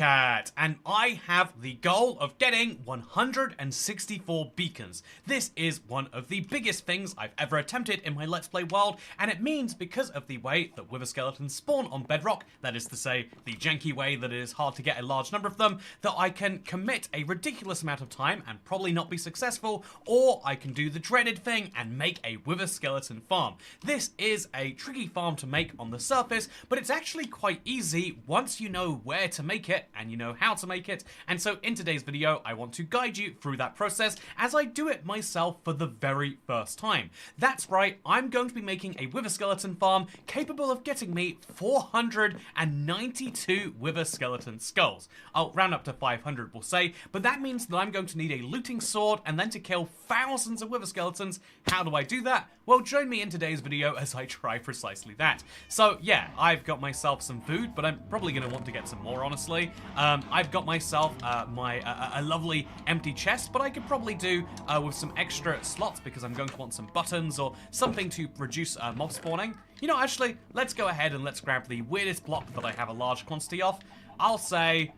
Cat, and I have the goal of getting 164 beacons. This is one of the biggest things I've ever attempted in my Let's Play world, and it means because of the way that wither skeletons spawn on Bedrock, that is to say, the janky way that it is hard to get a large number of them, that I can commit a ridiculous amount of time and probably not be successful, or I can do the dreaded thing and make a wither skeleton farm. This is a tricky farm to make on the surface, but it's actually quite easy once you know where to make it and you know how to make it. And so in today's video, I want to guide you through that process as I do it myself for the very first time. That's right, I'm going to be making a wither skeleton farm capable of getting me 492 wither skeleton skulls. I'll round up to 500, we'll say, but that means that I'm going to need a looting sword and then to kill thousands of wither skeletons. How do I do that? Well, join me in today's video as I try precisely that. So yeah, I've got myself some food, but I'm probably going to want to get some more, honestly. I've got myself a lovely empty chest, but I could probably do with some extra slots because I'm going to want some buttons or something to reduce mob spawning. You know, actually, let's go ahead and let's grab the weirdest block that I have a large quantity of. I'll say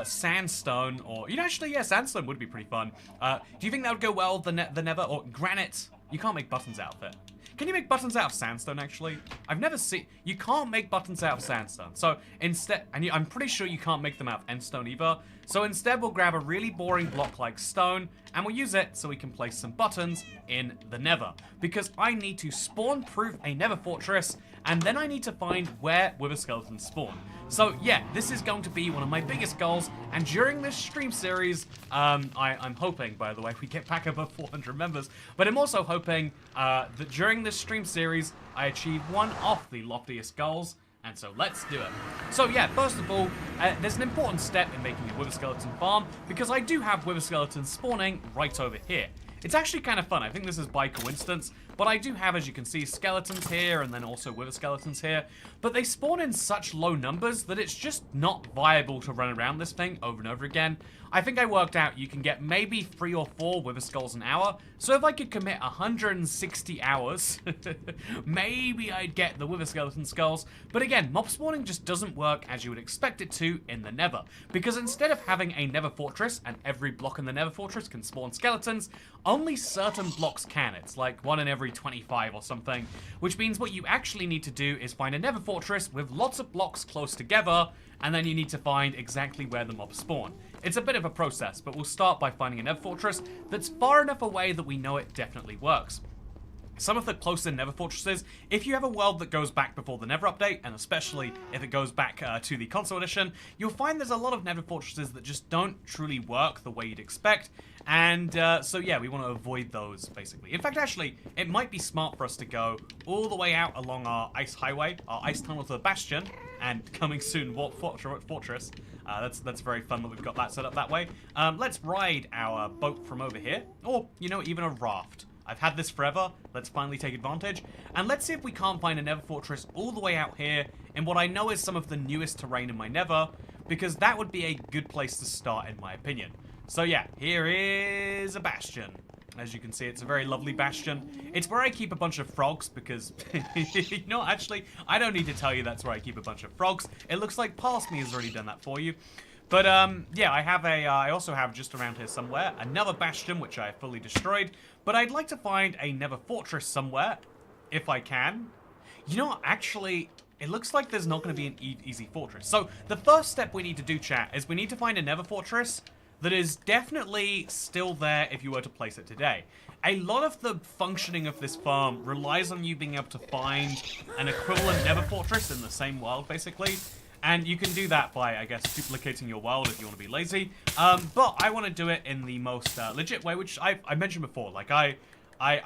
sandstone, or, you know, actually, yeah, sandstone would be pretty fun. Do you think that would go well with the nether, or granite? You can't make buttons out of it. Can you make buttons out of sandstone, actually? I've never seen... You can't make buttons out of sandstone. So instead... And I'm pretty sure you can't make them out of endstone either. So instead, we'll grab a really boring block like stone, and we'll use it so we can place some buttons in the nether. Because I need to spawn-proof a nether fortress, and then I need to find where wither skeletons spawn. So yeah, this is going to be one of my biggest goals, and during this stream series, I'm hoping, by the way, we get back above 400 members, but I'm also hoping that during this stream series, I achieve one of the loftiest goals, and so let's do it. So yeah, first of all, there's an important step in making a wither skeleton farm, because I do have wither skeletons spawning right over here. It's actually kind of fun. I think this is by coincidence, but I do have, as you can see, skeletons here and then also wither skeletons here, but they spawn in such low numbers that it's just not viable to run around this thing over and over again. I think I worked out you can get maybe 3 or 4 wither skulls an hour, so if I could commit 160 hours, maybe I'd get the wither skeleton skulls. But again, mob spawning just doesn't work as you would expect it to in the nether, because instead of having a nether fortress and every block in the nether fortress can spawn skeletons, only certain blocks can. It's like 1 in every 25 or something, which means what you actually need to do is find a nether fortress with lots of blocks close together, and then you need to find exactly where the mobs spawn. It's a bit of a process, but we'll start by finding a nether fortress that's far enough away that we know it definitely works. Some of the closer nether fortresses, if you have a world that goes back before the nether update, and especially if it goes back to the console edition, you'll find there's a lot of nether fortresses that just don't truly work the way you'd expect. And so yeah, we want to avoid those, basically. In fact, actually, it might be smart for us to go all the way out along our ice highway, our ice tunnel to the Bastion, and coming soon, Warp Fortress. That's very fun that we've got that set up that way. Let's ride our boat from over here, or, you know, even a raft. I've had this forever. Let's finally take advantage. And let's see if we can't find a nether fortress all the way out here in what I know is some of the newest terrain in my nether, because that would be a good place to start, in my opinion. So yeah, here is a bastion. As you can see, it's a very lovely bastion. It's where I keep a bunch of frogs because, you know, actually, I don't need to tell you that's where I keep a bunch of frogs. It looks like Past Me has already done that for you. But, yeah, I also have just around here somewhere another bastion, which I fully destroyed. But I'd like to find a nether fortress somewhere, if I can. You know, actually, it looks like there's not going to be an easy fortress. So, the first step we need to do, chat, is we need to find a nether fortress that is definitely still there if you were to place it today. A lot of the functioning of this farm relies on you being able to find an equivalent nether fortress in the same world, basically. And you can do that by, I guess, duplicating your world if you want to be lazy. But I want to do it in the most legit way, which I mentioned before. Like, I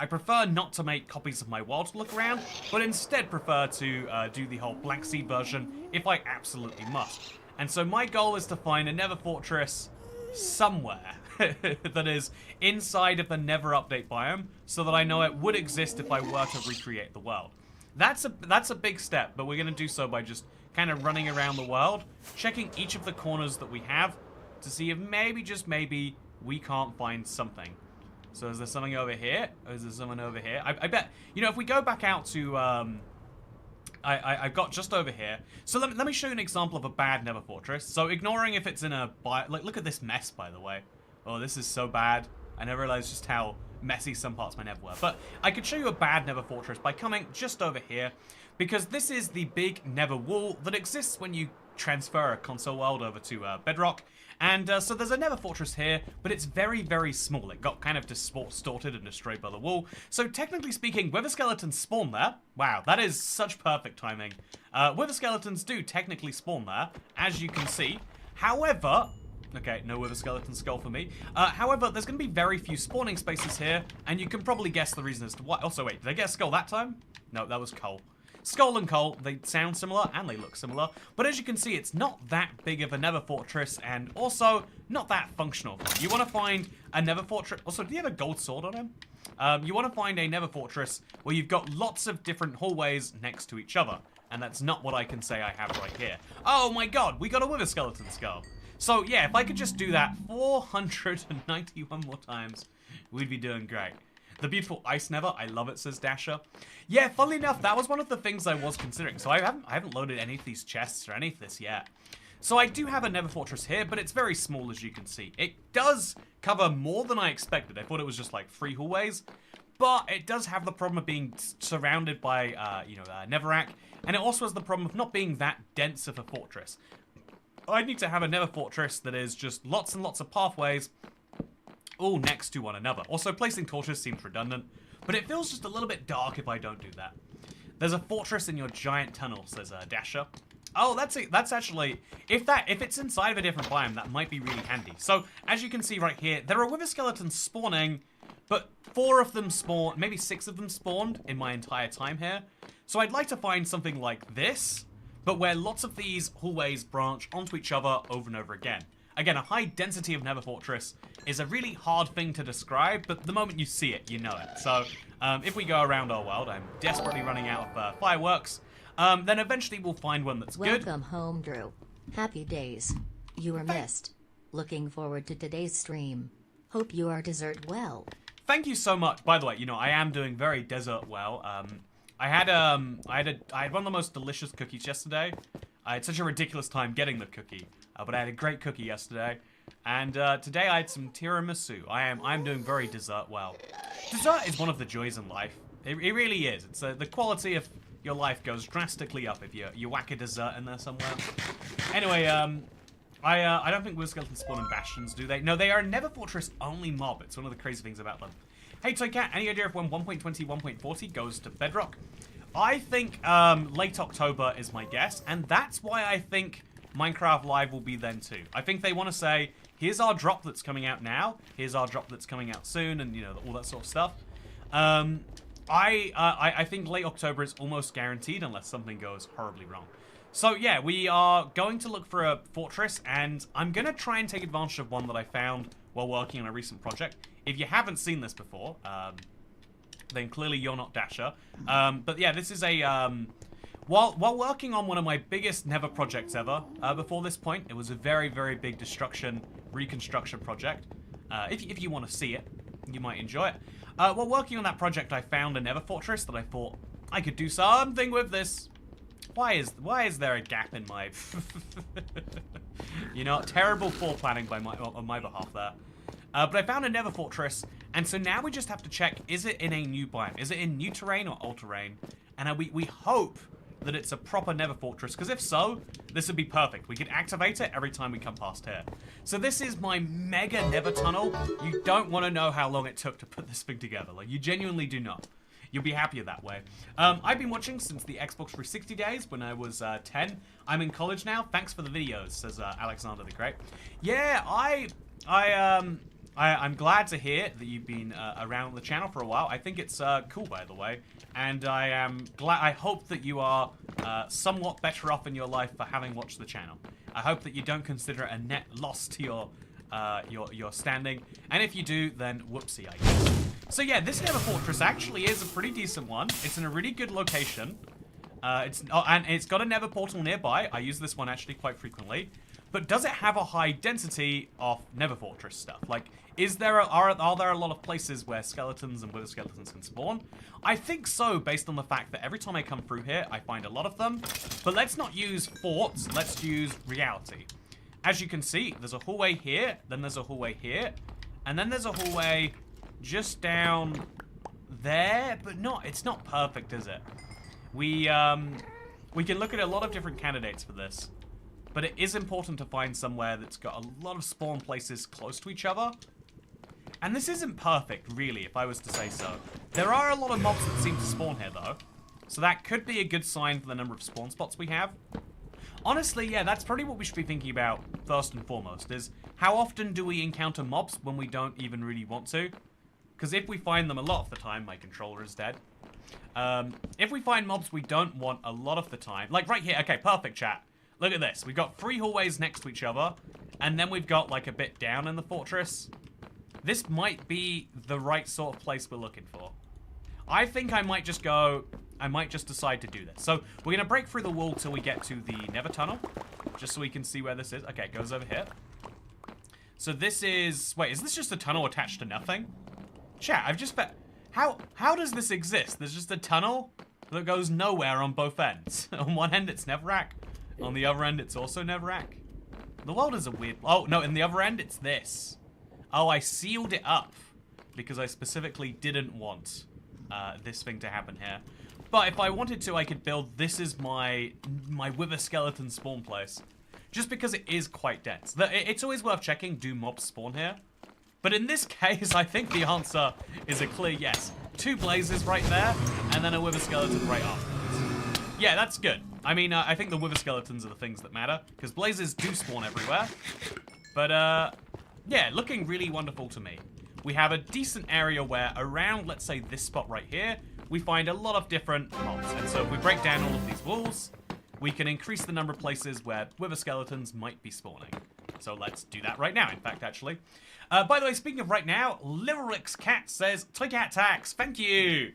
prefer not to make copies of my world to look around, but instead prefer to do the whole blank seed version if I absolutely must. And so my goal is to find a nether fortress somewhere that is inside of the nether update biome, so that I know it would exist if I were to recreate the world. That's a big step, but we're going to do so by just kind of running around the world, checking each of the corners that we have to see if maybe, just maybe, we can't find something. So is there something over here? Or is there someone over here? I bet, you know, if we go back out to I've got just over here. So let me show you an example of a bad nether fortress. So ignoring if it's in a... Like, look at this mess, by the way. Oh, this is so bad. I never realized just how messy some parts of my nether were. But I could show you a bad nether fortress by coming just over here. Because this is the big nether wall that exists when you transfer a console world over to Bedrock. And so there's a nether fortress here, but it's very, very small. It got kind of distorted and destroyed by the wall. So technically speaking, wither skeletons spawn there. Wow, that is such perfect timing. Wither skeletons do technically spawn there, as you can see. However... Okay, no wither skeleton skull for me. However, there's going to be very few spawning spaces here, and you can probably guess the reason as to why. Also, wait, did I get a skull that time? No, that was coal. Skull and coal, they sound similar and they look similar, but as you can see, it's not that big of a nether fortress and also not that functional. You want to find a nether fortress. Also, do you have a gold sword on him? You want to find a nether fortress where you've got lots of different hallways next to each other, and that's not what I can say I have right here. Oh my god, we got a wither skeleton skull. So yeah, if I could just do that 491 more times, we'd be doing great. The beautiful ice nether, I love it, says Dasher. Yeah, funnily enough, that was one of the things I was considering. So I haven't loaded any of these chests or any of this yet. So I do have a nether fortress here, but it's very small, as you can see. It does cover more than I expected. I thought it was just like 3 hallways, but it does have the problem of being surrounded by, netherrack, and it also has the problem of not being that dense of a fortress. I need to have a nether fortress that is just lots and lots of pathways, all next to one another. Also, placing torches seems redundant, but it feels just a little bit dark if I don't do that. There's a fortress in your giant tunnel, says Dasher. Oh, that's it. That's actually, if it's inside of a different biome, that might be really handy. So, as you can see right here, there are wither skeletons spawning, but 4 of them spawned, maybe 6 of them spawned in my entire time here. So I'd like to find something like this, but where lots of these hallways branch onto each other over and over again. Again, a high density of nether fortress is a really hard thing to describe, but the moment you see it, you know it. So, if we go around our world, I'm desperately running out of fireworks, then eventually we'll find one that's good. Welcome home, Drew. Happy days. You were missed. Looking forward to today's stream. Hope you are dessert well. Thank you so much. By the way, I am doing very desert well. I had one of the most delicious cookies yesterday. I had such a ridiculous time getting the cookie. But I had a great cookie yesterday, and today I had some tiramisu. I'm doing very dessert well. Dessert is one of the joys in life. It really is. It's the quality of your life goes drastically up if you whack a dessert in there somewhere. Anyway, I don't think wither skeletons spawn in bastions, do they? No, they are a nether fortress only mob. It's one of the crazy things about them. Hey Toycat, any idea of when 1.20, 1.40 goes to Bedrock? I think late October is my guess, and that's why I think Minecraft Live will be then too. I think they want to say, here's our drop that's coming out now, here's our drop that's coming out soon, and all that sort of stuff. I think late October is almost guaranteed unless something goes horribly wrong. So yeah, we are going to look for a fortress, and I'm going to try and take advantage of one that I found while working on a recent project. If you haven't seen this before, then clearly you're not Dasher. But yeah, this is a... While working on one of my biggest nether projects ever, before this point, it was a very, very big reconstruction project. If you want to see it, you might enjoy it. While working on that project, I found a nether fortress that I thought I could do something with this. Why is there a gap in my... terrible planning on my behalf there. But I found a nether fortress, and so now we just have to check, is it in a new biome? Is it in new terrain or old terrain? And we hope that it's a proper nether fortress, because if so, this would be perfect. We could activate it every time we come past here. So this is my mega nether tunnel. You don't want to know how long it took to put this thing together. Like, you genuinely do not. You'll be happier that way. I've been watching since the Xbox 360 days when I was 10. I'm in college now. Thanks for the videos, says Alexander the Great. Yeah, I'm glad to hear that you've been around the channel for a while. I think it's cool, by the way, and I am glad. I hope that you are somewhat better off in your life for having watched the channel. I hope that you don't consider it a net loss to your standing, and if you do, then whoopsie, I guess. So yeah, this nether fortress actually is a pretty decent one. It's in a really good location. And it's got a nether portal nearby. I use this one actually quite frequently. but does it have a high density of Nether Fortress stuff? Like, are there a lot of places where skeletons and wither skeletons can spawn? I think so, based on the fact that every time I come through here, I find a lot of them. But let's not use forts, let's use reality. As you can see, there's a hallway here, then there's a hallway here, and then there's a hallway just down there, but it's not perfect, is it? We can look at a lot of different candidates for this, but it is important to find somewhere that's got a lot of spawn places close to each other. And this isn't perfect, really, if I was to say so. There are a lot of mobs that seem to spawn here, though, so that could be a good sign for the number of spawn spots we have. Honestly, yeah, that's probably what we should be thinking about first and foremost, is how often do we encounter mobs when we don't even really want to? Because if we find them a lot of the time, my controller is dead. If we find mobs we don't want a lot of the time, like right here, okay, perfect, chat. Look at this. We've got 3 hallways next to each other, and then we've got like a bit down in the fortress. This might be the right sort of place we're looking for. I think I might just decide to do this. So we're gonna break through the wall till we get to the Nether tunnel, just so we can see where this is. Okay, it goes over here. So this is, wait, is this just a tunnel attached to nothing? Chat, I've just bet. How does this exist? There's just a tunnel that goes nowhere on both ends. On one end, it's netherrack. On the other end, it's also netherrack. The world is a weird... Oh, no, in the other end, it's this. Oh, I sealed it up because I specifically didn't want this thing to happen here. But if I wanted to, I could build... This is my wither skeleton spawn place. Just because it is quite dense. It's always worth checking, do mobs spawn here? But in this case, I think the answer is a clear yes. 2 blazes right there, and then a wither skeleton right afterwards. Yeah, that's good. I mean, I think the wither skeletons are the things that matter, because blazes do spawn everywhere. But, yeah, looking really wonderful to me. We have a decent area where around, let's say, this spot right here, we find a lot of different mobs. And so if we break down all of these walls, we can increase the number of places where wither skeletons might be spawning. So let's do that right now, in fact, actually. By the way, speaking of right now, ibxtoycat says, Toycat tax, thank you.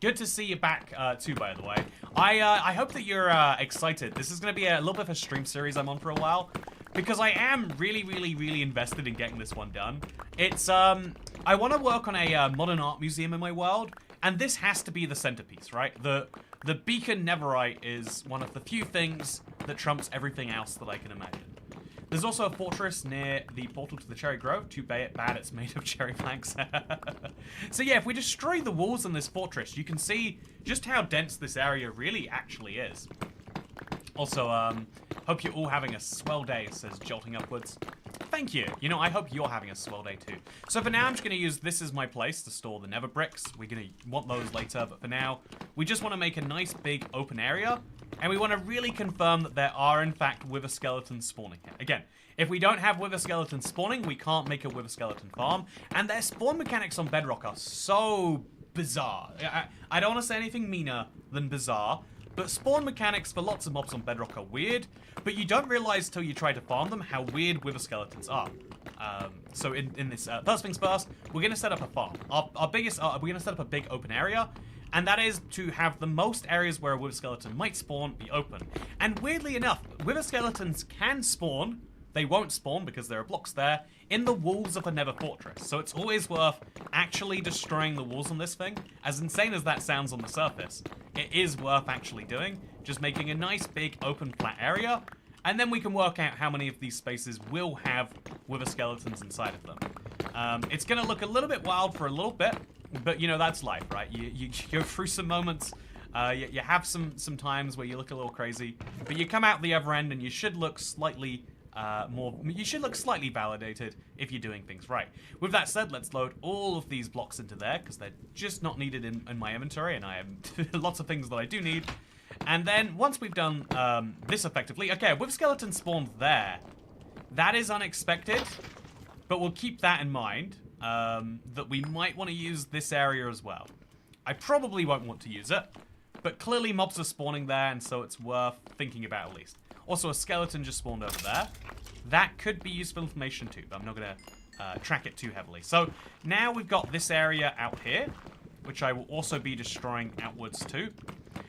Good to see you back, too, by the way. I hope that you're excited. This is going to be a little bit of a stream series I'm on for a while, because I am really invested in getting this one done. It's, I want to work on a modern art museum in my world, and this has to be the centerpiece, right? The beacon netherite is one of the few things that trumps everything else that I can imagine. There's also a fortress near the portal to the Cherry Grove. Too bad it's made of cherry planks. So yeah, if we destroy the walls in this fortress, you can see just how dense this area really actually is. Also, hope you're all having a swell day, says Jolting Upwards. Thank you. You know, I hope you're having a swell day too. So for now, I'm just going to use this as my place to store the nether bricks. We're going to want those later, but for now, we just want to make a nice big open area. And we want to really confirm that there are, in fact, wither skeletons spawning here. Again, if we don't have wither skeletons spawning, we can't make a wither skeleton farm. And their spawn mechanics on Bedrock are so bizarre. I don't want to say anything meaner than bizarre, but spawn mechanics for lots of mobs on Bedrock are weird, but you don't realize till you try to farm them how weird wither skeletons are. So in this, first things first, we're going to set up a farm. We're going to set up a big open area. And that is to have the most areas where a wither skeleton might spawn be open. And weirdly enough, wither skeletons can spawn, they won't spawn because there are blocks there, in the walls of a nether fortress. So it's always worth actually destroying the walls on this thing. As insane as that sounds on the surface, it is worth actually doing. Just making a nice big open flat area, and then we can work out how many of these spaces will have wither skeletons inside of them. It's gonna look a little bit wild for a little bit, but, you know, that's life, right? You go through some moments, you have some times where you look a little crazy, but you come out the other end and you should look slightly slightly validated if you're doing things right. With that said, let's load all of these blocks into there, because they're just not needed in my inventory, and I have lots of things that I do need. And then, once we've done this effectively, okay, with skeleton spawned there, that is unexpected, but we'll keep that in mind. That we might want to use this area as well. I probably won't want to use it, but clearly mobs are spawning there, and so it's worth thinking about at least. Also, a skeleton just spawned over there. That could be useful information too, but I'm not going to track it too heavily. So now we've got this area out here, which I will also be destroying outwards too,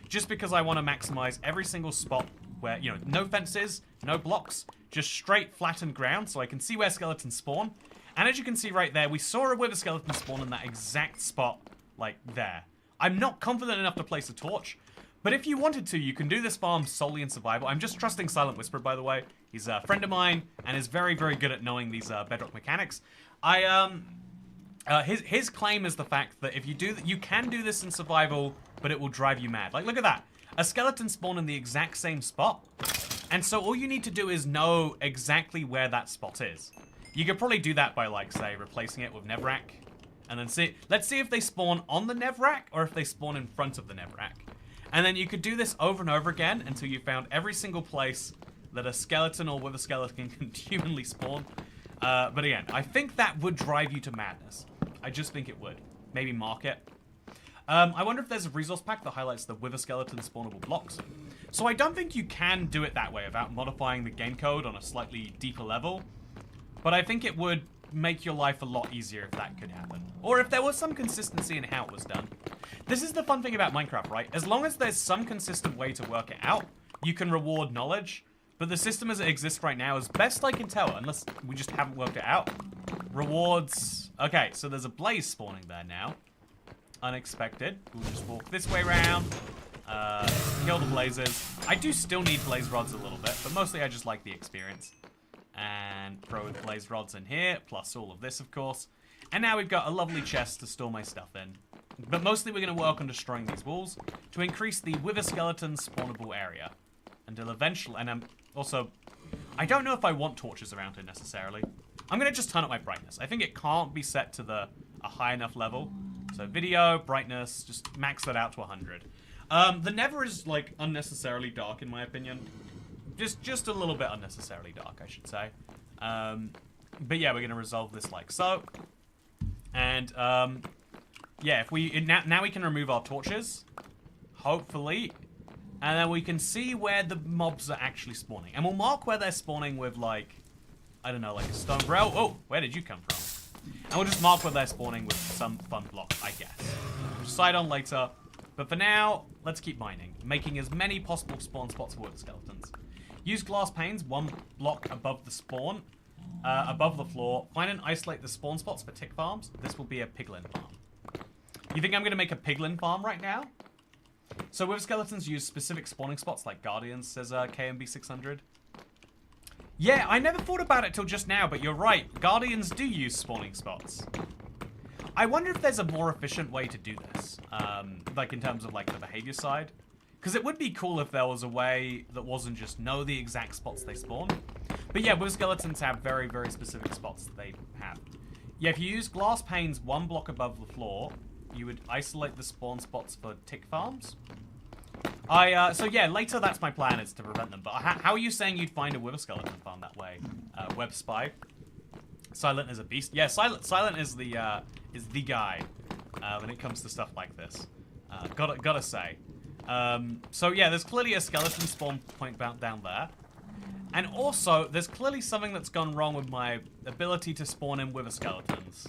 just because I want to maximize every single spot where, you know, no fences, no blocks, just straight flattened ground so I can see where skeletons spawn. And as you can see right there, we saw a wither skeleton spawn in that exact spot, like there. I'm not confident enough to place a torch, but if you wanted to, you can do this farm solely in survival. I'm just trusting Silent Whisper, by the way. He's a friend of mine and is very, very good at knowing these Bedrock mechanics. His claim is the fact that if you do, you can do this in survival, but it will drive you mad. Like, look at that. A skeleton spawned in the exact same spot. And so all you need to do is know exactly where that spot is. You could probably do that by, like, say, replacing it with netherrack. And then see, let's see if they spawn on the netherrack or if they spawn in front of the netherrack. And then you could do this over and over again until you found every single place that a skeleton or wither skeleton can humanly spawn. But again, I think that would drive you to madness. I just think it would. Maybe mark it. I wonder if there's a resource pack that highlights the wither skeleton spawnable blocks. So I don't think you can do it that way without modifying the game code on a slightly deeper level. But I think it would make your life a lot easier if that could happen. Or if there was some consistency in how it was done. This is the fun thing about Minecraft, right? As long as there's some consistent way to work it out, you can reward knowledge. But the system as it exists right now, as best I can tell, unless we just haven't worked it out, rewards... Okay, so there's a blaze spawning there now. Unexpected. We'll just walk this way around. Kill the blazes. I do still need blaze rods a little bit, but mostly I just like the experience. And throw blaze rods in here, plus all of this, of course. And now we've got a lovely chest to store my stuff in. But mostly we're going to work on destroying these walls to increase the wither skeleton spawnable area. Until eventually... And also... I don't know if I want torches around here necessarily. I'm going to just turn up my brightness. I think it can't be set to a high enough level. So video, brightness, just max that out to 100. The nether is, like, unnecessarily dark in my opinion. Just a little bit unnecessarily dark, I should say. But yeah, we're going to resolve this like so. And, yeah, if we... Now we can remove our torches. Hopefully. And then we can see where the mobs are actually spawning. And we'll mark where they're spawning with, like... I don't know, like a stone barrel. Oh, where did you come from? And we'll just mark where they're spawning with some fun block, I guess. We'll decide on later. But for now, let's keep mining. Making as many possible spawn spots for wither skeletons. Use glass panes, one block above the spawn, above the floor. Find and isolate the spawn spots for tick farms. This will be a piglin farm. You think I'm going to make a piglin farm right now? So wither skeletons use specific spawning spots like guardians, says KMB600. Yeah, I never thought about it till just now, but you're right. Guardians do use spawning spots. I wonder if there's a more efficient way to do this, like in terms of like the behavior side. Because it would be cool if there was a way that wasn't just know the exact spots they spawn. But yeah, wither skeletons have very, very specific spots that they have. Yeah, if you use glass panes one block above the floor, you would isolate the spawn spots for tick farms. So yeah, later that's my plan, is to prevent them. But how are you saying you'd find a wither skeleton farm that way? Web spy. Silent is a beast. Yeah, Silent is the guy when it comes to stuff like this. Gotta say. So yeah, there's clearly a skeleton spawn point down there. And also, there's clearly something that's gone wrong with my ability to spawn in wither skeletons.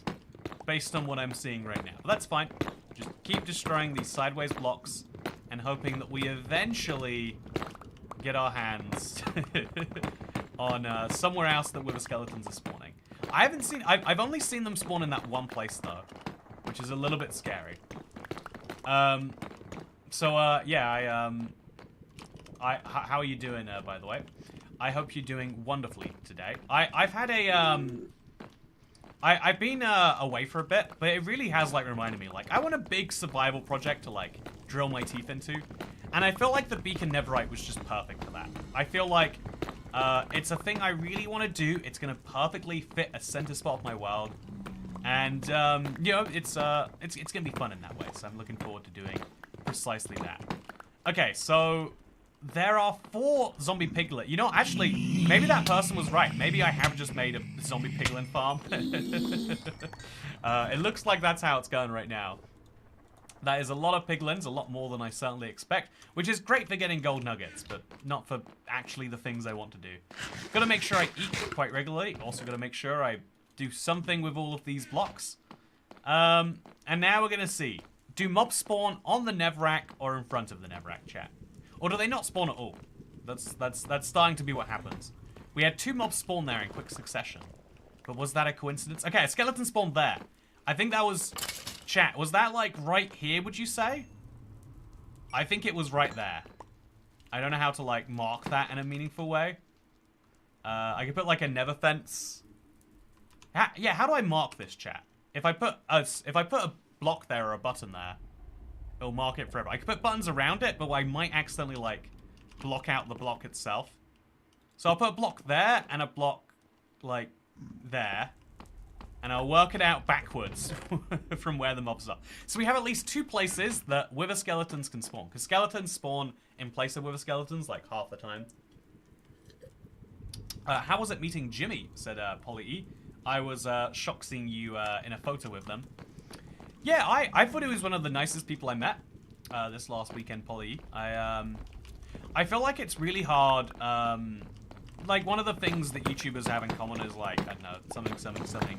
Based on what I'm seeing right now. But that's fine. Just keep destroying these sideways blocks and hoping that we eventually get our hands on somewhere else that wither skeletons are spawning. I've only seen them spawn in that one place though, which is a little bit scary. Yeah, how are you doing, by the way? I hope you're doing wonderfully today. I've had a, I've been away for a bit, but it really has, like, reminded me, like, I want a big survival project to, like, drill my teeth into. And I feel like the beacon netherite was just perfect for that. I feel like it's a thing I really want to do. It's going to perfectly fit a center spot of my world. And, you know, it's going to be fun in that way. So I'm looking forward to doing precisely that. Okay, so there are 4 zombie piglet. You know, actually, maybe that person was right. Maybe I have just made a zombie piglin farm. It looks like that's how it's going right now. That is a lot of piglins, a lot more than I certainly expect, which is great for getting gold nuggets, but not for actually the things I want to do. Gotta make sure I eat quite regularly. Also gotta make sure I do something with all of these blocks. And now we're gonna see. Do mobs spawn on the netherrack or in front of the netherrack, chat? Or do they not spawn at all? That's starting to be what happens. We had 2 mobs spawn there in quick succession. But was that a coincidence? Okay, a skeleton spawned there. I think that was... Chat, was that like right here, would you say? I think it was right there. I don't know how to like mark that in a meaningful way. I could put like a nether fence. Yeah, how do I mark this, chat? If I put a block there or a button there, it'll mark it forever. I could put buttons around it, but I might accidentally like block out the block itself. So I'll put a block there and a block like there. And I'll work it out backwards from where the mobs are. So we have at least 2 places that wither skeletons can spawn. Because skeletons spawn in place of wither skeletons like half the time. How was it meeting Jimmy? Said Polly E. I was shocked seeing you in a photo with them. Yeah, I thought he was one of the nicest people I met this last weekend, Polly E. I feel like it's really hard. Like one of the things that YouTubers have in common is like, I don't know, something.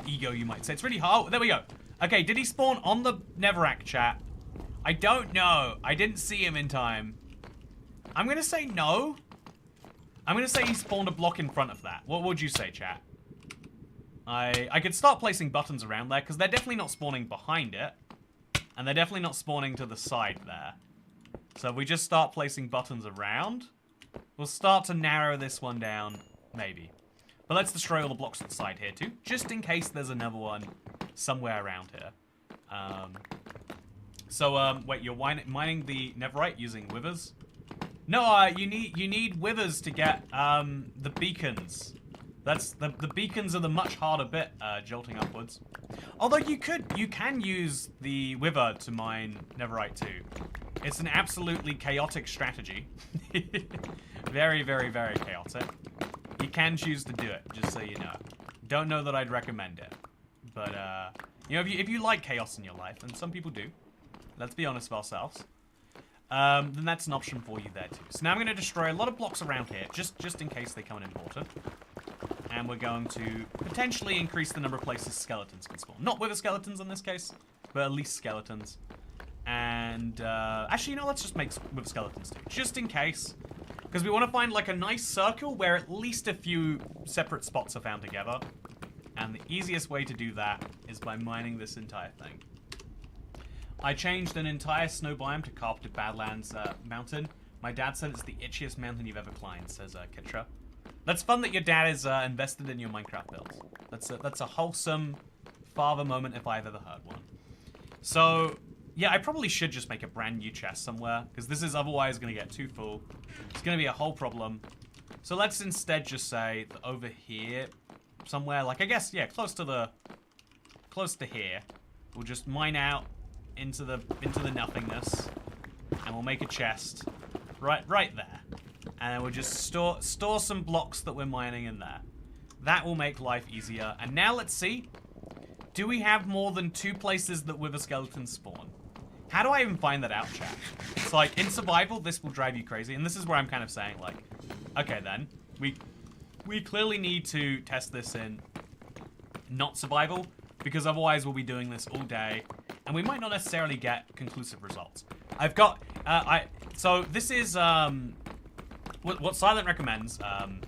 Ego, you might say. It's really hard. There we go. Okay, did he spawn on the netherrack, chat? I don't know. I didn't see him in time. I'm going to say no. I'm going to say he spawned a block in front of that. What would you say, chat? I could start placing buttons around there, because they're definitely not spawning behind it. And they're definitely not spawning to the side there. So if we just start placing buttons around, we'll start to narrow this one down, maybe. But let's destroy all the blocks to the side here too, just in case there's another one somewhere around here. Wait, you're mining the netherite using withers? No, you need withers to get the beacons. That's the beacons are the much harder bit, jolting upwards. Although you can use the wither to mine netherite too. It's an absolutely chaotic strategy. Very, very, very chaotic. You can choose to do it, just so you know. Don't know that I'd recommend it. But, you know, if you like chaos in your life, and some people do, let's be honest with ourselves, then that's an option for you there too. So now I'm going to destroy a lot of blocks around here, just in case they come in important. And we're going to potentially increase the number of places skeletons can spawn. Not wither skeletons in this case, but at least skeletons. And, actually, you know, let's just make wither skeletons too, just in case. Because we want to find like a nice circle where at least a few separate spots are found together. And the easiest way to do that is by mining this entire thing. I changed an entire snow biome to carpeted Badlands mountain. My dad said it's the itchiest mountain you've ever climbed, says Kitra. That's fun that your dad is invested in your Minecraft builds. That's a wholesome father moment if I've ever heard one. So, yeah, I probably should just make a brand new chest somewhere, because this is otherwise going to get too full. It's going to be a whole problem. So let's instead just say that over here, somewhere, like I guess, yeah, close to here, we'll just mine out into the nothingness, and we'll make a chest right there. And then we'll just store some blocks that we're mining in there. That will make life easier. And now let's see, do we have more than 2 places that wither skeletons spawn? How do I even find that out, chat? It's like, in survival, this will drive you crazy. And this is where I'm kind of saying, like, okay then, we clearly need to test this in not survival, because otherwise we'll be doing this all day, and we might not necessarily get conclusive results. I've got, so this is, what Silent recommends,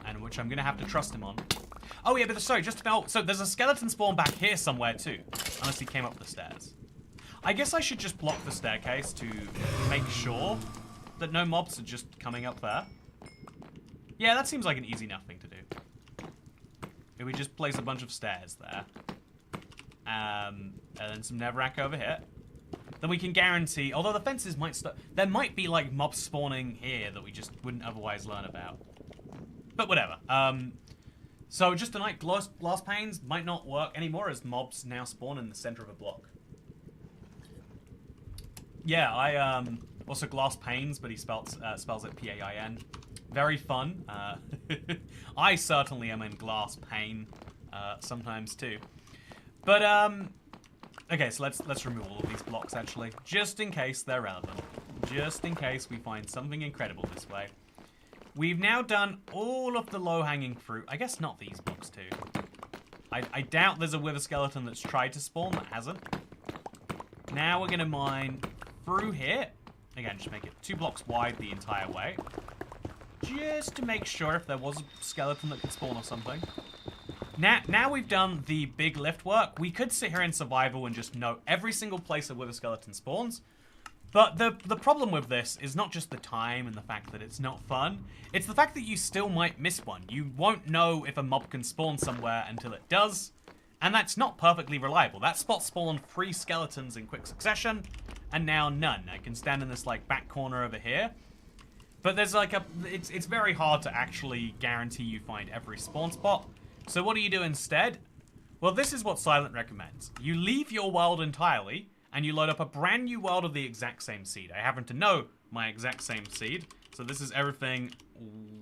and which I'm gonna have to trust him on. Oh yeah, but sorry, just about, so there's a skeleton spawn back here somewhere too, unless he came up the stairs. I guess I should just block the staircase to make sure that no mobs are just coming up there. Yeah, that seems like an easy enough thing to do. If we just place a bunch of stairs there. And then some netherrack over here. Then we can guarantee, although the fences might there might be like mobs spawning here that we just wouldn't otherwise learn about. But whatever. So just tonight, glass panes might not work anymore as mobs now spawn in the center of a block. Yeah, I also glass panes, but he spells it P-A-I-N. Very fun. I certainly am in glass pane sometimes too. But okay, so let's remove all of these blocks actually, just in case they're relevant. Just in case we find something incredible this way. We've now done all of the low-hanging fruit. I guess not these blocks too. I doubt there's a wither skeleton that's tried to spawn that hasn't. Now we're gonna mine through here. Again, just make it 2 blocks wide the entire way. just to make sure if there was a skeleton that could spawn or something. Now we've done the big lift work, we could sit here in survival and just know every single place a wither skeleton spawns. But the problem with this is not just the time and the fact that it's not fun, it's the fact that you still might miss one. You won't know if a mob can spawn somewhere until it does, and that's not perfectly reliable. That spot spawned 3 skeletons in quick succession, and now none. I can stand in this like back corner over here, but there's like it's very hard to actually guarantee you find every spawn spot. So what do you do instead? Well, this is what Silent recommends. You leave your world entirely, and you load up a brand new world of the exact same seed. I happen to know my exact same seed, so this is everything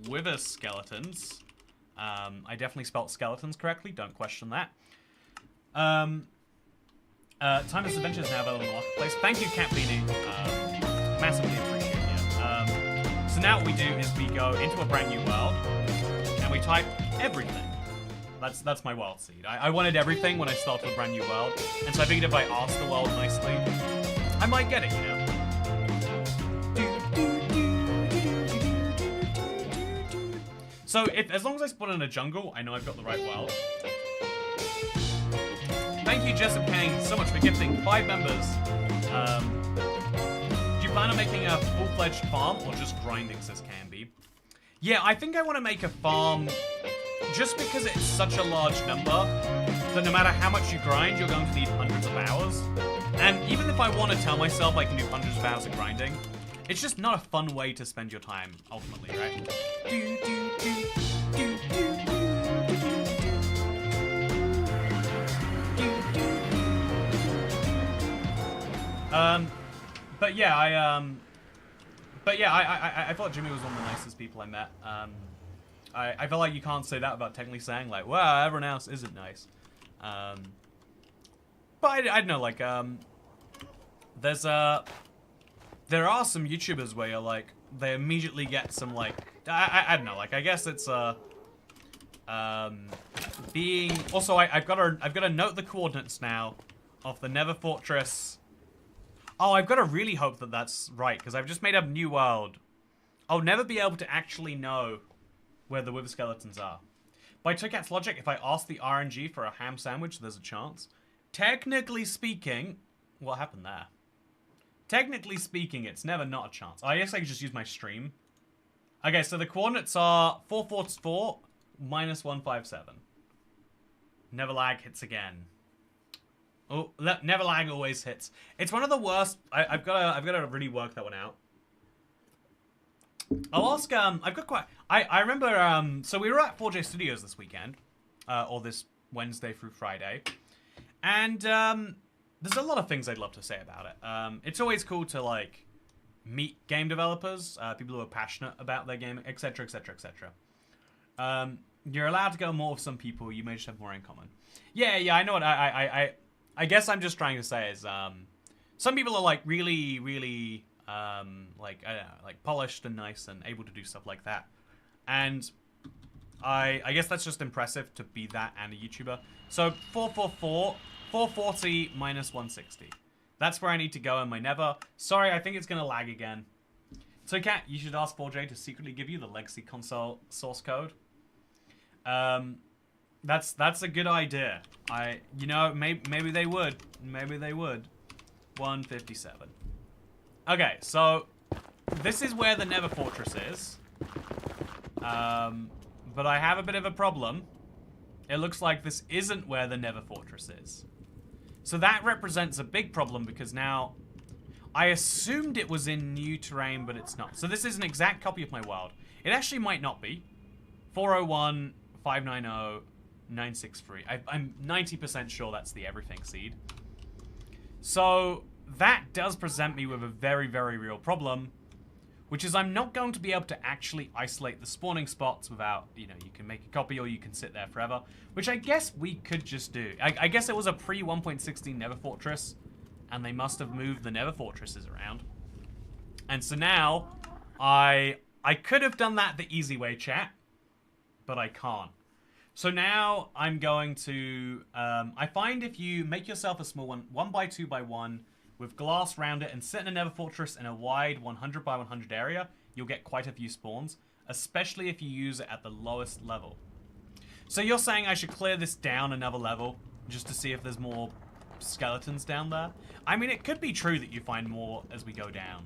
wither skeletons. I definitely spelt skeletons correctly, don't question that. Timeless Adventure is now available in the marketplace. Thank you, Cat Beanie. Massively appreciate it. So now what we do is we go into a brand new world, and we type everything. That's my world seed. I wanted everything when I started a brand new world, and so I figured if I asked the world nicely, I might get it, you know? So as long as I spawn in a jungle, I know I've got the right world. Thank you, Jessup Kane, so much for gifting 5 members. Do you plan on making a full-fledged farm or just grinding, says Canby? Yeah, I think I want to make a farm just because it's such a large number that no matter how much you grind, you're going to need hundreds of hours. And even if I want to tell myself I can do hundreds of hours of grinding, it's just not a fun way to spend your time, ultimately, right? But yeah, I thought Jimmy was one of the nicest people I met. I feel like you can't say that about technically saying, like, well, everyone else isn't nice. But I don't know, like, there are some YouTubers where you're like, they immediately get some, like, I don't know, like, I guess it's, being, also, I've got to note the coordinates now of the Nether Fortress. Oh, I've got to really hope that that's right, because I've just made a new world. I'll never be able to actually know where the wither skeletons are. By Toycat's logic, if I ask the RNG for a ham sandwich, there's a chance. Technically speaking, what happened there? Technically speaking, it's never not a chance. I guess I could just use my stream. Okay, so the coordinates are 444 minus 157. Never lag hits again. Oh, never lag always hits. It's one of the worst. I've got to really work that one out. I'll ask. I've got quite. I remember. So we were at 4J Studios this weekend, or this Wednesday through Friday, and there's a lot of things I'd love to say about it. It's always cool to like meet game developers, people who are passionate about their game, etc., etc., etc. You're allowed to go more with some people. You may just have more in common. Yeah. I know what I guess I'm just trying to say is some people are like really like I don't know, like polished and nice and able to do stuff like that, and I guess that's just impressive to be that and a YouTuber. So 440 minus 160. That's where I need to go in my Nether. Sorry, I think it's gonna lag again. So Cat, you should ask 4J to secretly give you the Legacy console source code. That's a good idea. You know, maybe they would. Maybe they would. 157. Okay, so this is where the Nether Fortress is. But I have a bit of a problem. It looks like this isn't where the Nether Fortress is. So that represents a big problem because now I assumed it was in new terrain, but it's not. So this is an exact copy of my world. It actually might not be. 401 590 963. I'm 90% sure that's the everything seed. So that does present me with a very, very real problem, which is I'm not going to be able to actually isolate the spawning spots without, you know, you can make a copy or you can sit there forever, which I guess we could just do. I guess it was a pre-1.16 Nether Fortress, and they must have moved the Nether Fortresses around. And so now, I could have done that the easy way, chat, but I can't. So now I'm going to, I find if you make yourself a small one, 1x2x1, with glass around it and sit in a Nether Fortress in a wide 100 by 100 area, you'll get quite a few spawns. especially if you use it at the lowest level. So you're saying I should clear this down another level just to see if there's more skeletons down there? I mean, it could be true that you find more as we go down.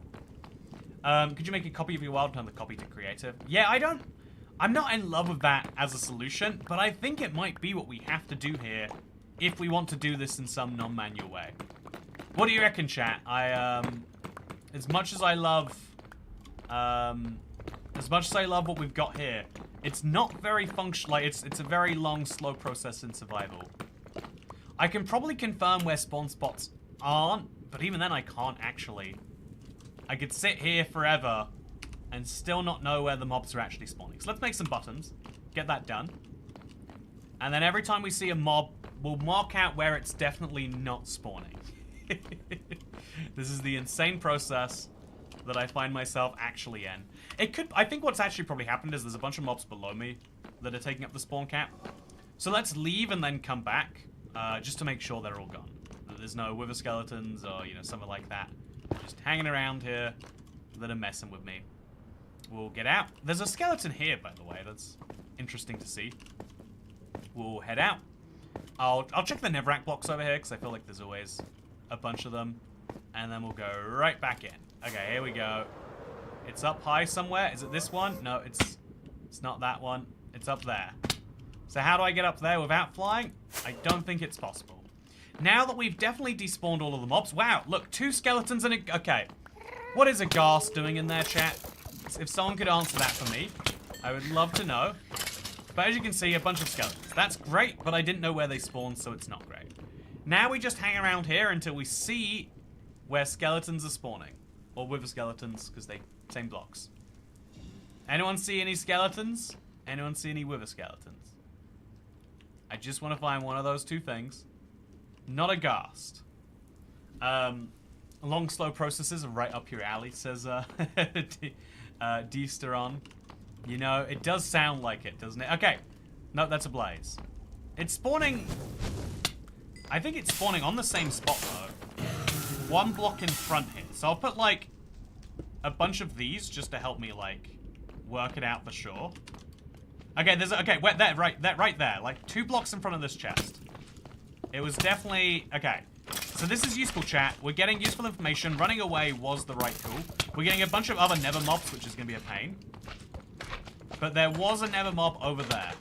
Could you make a copy of your world and turn the copy to creative? Yeah, I'm not in love with that as a solution, but I think it might be what we have to do here if we want to do this in some non-manual way. What do you reckon, chat? As much as I love what we've got here, it's not very functional. Like, it's a very long, slow process in survival. I can probably confirm where spawn spots aren't, but even then I can't actually. I could sit here forever and still not know where the mobs are actually spawning. So let's make some buttons, get that done. And then every time we see a mob, we'll mark out where it's definitely not spawning. This is the insane process that I find myself actually in. I think what's actually probably happened is there's a bunch of mobs below me that are taking up the spawn cap. So let's leave and then come back, just to make sure they're all gone. That there's no wither skeletons or, you know, something like that. Just hanging around here that are messing with me. We'll get out. There's a skeleton here, by the way. That's interesting to see. We'll head out. I'll check the netherrack blocks over here, because I feel like there's always a bunch of them. And then we'll go right back in. Okay, here we go. It's up high somewhere. Is it this one? No, it's not that one. It's up there. So how do I get up there without flying? I don't think it's possible. Now that we've definitely despawned all of the mobs. Wow, look, 2 skeletons and a... Okay. What is a ghast doing in there, chat? If someone could answer that for me, I would love to know. But as you can see, a bunch of skeletons. That's great, but I didn't know where they spawned, so it's not great. Now we just hang around here until we see where skeletons are spawning. Or wither skeletons, because they same blocks. Anyone see any skeletons? Anyone see any wither skeletons? I just want to find one of those 2 things. Not a ghast. Long, slow processes are right up your alley, says D-Steron. You know, it does sound like it, doesn't it? Okay. No, that's a blaze. It's spawning... I think it's spawning on the same spot, though. 1 block in front here. So I'll put, like, a bunch of these just to help me, like, work it out for sure. Okay, there's... Okay, wait, right there. Like, 2 blocks in front of this chest. It was definitely... Okay. So this is useful, chat. We're getting useful information. Running away was the right tool. We're getting a bunch of other nether mobs, which is going to be a pain. But there was a nether mob over there.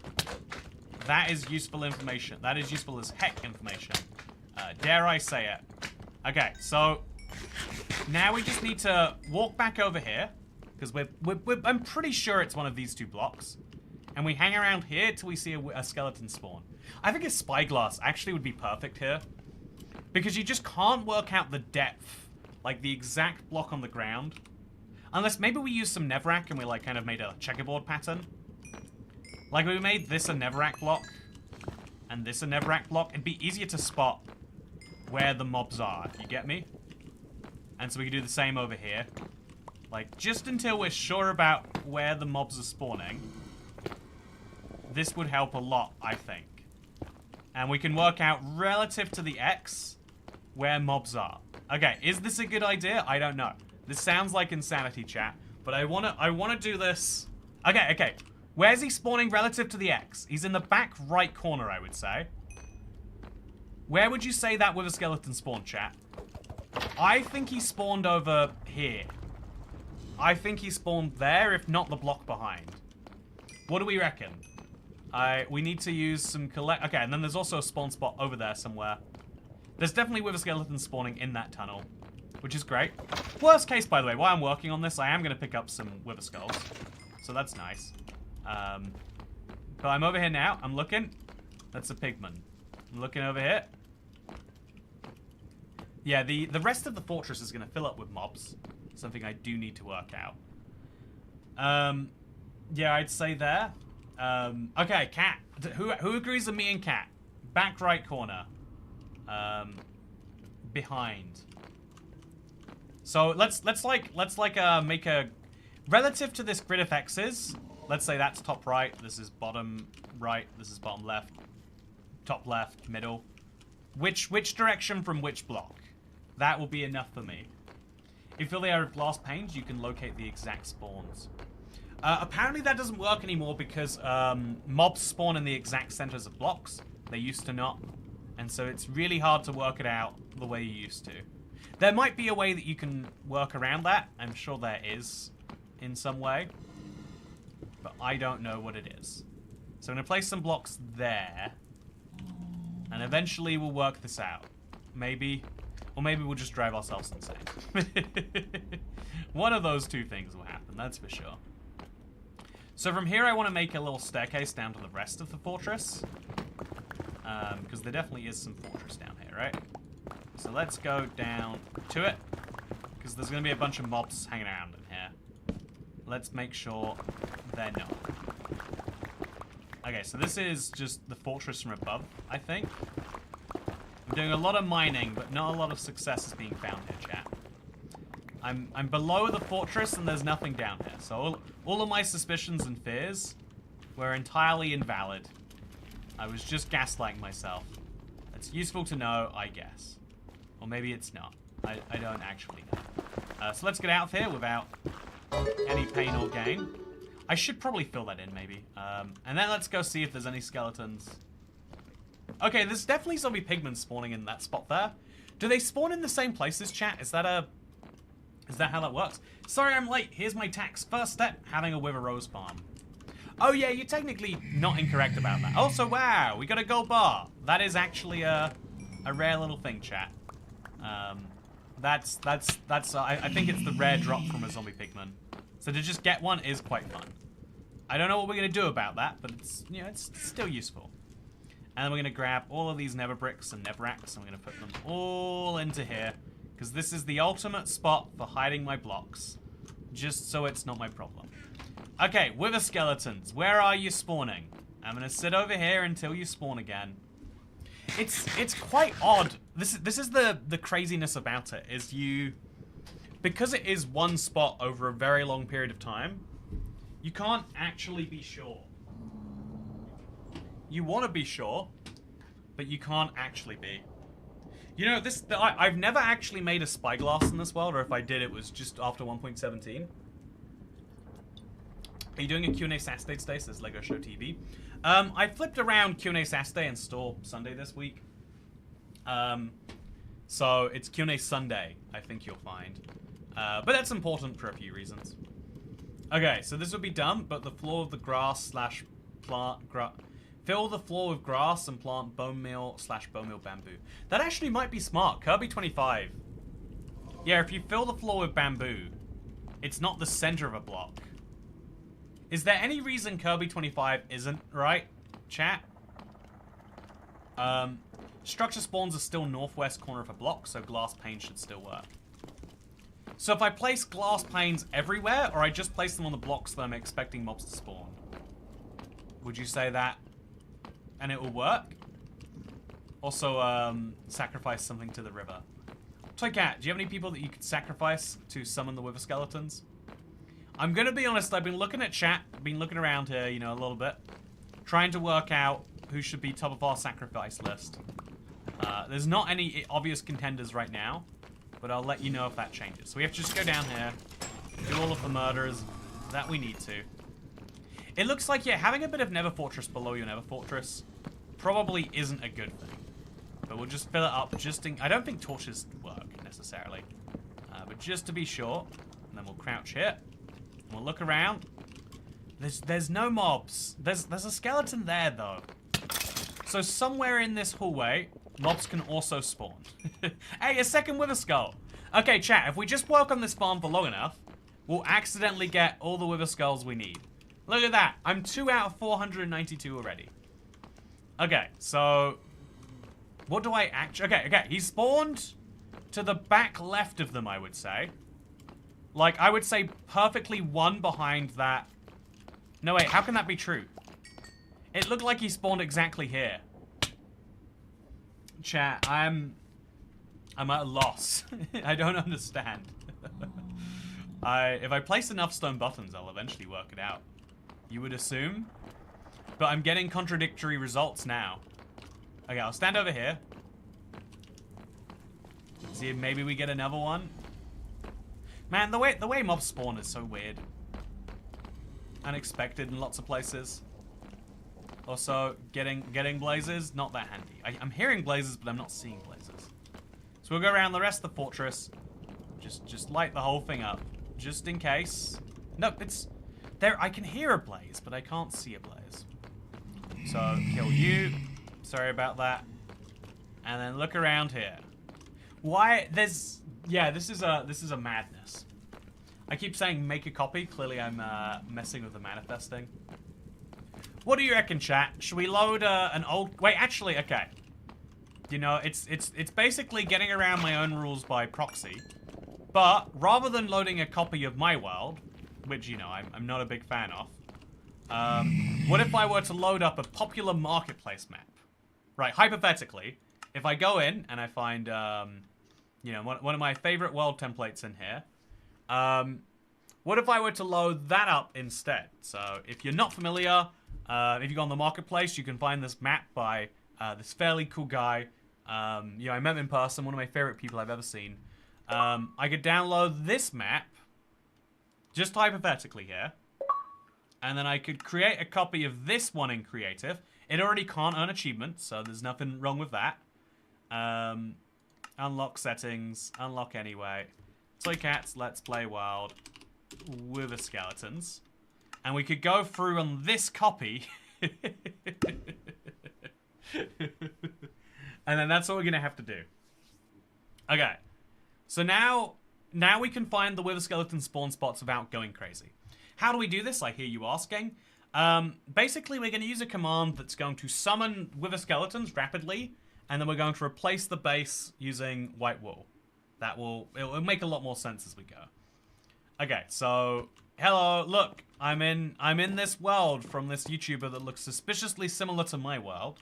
That is useful information. That is useful as heck information. Dare I say it. Okay, so... Now we just need to walk back over here. Because I'm pretty sure it's one of these 2 blocks. And we hang around here till we see a skeleton spawn. I think a spyglass actually would be perfect here. Because you just can't work out the depth. Like, the exact block on the ground. Unless maybe we use some netherrack and we, like, kind of made a checkerboard pattern. Like, we made this a netherrack block. And this a netherrack block. It'd be easier to spot where the mobs are, if you get me. And so we can do the same over here. Like, just until we're sure about where the mobs are spawning. This would help a lot, I think. And we can work out relative to the X where mobs are. Okay, is this a good idea? I don't know. This sounds like insanity, chat. But I wanna do this. Okay. Where's he spawning relative to the X? He's in the back right corner, I would say. Where would you say that with a skeleton spawn, chat? I think he spawned over here. I think he spawned there, if not the block behind. What do we reckon? We need to use some collect... Okay, and then there's also a spawn spot over there somewhere. There's definitely wither skeletons spawning in that tunnel, which is great. Worst case, by the way, while I'm working on this, I am going to pick up some wither skulls. So that's nice. But I'm over here now. I'm looking. That's a pigman. I'm looking over here. Yeah, the rest of the fortress is going to fill up with mobs. Something I do need to work out. Yeah, I'd say there. Okay, Cat. Who agrees with me and Cat? Back right corner. Behind. So let's make a relative to this grid of X's. Let's say that's top right. This is bottom right. This is bottom left. Top left. Middle. Which direction from which block? That will be enough for me. If you fill the area with glass panes, you can locate the exact spawns. Apparently that doesn't work anymore because mobs spawn in the exact centers of blocks. They used to not. And so it's really hard to work it out the way you used to. There might be a way that you can work around that. I'm sure there is in some way. But I don't know what it is. So I'm going to place some blocks there. And eventually we'll work this out. Maybe. Or maybe we'll just drive ourselves insane. One of those two things will happen, that's for sure. So from here I want to make a little staircase down to the rest of the fortress. Because there definitely is some fortress down here, right? So let's go down to it. Because there's going to be a bunch of mobs hanging around in here. Let's make sure they're not. Okay, so this is just the fortress from above, I think. I'm doing a lot of mining, but not a lot of success is being found here, chat. I'm below the fortress and there's nothing down here. So all of my suspicions and fears were entirely invalid. I was just gaslighting myself. It's useful to know, I guess. Or maybe it's not. I don't actually know. So let's get out of here without any pain or gain. I should probably fill that in, maybe. And then let's go see if there's any skeletons. Okay, there's definitely zombie pigmen spawning in that spot there. Do they spawn in the same places, chat? Is that how that works? Sorry I'm late. Here's my tax. First step, having a wither rose farm. Oh yeah, you're technically not incorrect about that. Also, wow, we got a gold bar. That is actually a rare little thing, chat. I think it's the rare drop from a zombie pigman. So to just get one is quite fun. I don't know what we're gonna do about that, but it's, you know, it's still useful. And then we're gonna grab all of these nether bricks and netherracks, and we're gonna put them all into here, because this is the ultimate spot for hiding my blocks, just so it's not my problem. Okay, wither skeletons, where are you spawning? I'm gonna sit over here until you spawn again. It's quite odd. This is the craziness about it, is because it is one spot over a very long period of time, you can't actually be sure. You want to be sure, but you can't actually be. You know, I've never actually made a spyglass in this world, or if I did, it was just after 1.17. Are you doing a Q&A Saturday today? Says Lego Show TV. I flipped around Q&A Saturday and Store Sunday this week. So it's Q&A Sunday, I think you'll find. But that's important for a few reasons. Okay, so this would be done, but the floor of the grass slash plant... Fill the floor with grass and plant bone meal slash bone meal bamboo. That actually might be smart. Kirby25. Yeah, if you fill the floor with bamboo, it's not the center of a block. Is there any reason Kirby25 isn't right, chat? Structure spawns are still northwest corner of a block, so glass panes should still work. So if I place glass panes everywhere, or I just place them on the blocks that I'm expecting mobs to spawn, would you say that and it will work? Also, sacrifice something to the river. Toycat, do you have any people that you could sacrifice to summon the wither skeletons? I'm gonna be honest, I've been looking at chat, been looking around here, you know, a little bit, trying to work out who should be top of our sacrifice list. There's not any obvious contenders right now, but I'll let you know if that changes. So we have to just go down here, do all of the murders that we need to. It looks like, yeah, having a bit of nether fortress below your nether fortress probably isn't a good thing. But we'll just fill it up just in... I don't think torches work, necessarily. But just to be sure, and then we'll crouch here. And we'll look around. There's no mobs. There's a skeleton there, though. So somewhere in this hallway, mobs can also spawn. Hey, a second wither skull. Okay, chat, if we just work on this farm for long enough, we'll accidentally get all the wither skulls we need. Look at that. I'm 2 out of 492 already. Okay, so... What do I actually... Okay, he spawned to the back left of them, I would say. Like, I would say perfectly one behind that... No, wait, how can that be true? It looked like he spawned exactly here. Chat, I'm at a loss. I don't understand. If I place enough stone buttons, I'll eventually work it out. You would assume. But I'm getting contradictory results now. Okay, I'll stand over here. See if maybe we get another one. Man, the way mobs spawn is so weird. unexpected in lots of places. Also, getting blazes, not that handy. I'm hearing blazes, but I'm not seeing blazes. So we'll go around the rest of the fortress. Just light the whole thing up, just in case. No, it's there. I can hear a blaze, but I can't see a blaze. So kill you. Sorry about that. And then look around here. Why there's this is a madness. I keep saying make a copy. Clearly, I'm messing with the manifesting. What do you reckon, chat? Should we load an old? Wait, actually, okay. You know, it's basically getting around my own rules by proxy. But rather than loading a copy of my world, which you know I'm not a big fan of, what if I were to load up a popular marketplace map? Right, hypothetically, if I go in and I find you know one of my favorite world templates in here. What if I were to load that up instead? So if you're not familiar, if you go on the marketplace, you can find this map by this fairly cool guy. You know, I met him in person, one of my favorite people I've ever seen. I could download this map, just hypothetically here, and then I could create a copy of this one in creative. It already can't earn achievements, so there's nothing wrong with that. Unlock settings, unlock anyway. Toycats, let's play world, Wither skeletons. And we could go through on this copy. And then that's what we're going to have to do. Okay. So now we can find the Wither skeleton spawn spots without going crazy. How do we do this, I hear you asking? Basically, we're going to use a command that's going to summon Wither skeletons rapidly. And then we're going to replace the base using white wool. It'll make a lot more sense as we go. Okay, so hello, look, I'm in this world from this YouTuber that looks suspiciously similar to my world,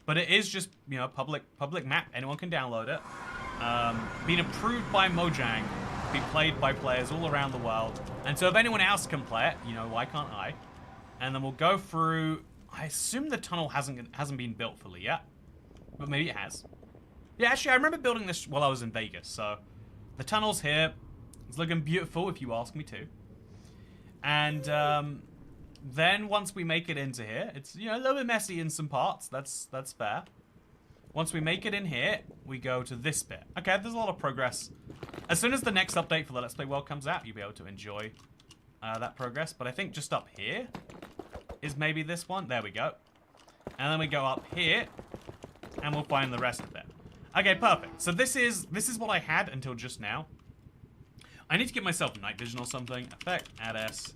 but it is just, you know, public map. Anyone can download it. Been approved by Mojang, be played by players all around the world. And so if anyone else can play it, you know, why can't I? And then we'll go through. I assume the tunnel hasn't been built fully yet, but maybe it has. Yeah, actually, I remember building this while I was in Vegas, so the tunnel's here. It's looking beautiful, if you ask me to. And then once we make it into here, it's, you know, a little bit messy in some parts. That's fair. Once we make it in here, we go to this bit. Okay, there's a lot of progress. As soon as the next update for the Let's Play World comes out, you'll be able to enjoy that progress. But I think just up here is maybe this one. There we go. And then we go up here, and we'll find the rest of it. Okay, perfect. So this is what I had until just now. I need to give myself night vision or something. Effect, add S,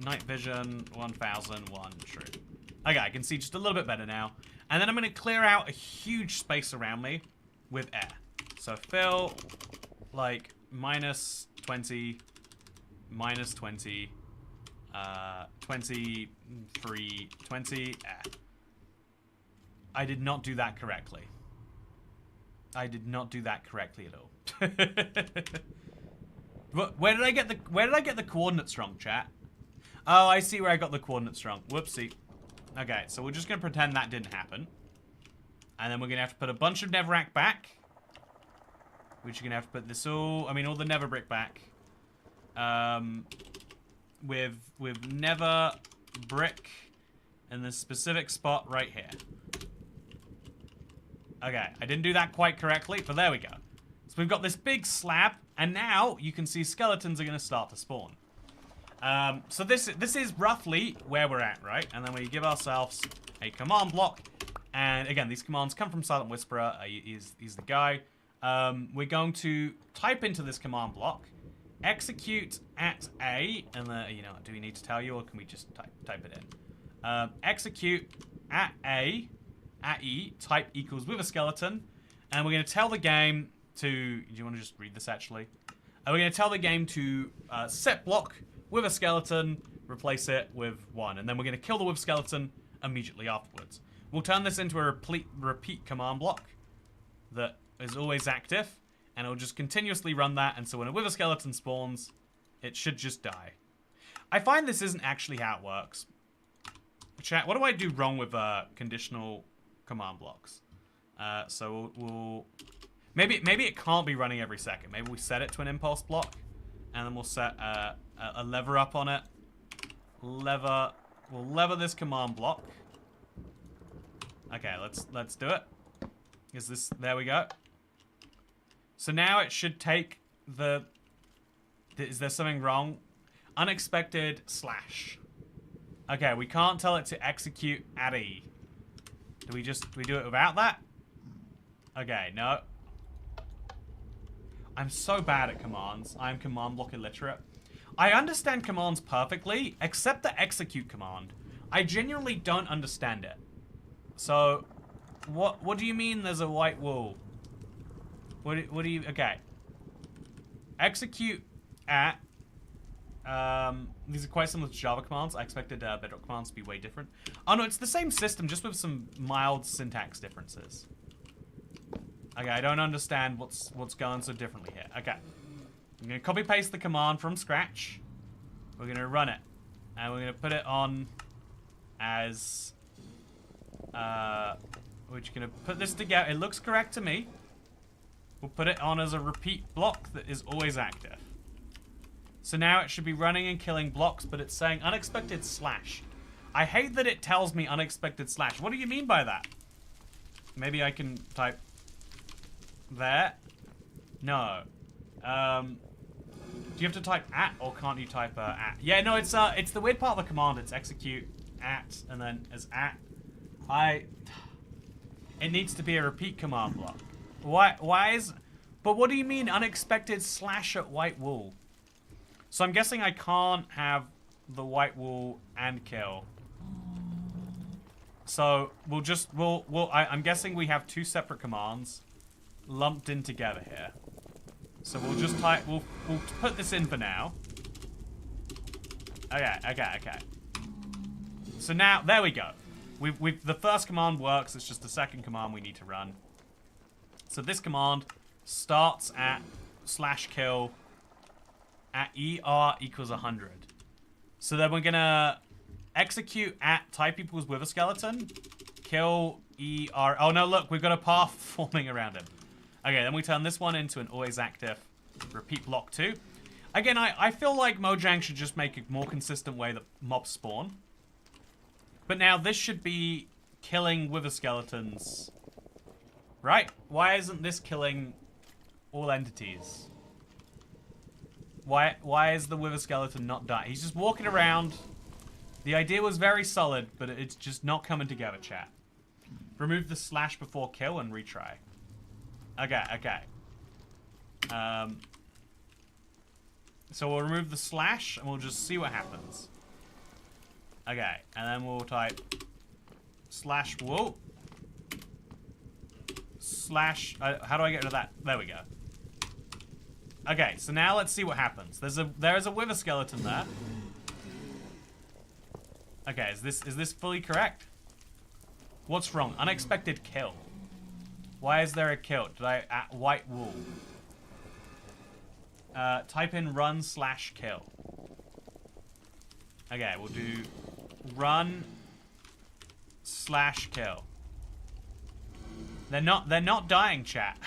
night vision, 1001, true. Okay, I can see just a little bit better now. And then I'm going to clear out a huge space around me with air. So fill, like, minus 20, 23, 20, air. I did not do that correctly. I did not do that correctly at all. Where did I get the coordinates wrong, chat? Oh, I see where I got the coordinates wrong. Whoopsie. Okay, so we're just gonna pretend that didn't happen. And then we're gonna have to put a bunch of netherrack back. Which you're gonna have to put this all the nether brick back. With nether brick in the specific spot right here. Okay, I didn't do that quite correctly, but there we go. So we've got this big slab, and now you can see skeletons are going to start to spawn. So this is roughly where we're at, right? And then we give ourselves a command block, and again, these commands come from Silent Whisperer. He's the guy. We're going to type into this command block, execute at A, and you know, do we need to tell you, or can we just type it in? Execute at A. At E, type equals Wither skeleton, and we're going to tell the game to, do you want to just read this actually? We're going to tell the game to set block Wither skeleton, replace it with 1, and then we're going to kill the Wither skeleton immediately afterwards. We'll turn this into a repeat command block that is always active, and it'll just continuously run that, and so when a Wither skeleton spawns, it should just die. I find this isn't actually how it works. Chat, what do I do wrong with conditional command blocks? So we'll maybe it can't be running every second. Maybe we set it to an impulse block, and then we'll set a lever up on it, lever. We'll lever this command block. Okay, let's do it. Is this... There we go. So now it should take the... Is there something wrong? Unexpected slash. Okay, we can't tell it to execute at E. Do we do it without that? Okay, no. I'm so bad at commands. I'm command block illiterate. I understand commands perfectly, except the execute command. I genuinely don't understand it. So, what do you mean there's a white wool? What do you... Okay. Execute at... these are quite similar to Java commands. I expected Bedrock commands to be way different. Oh no, it's the same system, just with some mild syntax differences. Okay, I don't understand what's going so differently here. Okay. I'm going to copy paste the command from scratch. We're going to run it. And we're going to put it on as... we're just going to put this together. It looks correct to me. We'll put it on as a repeat block that is always active. So now it should be running and killing blocks, but it's saying unexpected slash. I hate that it tells me unexpected slash. What do you mean by that? Maybe I can type there. No. Do you have to type at, or can't you type at? Yeah, no, it's the weird part of the command. It's execute at, and then as at. It needs to be a repeat command block. Why is... But what do you mean unexpected slash at white wool? So I'm guessing I can't have the white wool and kill. So I'm guessing we have two separate commands lumped in together here. So we'll just type, we'll put this in for now. Okay. So now, there we go. The first command works, it's just the second command we need to run. So this command starts at /kill at ER equals 100. So then we're gonna execute at type equals with a skeleton, kill ER. Oh no, look, we've got a path forming around him. Okay, then we turn this one into an always active repeat block 2. Again, I feel like Mojang should just make a more consistent way that mobs spawn. But now this should be killing wither skeletons. Right? Why isn't this killing all entities? Why is the wither skeleton not dying? He's just walking around. The idea was very solid, but it's just not coming together, chat. Remove the slash before kill and retry. Okay. So we'll remove the slash and we'll just see what happens. Okay, and then we'll type /wool / how do I get rid of that? There we go. Okay, so now let's see what happens. There is a wither skeleton there. Okay, is this fully correct? What's wrong? Unexpected kill. Why is there a kill? Did I at white wool? Type in run /kill. Okay, we'll do run /kill. They're not dying, chat.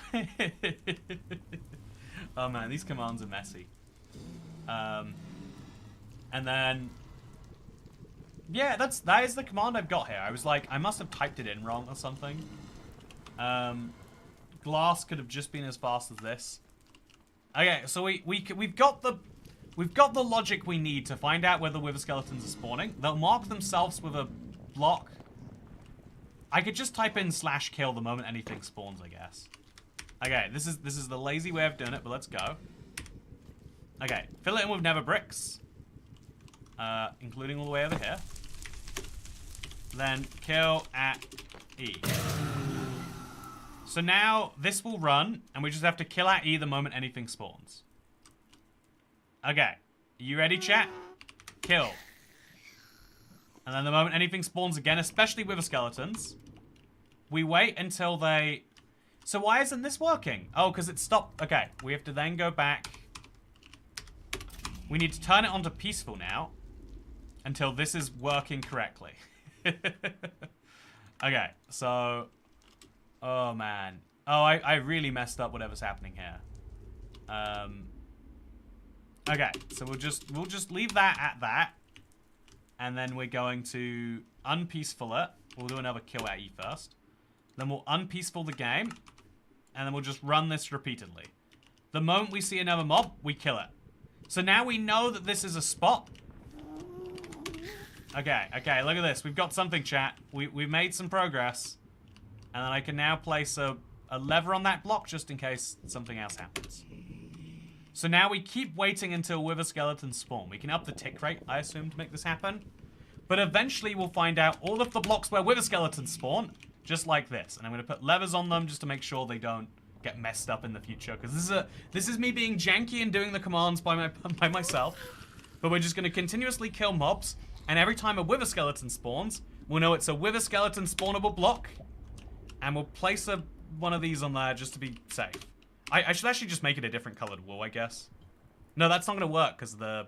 Oh man, these commands are messy. And then yeah, that is the command I've got here. I was like, I must have typed it in wrong or something. Glass could have just been as fast as this. Okay, so we've got the logic we need to find out whether wither skeletons are spawning. They'll mark themselves with a block. I could just type in /kill the moment anything spawns, I guess. Okay, this is the lazy way of doing it, but let's go. Okay, fill it in with nether bricks, including all the way over here. Then kill at E. So now this will run, and we just have to kill at E the moment anything spawns. Okay, you ready, chat? Kill. And then the moment anything spawns again, especially with the skeletons, we wait until they... So why isn't this working? Oh, because it stopped. Okay, we have to then go back. We need to turn it onto peaceful now until this is working correctly. Okay, so... Oh, man. Oh, I really messed up whatever's happening here. Okay, so we'll just leave that at that. And then we're going to unpeaceful it. We'll do another kill at E first. Then we'll unpeaceful the game. And then we'll just run this repeatedly. The moment we see another mob, we kill it. So now we know that this is a spot. Okay, look at this. We've got something, chat. We've made some progress. And then I can now place a lever on that block just in case something else happens. So now we keep waiting until wither skeletons spawn. We can up the tick rate, I assume, to make this happen. But eventually we'll find out all of the blocks where wither skeletons spawn, just like this. And I'm going to put levers on them just to make sure they don't get messed up in the future. Because this is me being janky and doing the commands by myself. But we're just going to continuously kill mobs. And every time a wither skeleton spawns, we'll know it's a wither skeleton spawnable block. And we'll place one of these on there just to be safe. I should actually just make it a different colored wool, I guess. No, that's not going to work because if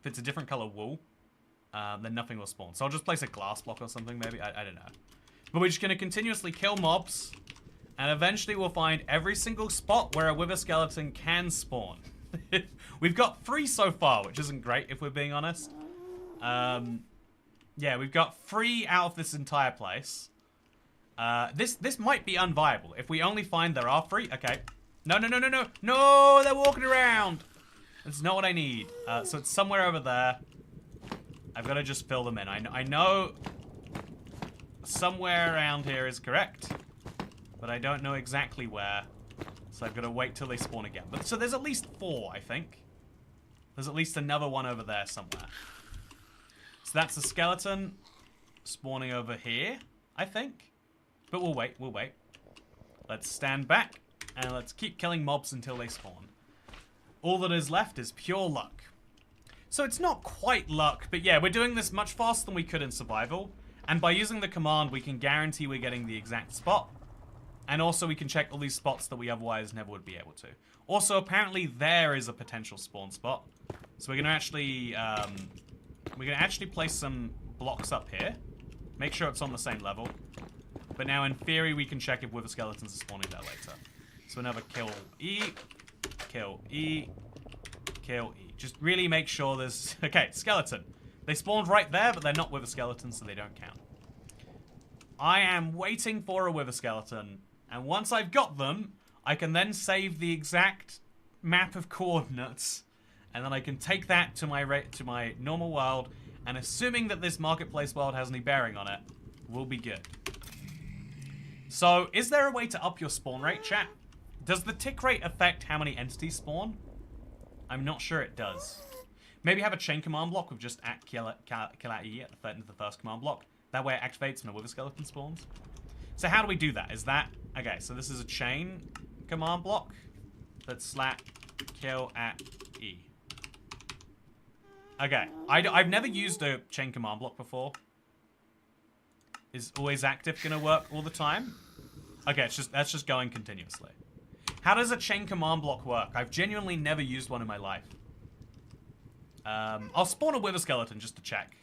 it's a different color wool, then nothing will spawn. So I'll just place a glass block or something, maybe. I don't know. But we're just going to continuously kill mobs. And eventually we'll find every single spot where a wither skeleton can spawn. We've got 3 so far, which isn't great if we're being honest. Yeah, we've got 3 out of this entire place. This might be unviable. If we only find there are 3, okay. No, they're walking around. That's not what I need. So it's somewhere over there. I've got to just fill them in. I know somewhere around here is correct, but I don't know exactly where. So I've got to wait till they spawn again. But so there's at least 4, I think. There's at least another one over there somewhere. So that's a skeleton spawning over here, I think. But we'll wait. Let's stand back and let's keep killing mobs until they spawn. All that is left is pure luck. So it's not quite luck, but yeah, we're doing this much faster than we could in survival. And by using the command, we can guarantee we're getting the exact spot. And also we can check all these spots that we otherwise never would be able to. Also, apparently there is a potential spawn spot. So we're gonna actually place some blocks up here. Make sure it's on the same level. But now, in theory, we can check if wither skeletons are spawning there later. So another kill E, kill E, kill E. Just really make sure there's... Okay, skeleton. They spawned right there, but they're not wither skeletons, so they don't count. I am waiting for a wither skeleton, and once I've got them, I can then save the exact map of coordinates, and then I can take that to my normal world, and assuming that this marketplace world has any bearing on it, we'll be good. So, is there a way to up your spawn rate, chat? Does the tick rate affect how many entities spawn? I'm not sure it does. Maybe have a chain command block with just kill at E at the end of the first command block. That way it activates when a wither skeleton spawns. So how do we do that? Is that... Okay, so this is a chain command block. Let's slap kill at E. Okay, I've never used a chain command block before. Is always active gonna work all the time? Okay, that's just going continuously. How does a chain command block work? I've genuinely never used one in my life. I'll spawn a wither skeleton just to check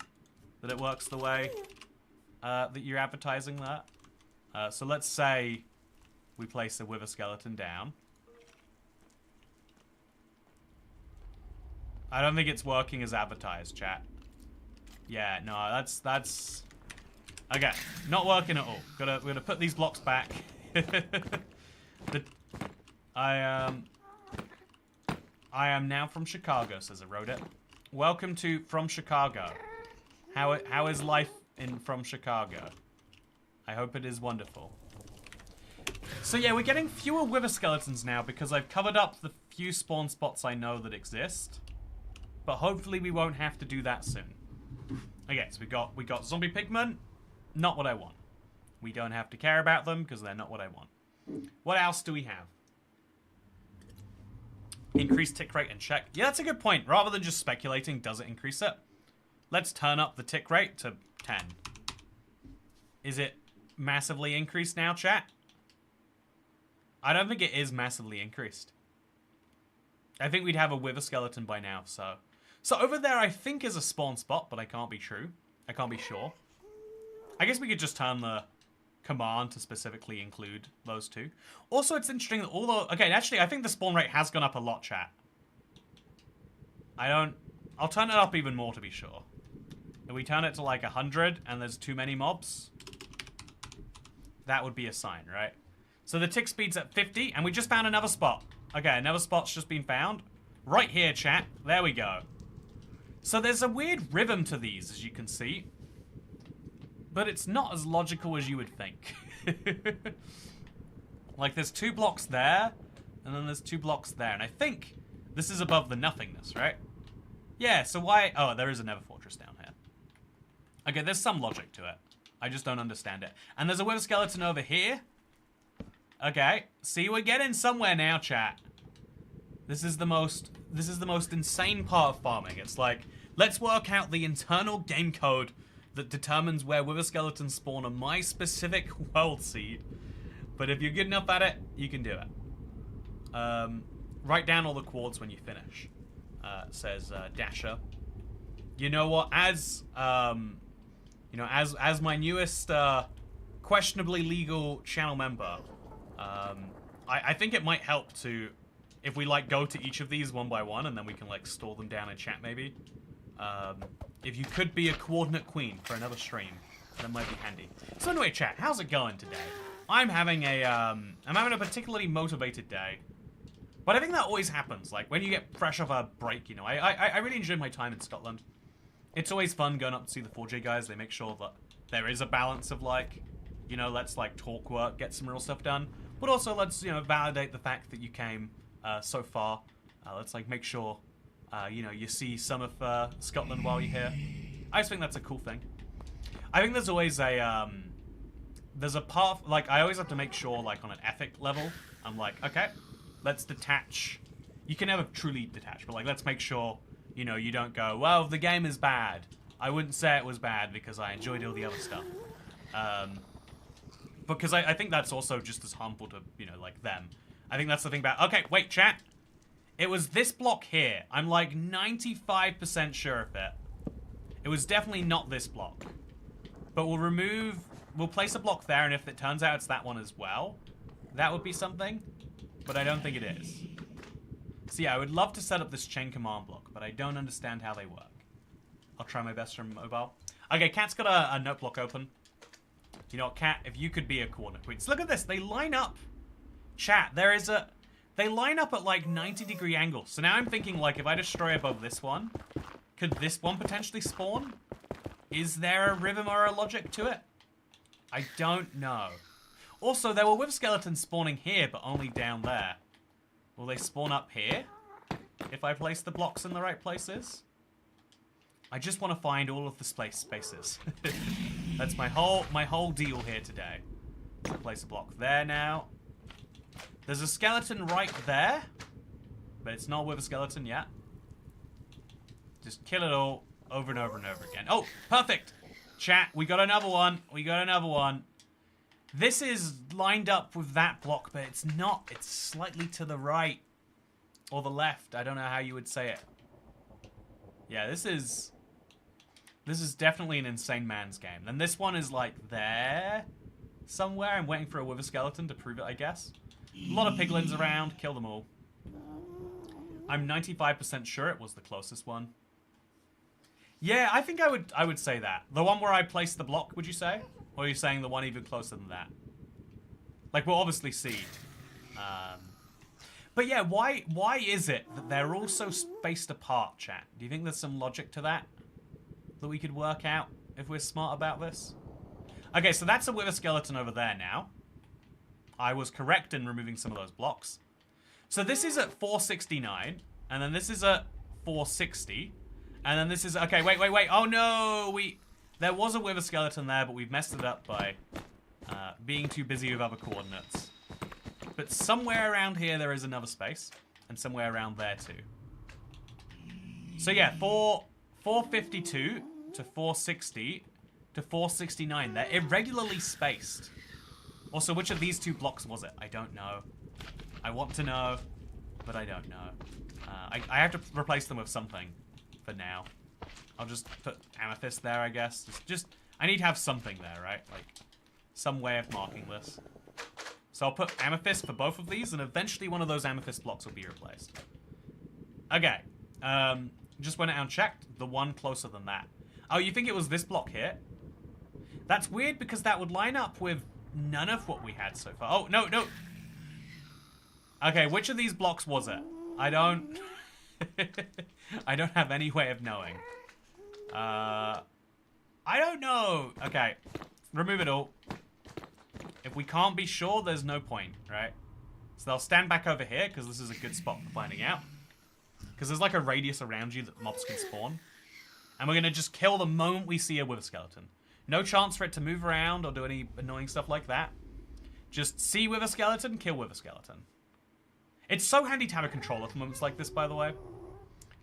that it works the way that you're advertising that. So let's say we place a wither skeleton down. I don't think it's working as advertised, chat. Yeah, no, that's... Okay, not working at all. We're gonna put these blocks back. I am now from Chicago, says Erodit. Welcome to From Chicago. How is life from Chicago? I hope it is wonderful. So yeah, we're getting fewer wither skeletons now because I've covered up the few spawn spots I know that exist. But hopefully we won't have to do that soon. Okay, so we got zombie pigmen. Not what I want. We don't have to care about them because they're not what I want. What else do we have? Increase tick rate and check. Yeah, that's a good point. Rather than just speculating, does it increase it? Let's turn up the tick rate to 10. Is it massively increased now, chat? I don't think it is massively increased. I think we'd have a wither skeleton by now, so... So over there, I think is a spawn spot, but I can't be true. I can't be sure. I guess we could just turn the command to specifically include those two. Also, it's interesting that although... Okay, actually, I think the spawn rate has gone up a lot, chat. I'll turn it up even more to be sure. If we turn it to like 100 and there's too many mobs, that would be a sign, right? So the tick speed's at 50, and we just found another spot. Okay, another spot's just been found. Right here, chat. There we go. So there's a weird rhythm to these, as you can see. But it's not as logical as you would think. Like, there's 2 blocks there, and then there's 2 blocks there. And I think this is above the nothingness, right? Yeah, so why... Oh, there is a nether fortress down here. Okay, there's some logic to it. I just don't understand it. And there's a wither skeleton over here. Okay, see, we're getting somewhere now, chat. This is the most insane part of farming. It's like, let's work out the internal game code that determines where wither skeletons spawn on my specific world seed. But if you're good enough at it, you can do it. Write down all the quartz when you finish, says Dasher. You know what? As my newest questionably legal channel member, I think it might help to, if we like go to each of these one by one and then we can like store them down in chat maybe. If you could be a coordinate queen for another stream, that might be handy. So anyway, chat, how's it going today? I'm having a particularly motivated day. But I think that always happens, like when you get fresh off a break, you know. I really enjoy my time in Scotland. It's always fun going up to see the 4J guys. They make sure that there is a balance of like, you know, let's like talk work, get some real stuff done. But also let's, you know, validate the fact that you came so far. Let's like make sure, you know, you see some of Scotland while you're here. I just think that's a cool thing. I think there's always a, there's a part, like I always have to make sure like on an ethic level, I'm like, okay, let's detach. You can never truly detach, but like let's make sure, you know, you don't go, well, the game is bad. I wouldn't say it was bad because I enjoyed all the other stuff. Because I think that's also just as harmful to, you know, like them. I think that's the thing about, okay, wait, chat. It was this block here. I'm like 95% sure of it. It was definitely not this block. But we'll place a block there, and if it turns out it's that one as well, that would be something. But I don't think it is. So yeah, I would love to set up this chain command block, but I don't understand how they work. I'll try my best from mobile. Okay, Cat's got a note block open. You know what, Cat, if you could be a coordinate queen. So look at this, they line up. Chat, they line up at like 90-degree angles. So now I'm thinking like if I destroy above this one, could this one potentially spawn? Is there a rhythm or a logic to it? I don't know. Also, there were wither skeletons spawning here, but only down there. Will they spawn up here? If I place the blocks in the right places? I just want to find all of the spaces. That's my whole deal here today. So place a block there now. There's a skeleton right there, but it's not with a skeleton yet. Just kill it all over and over and over again. Oh, perfect. Chat, we got another one. We got another one. This is lined up with that block, but it's not. It's slightly to the right or the left. I don't know how you would say it. Yeah, this is definitely an insane man's game. And this one is like there somewhere. I'm waiting for a wither skeleton to prove it, I guess. A lot of piglins around. Kill them all. I'm 95% sure it was the closest one. Yeah, I think I would say that. The one where I placed the block, would you say? Or are you saying the one even closer than that? Like, we'll obviously see. But yeah, why is it that they're all so spaced apart, chat? Do you think there's some logic to that we could work out if we're smart about this? Okay, so that's a wither skeleton over there now. I was correct in removing some of those blocks. So this is at 469, and then this is at 460, and then this is... Okay, wait. Oh no, there was a wither skeleton there, but we've messed it up by being too busy with other coordinates. But somewhere around here there is another space, and somewhere around there too. So yeah, 452 to 460 to 469. They're irregularly spaced. Also, which of these two blocks was it? I don't know. I want to know, but I don't know. I have to replace them with something for now. I'll just put amethyst there, I guess. I need to have something there, right? Like, some way of marking this. So I'll put amethyst for both of these, and eventually one of those amethyst blocks will be replaced. Okay. Just went out and checked. The one closer than that. Oh, you think it was this block here? That's weird because that would line up with none of what we had so far. Oh, no, no. Okay, which of these blocks was it? I don't... I don't have any way of knowing. I don't know. Okay, remove it all. If we can't be sure, there's no point, right? So they'll stand back over here because this is a good spot for finding out. Because there's like a radius around you that mobs can spawn. And we're going to just kill the moment we see a wither skeleton. No chance for it to move around or do any annoying stuff like that. Just see wither skeleton, kill wither skeleton. It's so handy to have a controller for moments like this, by the way.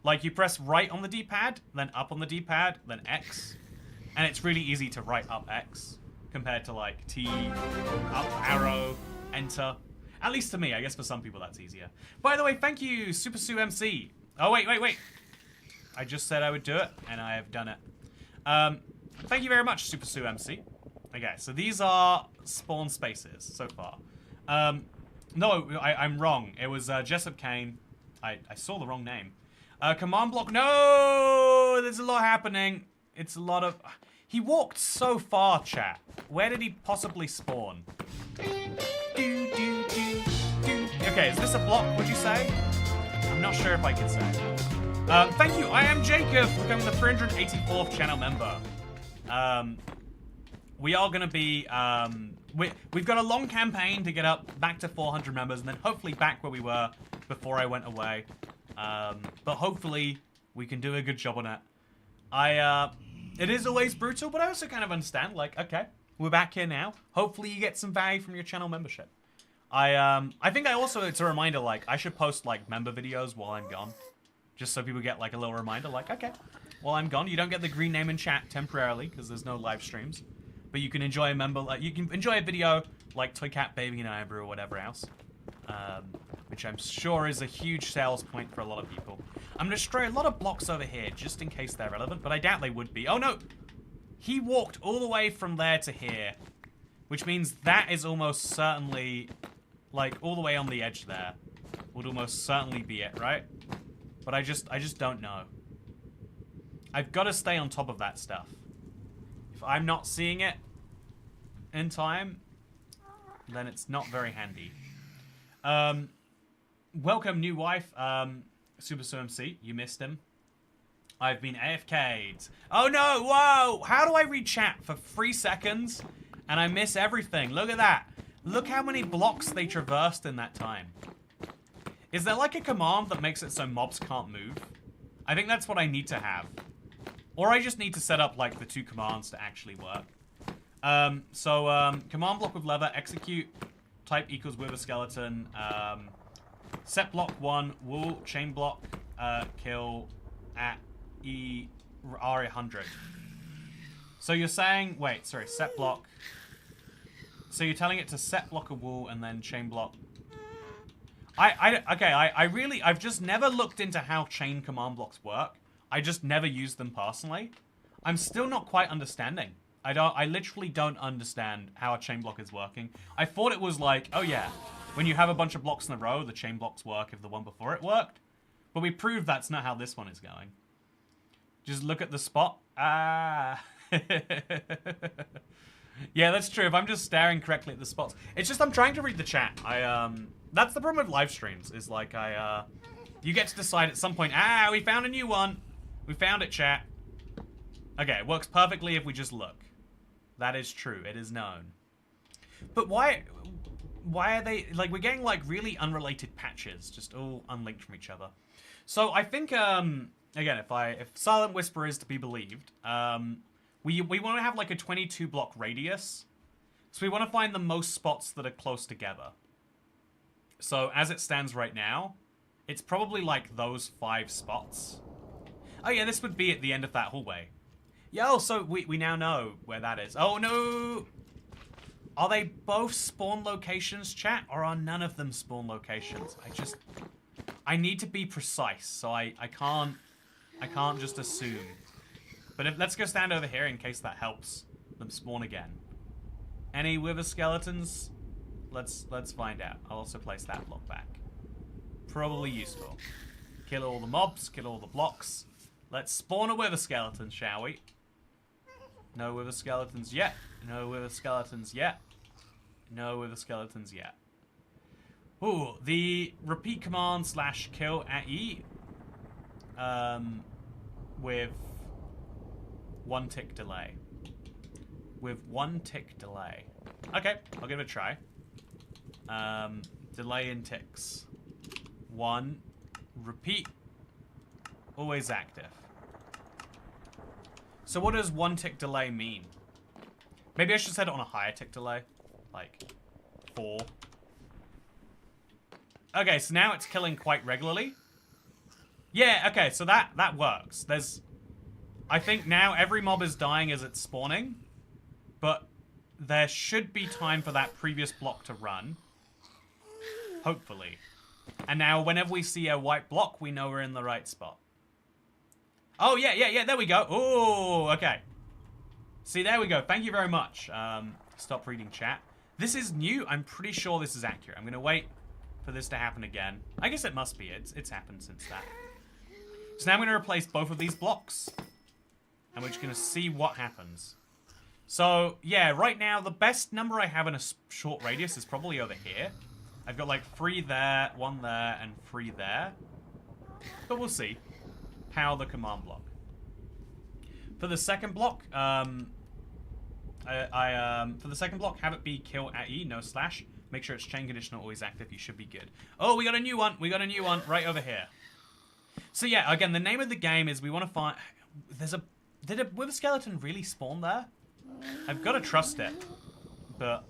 Like, you press right on the D-pad, then up on the D-pad, then X. And it's really easy to right up X compared to, like, T, up arrow, enter. At least to me. I guess for some people that's easier. By the way, thank you, Super Sue MC. Oh, wait. I just said I would do it, and I have done it. Thank you very much, Super Sue MC. Okay, so these are spawn spaces so far. No, I'm wrong. It was Jessup Kane. I saw the wrong name. Command block. No! There's a lot happening. It's a lot of... He walked so far, chat. Where did he possibly spawn? Okay, is this a block, would you say? I'm not sure if I can say. Thank you, I am Jacob, for becoming the 384th channel member. We are going to be... We've got a long campaign to get up back to 400 members, and then hopefully back where we were before I went away. But hopefully we can do a good job on it. It is always brutal, but I also kind of understand, like, okay, we're back here now. Hopefully you get some value from your channel membership. I think I also, it's a reminder, like, I should post, like, member videos while I'm gone. Just so people get, like, a little reminder, like, okay, while I'm gone, you don't get the green name in chat temporarily, because there's no live streams. But you can enjoy a member, like, you can enjoy a video like Toycat Baby and Eyebrow or whatever else. Which I'm sure is a huge sales point for a lot of people. I'm going to destroy a lot of blocks over here, just in case they're relevant, but I doubt they would be. Oh, no! He walked all the way from there to here, which means that is almost certainly, like, all the way on the edge there. Would almost certainly be it, right? But I just don't know. I've got to stay on top of that stuff. If I'm not seeing it in time, then it's not very handy. Welcome, new wife, Super MC. You missed him. I've been AFK'd. Oh no, whoa! How do I read chat for 3 seconds and I miss everything? Look at that. Look how many blocks they traversed in that time. Is there like a command that makes it so mobs can't move? I think that's what I need to have. Or I just need to set up like the 2 commands to actually work. Command block with lever, execute, type equals wither skeleton, set block 1, wool, chain block, kill at R100. So you're saying, wait, sorry, set block. So you're telling it to set block a wool and then chain block. I've just never looked into how chain command blocks work. I just never used them personally. I'm still not quite understanding. I literally don't understand how a chain block is working. I thought it was like, oh yeah, when you have a bunch of blocks in a row, the chain blocks work if the one before it worked. But we proved that's not how this one is going. Just look at the spot. Ah. Yeah, that's true. If I'm just staring correctly at the spots. It's just I'm trying to read the chat. That's the problem with live streams, is like you get to decide at some point, we found a new one. We found it, chat. Okay, it works perfectly if we just look. That is true. It is known. But why are they, like, we're getting, like, really unrelated patches, just all unlinked from each other. So I think, again, if Silent Whisper is to be believed, we want to have, like, a 22 block radius. So we want to find the most spots that are close together. So as it stands right now, it's probably, like, those 5 spots. Oh yeah, this would be at the end of that hallway. Yo, so we now know where that is. Oh no! Are they both spawn locations, chat? Or are none of them spawn locations? I need to be precise, so I can't just assume. But let's go stand over here in case that helps them spawn again. Any wither skeletons? Let's find out. I'll also place that block back. Probably useful. Kill all the mobs, kill all the blocks. Let's spawn a wither skeleton, shall we? No wither skeletons yet. No wither skeletons yet. No wither skeletons yet. Ooh, the repeat command / kill at E. With 1 tick delay. With 1 tick delay. Okay, I'll give it a try. Delay in ticks. 1. Repeat. Always active. So what does 1 tick delay mean? Maybe I should set it on a higher tick delay. Like 4. Okay, so now it's killing quite regularly. Yeah, okay, so that works. I think now every mob is dying as it's spawning. But there should be time for that previous block to run. Hopefully. And now whenever we see a white block, we know we're in the right spot. Oh, yeah, there we go. Oh, okay. See, there we go. Thank you very much. Stop reading chat. This is new. I'm pretty sure this is accurate. I'm going to wait for this to happen again. I guess it must be. It's happened since that. So now I'm going to replace both of these blocks. And we're just going to see what happens. So, yeah, right now, the best number I have in a short radius is probably over here. I've got like 3 there, 1 there, and 3 there. But we'll see how the command block. For the second block, for the second block, have it be kill at E, no slash. Make sure it's chain conditional, always active. You should be good. Oh, we got a new one. We got a new one right over here. So yeah, again, the name of the game is we want to find. Did a wither skeleton really spawn there? I've got to trust it, but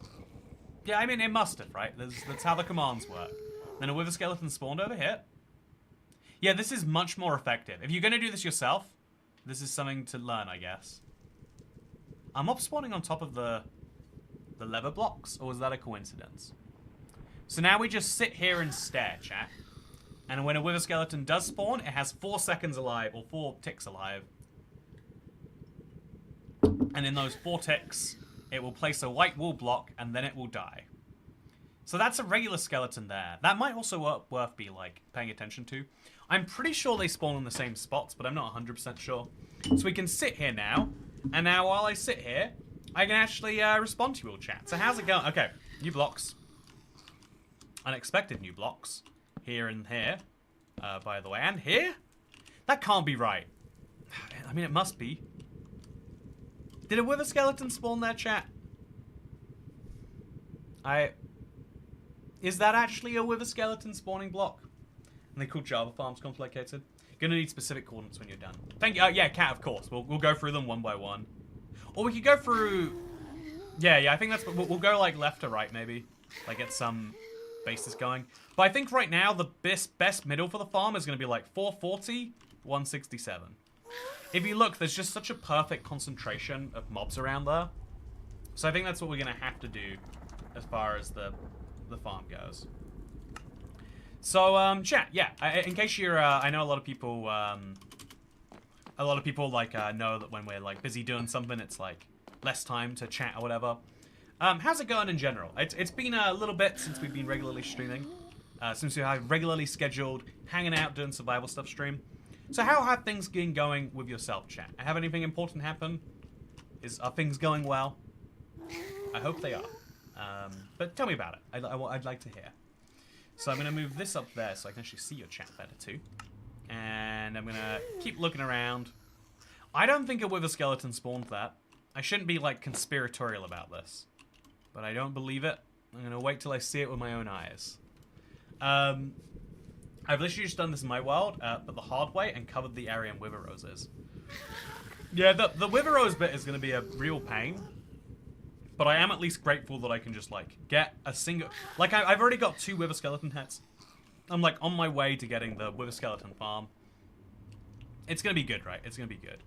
yeah, I mean it must have, right? That's how the commands work. Then a wither skeleton spawned over here. Yeah, this is much more effective. If you're going to do this yourself, this is something to learn, I guess. Are mobs spawning on top of the lever blocks, or was that a coincidence? So now we just sit here and stare, chat. And when a wither skeleton does spawn, it has 4 seconds alive, or 4 ticks alive. And in those 4 ticks, it will place a white wool block, and then it will die. So that's a regular skeleton there. That might also worth be, like, paying attention to. I'm pretty sure they spawn in the same spots, but I'm not 100% sure. So we can sit here now, and now while I sit here, I can actually respond to you all, chat. So how's it going? Okay, new blocks. Unexpected new blocks. Here and here, by the way. And here? That can't be right. I mean, it must be. Did a wither skeleton spawn there, chat? Is that actually a wither skeleton spawning block? And they call Java farms complicated. Gonna need specific coordinates when you're done. Thank you. Yeah, cat, of course. We'll go through them one by one. Or we could go through... Yeah, I think that's... We'll go, like, left to right, maybe. Like, get some bases going. But I think right now, the best middle for the farm is gonna be, like, 440, 167. If you look, there's just such a perfect concentration of mobs around there. So I think that's what we're going to have to do as far as the farm goes. So, chat, yeah, in case you're, I know a lot of people like, know that when we're, like, busy doing something, it's, like, less time to chat or whatever. How's it going in general? It's been a little bit since we've been regularly streaming. Since we have regularly scheduled hanging out, doing survival stuff stream. So how have things been going with yourself, chat? Have anything important happen? Are things going well? I hope they are. But tell me about it. I'd like to hear. So I'm going to move this up there so I can actually see your chat better too. And I'm going to keep looking around. I don't think a wither skeleton spawned that. I shouldn't be, like, conspiratorial about this. But I don't believe it. I'm going to wait till I see it with my own eyes. I've literally just done this in my world, but the hard way, and covered the area in wither roses. Yeah, the wither rose bit is going to be a real pain. But I am at least grateful that I can just, like, get a single... Like, I've already got 2 wither skeleton heads. I'm, like, on my way to getting the wither skeleton farm. It's going to be good, right? It's going to be good.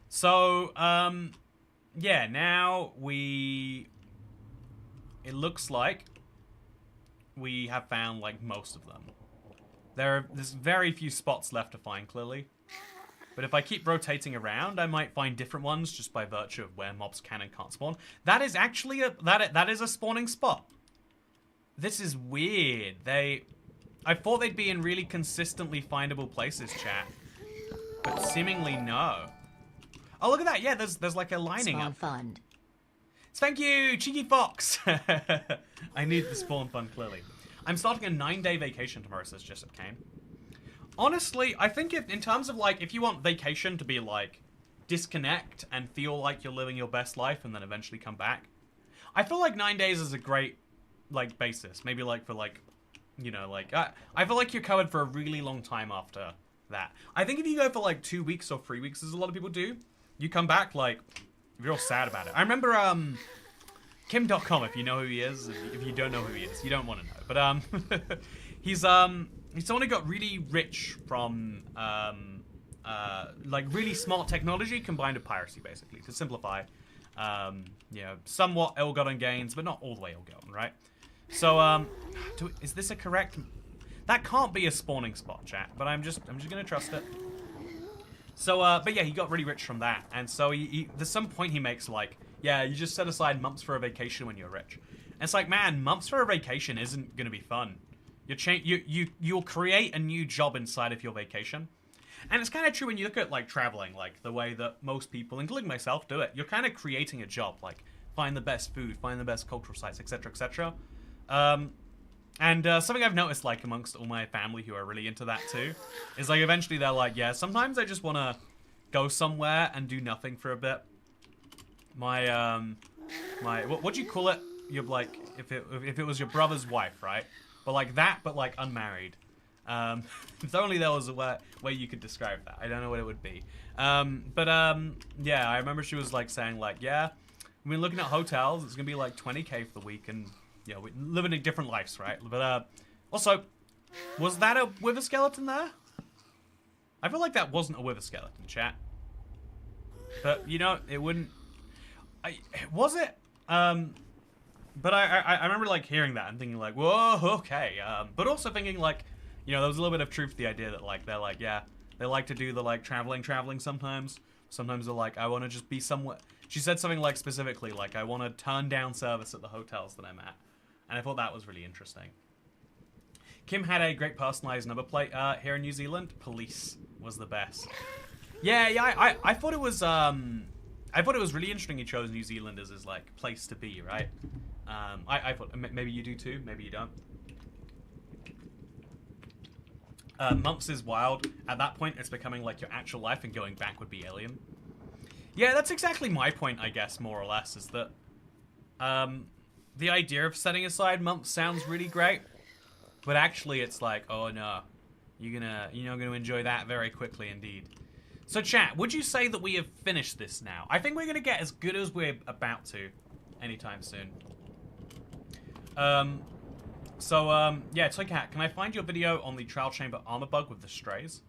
So, yeah, now it looks like we have found, like, most of them. There's very few spots left to find, clearly. But if I keep rotating around, I might find different ones just by virtue of where mobs can and can't spawn. That is actually that is a spawning spot. This is weird. I thought they'd be in really consistently findable places, chat. But seemingly no. Oh, look at that. Yeah, there's like a lining Spawn up. fund. Thank you, Cheeky Fox. I need the spawn fund, clearly. I'm starting a 9-day vacation tomorrow, says Jessup Kane. Honestly, I think in terms of, like, if you want vacation to be, like, disconnect and feel like you're living your best life and then eventually come back, I feel like 9 days is a great, like, basis. Maybe, like, for, like, you know, like, I feel like you're covered for a really long time after that. I think if you go for, like, 2 weeks or 3 weeks, as a lot of people do, you come back, like, you're all sad about it. I remember, Kim.com, if you know who he is. If you don't know who he is, you don't want to know. But, he's someone who got really rich from, like, really smart technology combined with piracy, basically, to simplify. You know, somewhat ill-gotten gains, but not all the way ill-gotten, right? So, is this a correct... That can't be a spawning spot, chat, but I'm just gonna trust it. So, but yeah, he got really rich from that, and so there's some point he makes, like, yeah, you just set aside months for a vacation when you're rich. And it's like, man, months for a vacation isn't gonna be fun. You'll create a new job inside of your vacation. And it's kind of true when you look at, like, traveling, like, the way that most people, including myself, do it. You're kind of creating a job, like, find the best food, find the best cultural sites, etc., etc. And something I've noticed, like, amongst all my family who are really into that, too, is, like, eventually they're like, yeah, sometimes I just want to go somewhere and do nothing for a bit. What do you call it? You're, like, if it was your brother's wife, right? But, like, that, but, like, unmarried. If only there was a way you could describe that. I don't know what it would be. Yeah, I remember she was, like, saying, like, yeah, we've been looking at hotels. It's going to be, like, 20K for the week, and... Yeah, we're living in different lives, right? But, also, was that a wither skeleton there? I feel like that wasn't a wither skeleton, chat. But, you know, it wouldn't... Was it? But I remember, like, hearing that and thinking, like, whoa, okay. But also thinking, like, you know, there was a little bit of truth to the idea that, like, they're like, yeah, they like to do the, like, traveling sometimes. Sometimes they're like, I want to just be somewhere... She said something, like, specifically, like, I want to turn down service at the hotels that I'm at. And I thought that was really interesting. Kim had a great personalized number plate here in New Zealand. Police was the best. Yeah, I thought it was really interesting he chose New Zealand as his, like, place to be, right? I thought maybe you do too, maybe you don't. Mumps is wild. At that point, it's becoming like your actual life, and going back would be alien. Yeah, that's exactly my point, I guess, more or less, is that the idea of setting aside months sounds really great, but actually it's like, oh no, you're gonna enjoy that very quickly indeed. So chat, would you say that we have finished this now? I think we're gonna get as good as we're about to anytime soon. Yeah, Toycat, can I find your video on the trial chamber armor bug with the strays?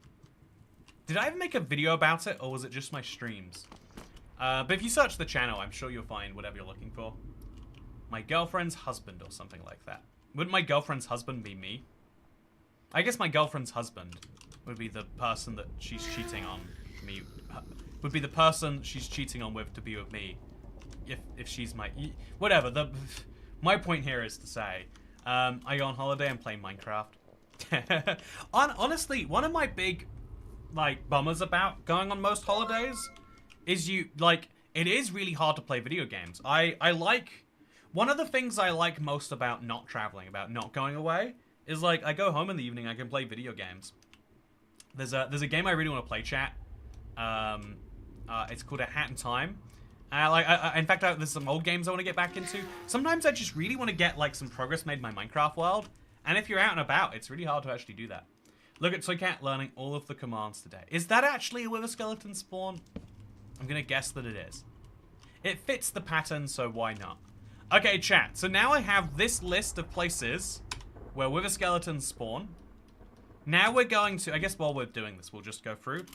Did I ever make a video about it, or was it just my streams? But if you search the channel, I'm sure you'll find whatever you're looking for. My girlfriend's husband or something like that. Wouldn't my girlfriend's husband be me? I guess my girlfriend's husband would be the person that she's cheating on me. Would be the person she's cheating on with to be with me. If she's my... Whatever. My point here is to say, I go on holiday and play Minecraft. Honestly, one of my big, like, bummers about going on most holidays is it is really hard to play video games. One of the things I like most about not traveling, about not going away, is, like, I go home in the evening, I can play video games. There's a game I really want to play, chat. It's called A Hat in Time. In fact, there's some old games I want to get back into. Sometimes I just really want to get, like, some progress made in my Minecraft world. And if you're out and about, it's really hard to actually do that. Look at Toycat learning all of the commands today. Is that actually a wither skeleton spawn? I'm going to guess that it is. It fits the pattern, so why not? Okay, chat. So now I have this list of places where wither skeletons spawn. Now we're going to... I guess while we're doing this, we'll just go through.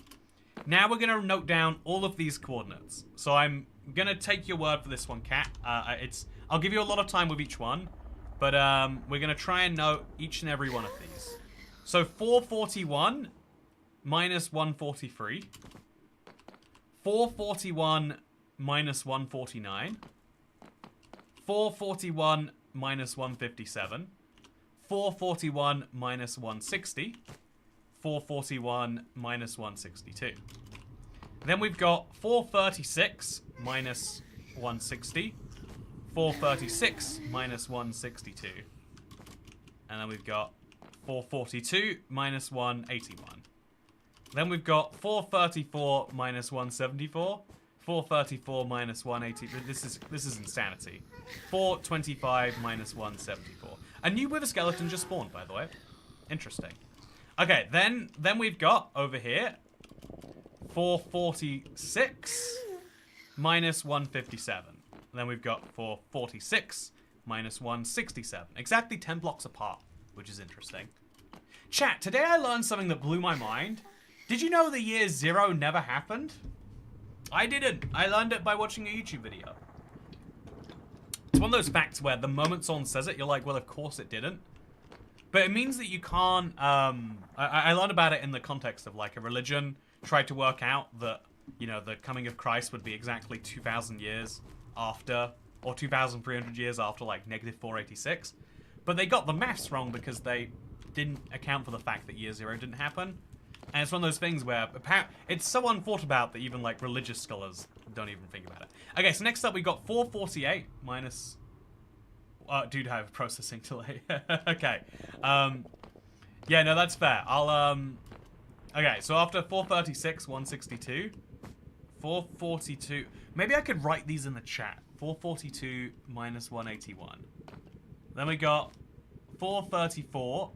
Now we're going to note down all of these coordinates. So I'm going to take your word for this one, Cat. I'll give you a lot of time with each one. But we're going to try and note each and every one of these. So 441 minus 143. 441 minus 149. 441 minus 157. 441 minus 160. 441 minus 162. Then we've got 436 minus 160. 436 minus 162. And then we've got 442 minus 181. Then we've got 434 minus 174. 434 minus 180. This is insanity. 425 minus 174. A new wither skeleton just spawned, by the way. Interesting. Okay, then we've got over here 446 minus 157. And then we've got 446 minus 167. Exactly 10 blocks apart, which is interesting. Chat, today I learned something that blew my mind. Did you know the year 0 never happened? I didn't. I learned it by watching a YouTube video. It's one of those facts where the moment someone says it, you're like, well, of course it didn't. But it means that you can't, I learned about it in the context of like a religion tried to work out that, you know, the coming of Christ would be exactly 2,000 years after, or 2,300 years after like negative 486. But they got the maths wrong because they didn't account for the fact that year 0 didn't happen. And it's one of those things where it's so unthought about that even like religious scholars don't even think about it. Okay, so next up we got 448 minus... dude, I have a processing delay. Okay. Yeah, no, that's fair. I'll, okay, so after 436, 162, 442... Maybe I could write these in the chat. 442 minus 181. Then we got 434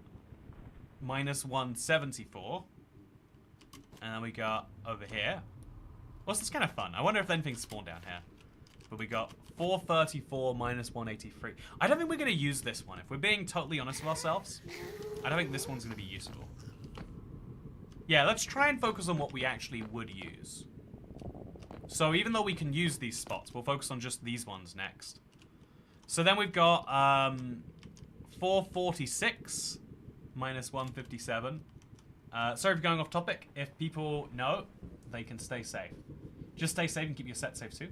minus 174. And then we got over here. Well, this is kind of fun. I wonder if anything's spawned down here. But we got 434 minus 183. I don't think we're going to use this one. If we're being totally honest with ourselves, I don't think this one's going to be useful. Yeah, let's try and focus on what we actually would use. So even though we can use these spots, we'll focus on just these ones next. So then we've got 446 minus 157. Sorry for going off topic. If people know, they can stay safe. Just stay safe and keep your set safe too.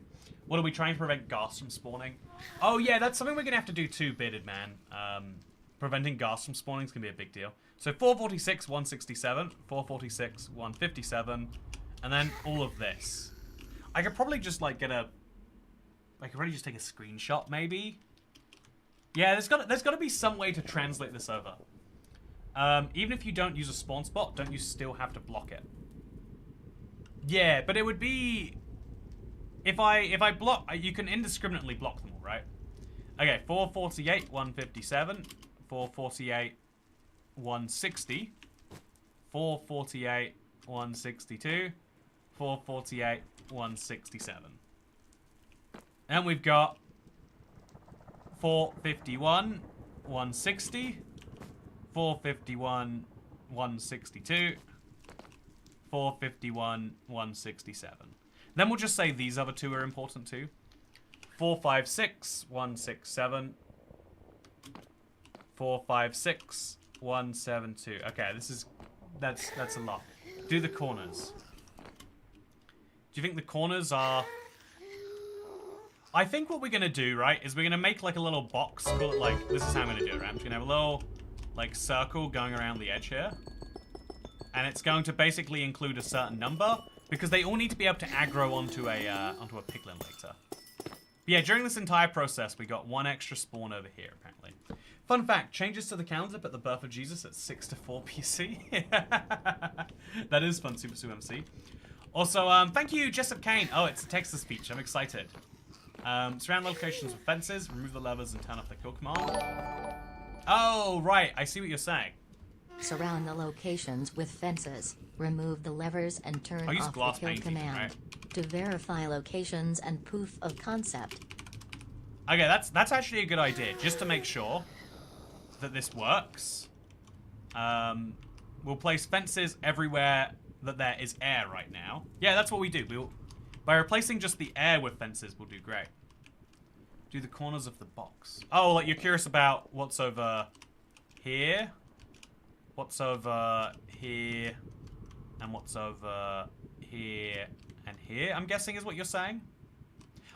What are we trying to prevent ghasts from spawning? Oh yeah, that's something we're going to have to do too, Bearded Man. Preventing ghasts from spawning is going to be a big deal. So 446, 167, 446, 157, and then all of this. I could probably just like get a... I could probably just take a screenshot maybe. Yeah, there's got to be some way to translate this over. Even if you don't use a spawn spot, don't you still have to block it? Yeah, but it would be... If I block... You can indiscriminately block them all, right? Okay, 448, 157. 448, 160. 448, 162. 448, 167. And we've got 451, 160. 451, 162, 451, 167. Then we'll just say these other two are important too. 456, 167, 456, 172. Okay, that's a lot. Do the corners. Do you think the corners are... I think what we're gonna do, right, is we're gonna make like a little box. Call it like, this is how I'm gonna do it, right? I'm just gonna have a little like circle going around the edge here. And it's going to basically include a certain number because they all need to be able to aggro onto a piglin later. But yeah, during this entire process, we got one extra spawn over here, apparently. Fun fact, changes to the calendar put the birth of Jesus at 6 to 4 PC. That is fun, Super Sue MC. Also, thank you, Jessup Kane. Oh, it's a text-to-speech. I'm excited. Surround locations with fences, remove the levers, and turn off the kill command. Oh, right. I see what you're saying. Surround the locations with fences, remove the levers, and turn off the kill command. Right? To verify locations and proof of concept. Okay, that's actually a good idea. Just to make sure that this works, we'll place fences everywhere that there is air right now. Yeah, that's what we do. By replacing just the air with fences, we'll do great. Do the corners of the box. Oh, like you're curious about what's over here, what's over here, and what's over here and here, I'm guessing is what you're saying?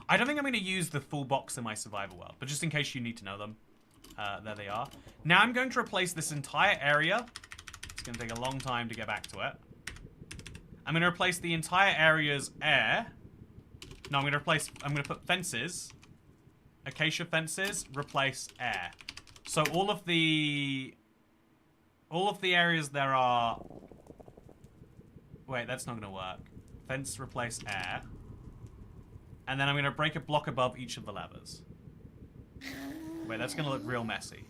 I don't think I'm going to use the full box in my survival world, but just in case you need to know them, there they are. Now I'm going to replace this entire area. It's going to take a long time to get back to it. I'm going to replace the entire area's air. No, I'm going to put fences. Acacia fences, replace air. So all of the areas there are... Wait, that's not going to work. Fence, replace air. And then I'm going to break a block above each of the levers. Wait, that's going to look real messy.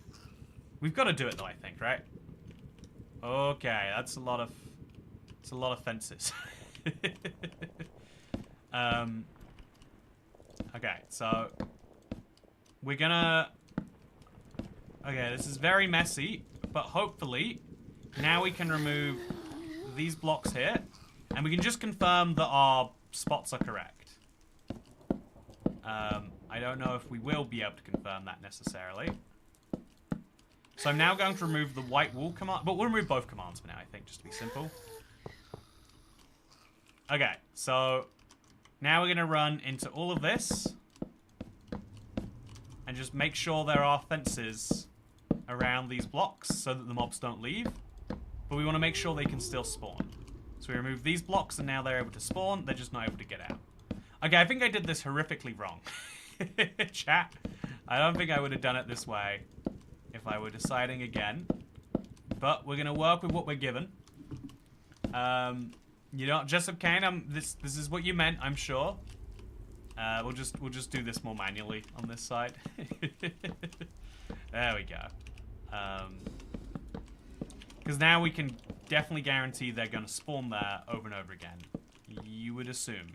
We've got to do it though, I think, right? Okay, that's a lot of... It's a lot of fences. Okay, so... We're gonna... Okay, this is very messy, but hopefully now we can remove these blocks here, and we can just confirm that our spots are correct. I don't know if we will be able to confirm that necessarily. So I'm now going to remove the white wool command, but we'll remove both commands for now, I think, just to be simple. Okay, so now we're going to run into all of this and just make sure there are fences around these blocks so that the mobs don't leave. But we want to make sure they can still spawn. So we remove these blocks and now they're able to spawn. They're just not able to get out. Okay, I think I did this horrifically wrong. Chat. I don't think I would have done it this way if I were deciding again. But we're going to work with what we're given. You know, Jessup Kane, this is what you meant, I'm sure. We'll just do this more manually on this side. There we go. Because now we can definitely guarantee they're going to spawn there over and over again. You would assume.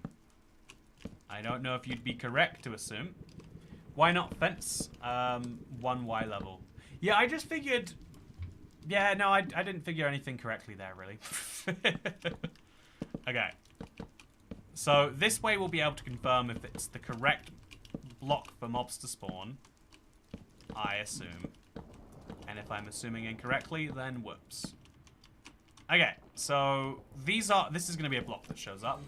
I don't know if you'd be correct to assume. Why not fence 1Y level? Yeah, I just figured... Yeah, no, I didn't figure anything correctly there, really. Okay. So this way we'll be able to confirm if it's the correct block for mobs to spawn. I assume. And if I'm assuming incorrectly, then whoops. Okay, so this is going to be a block that shows up.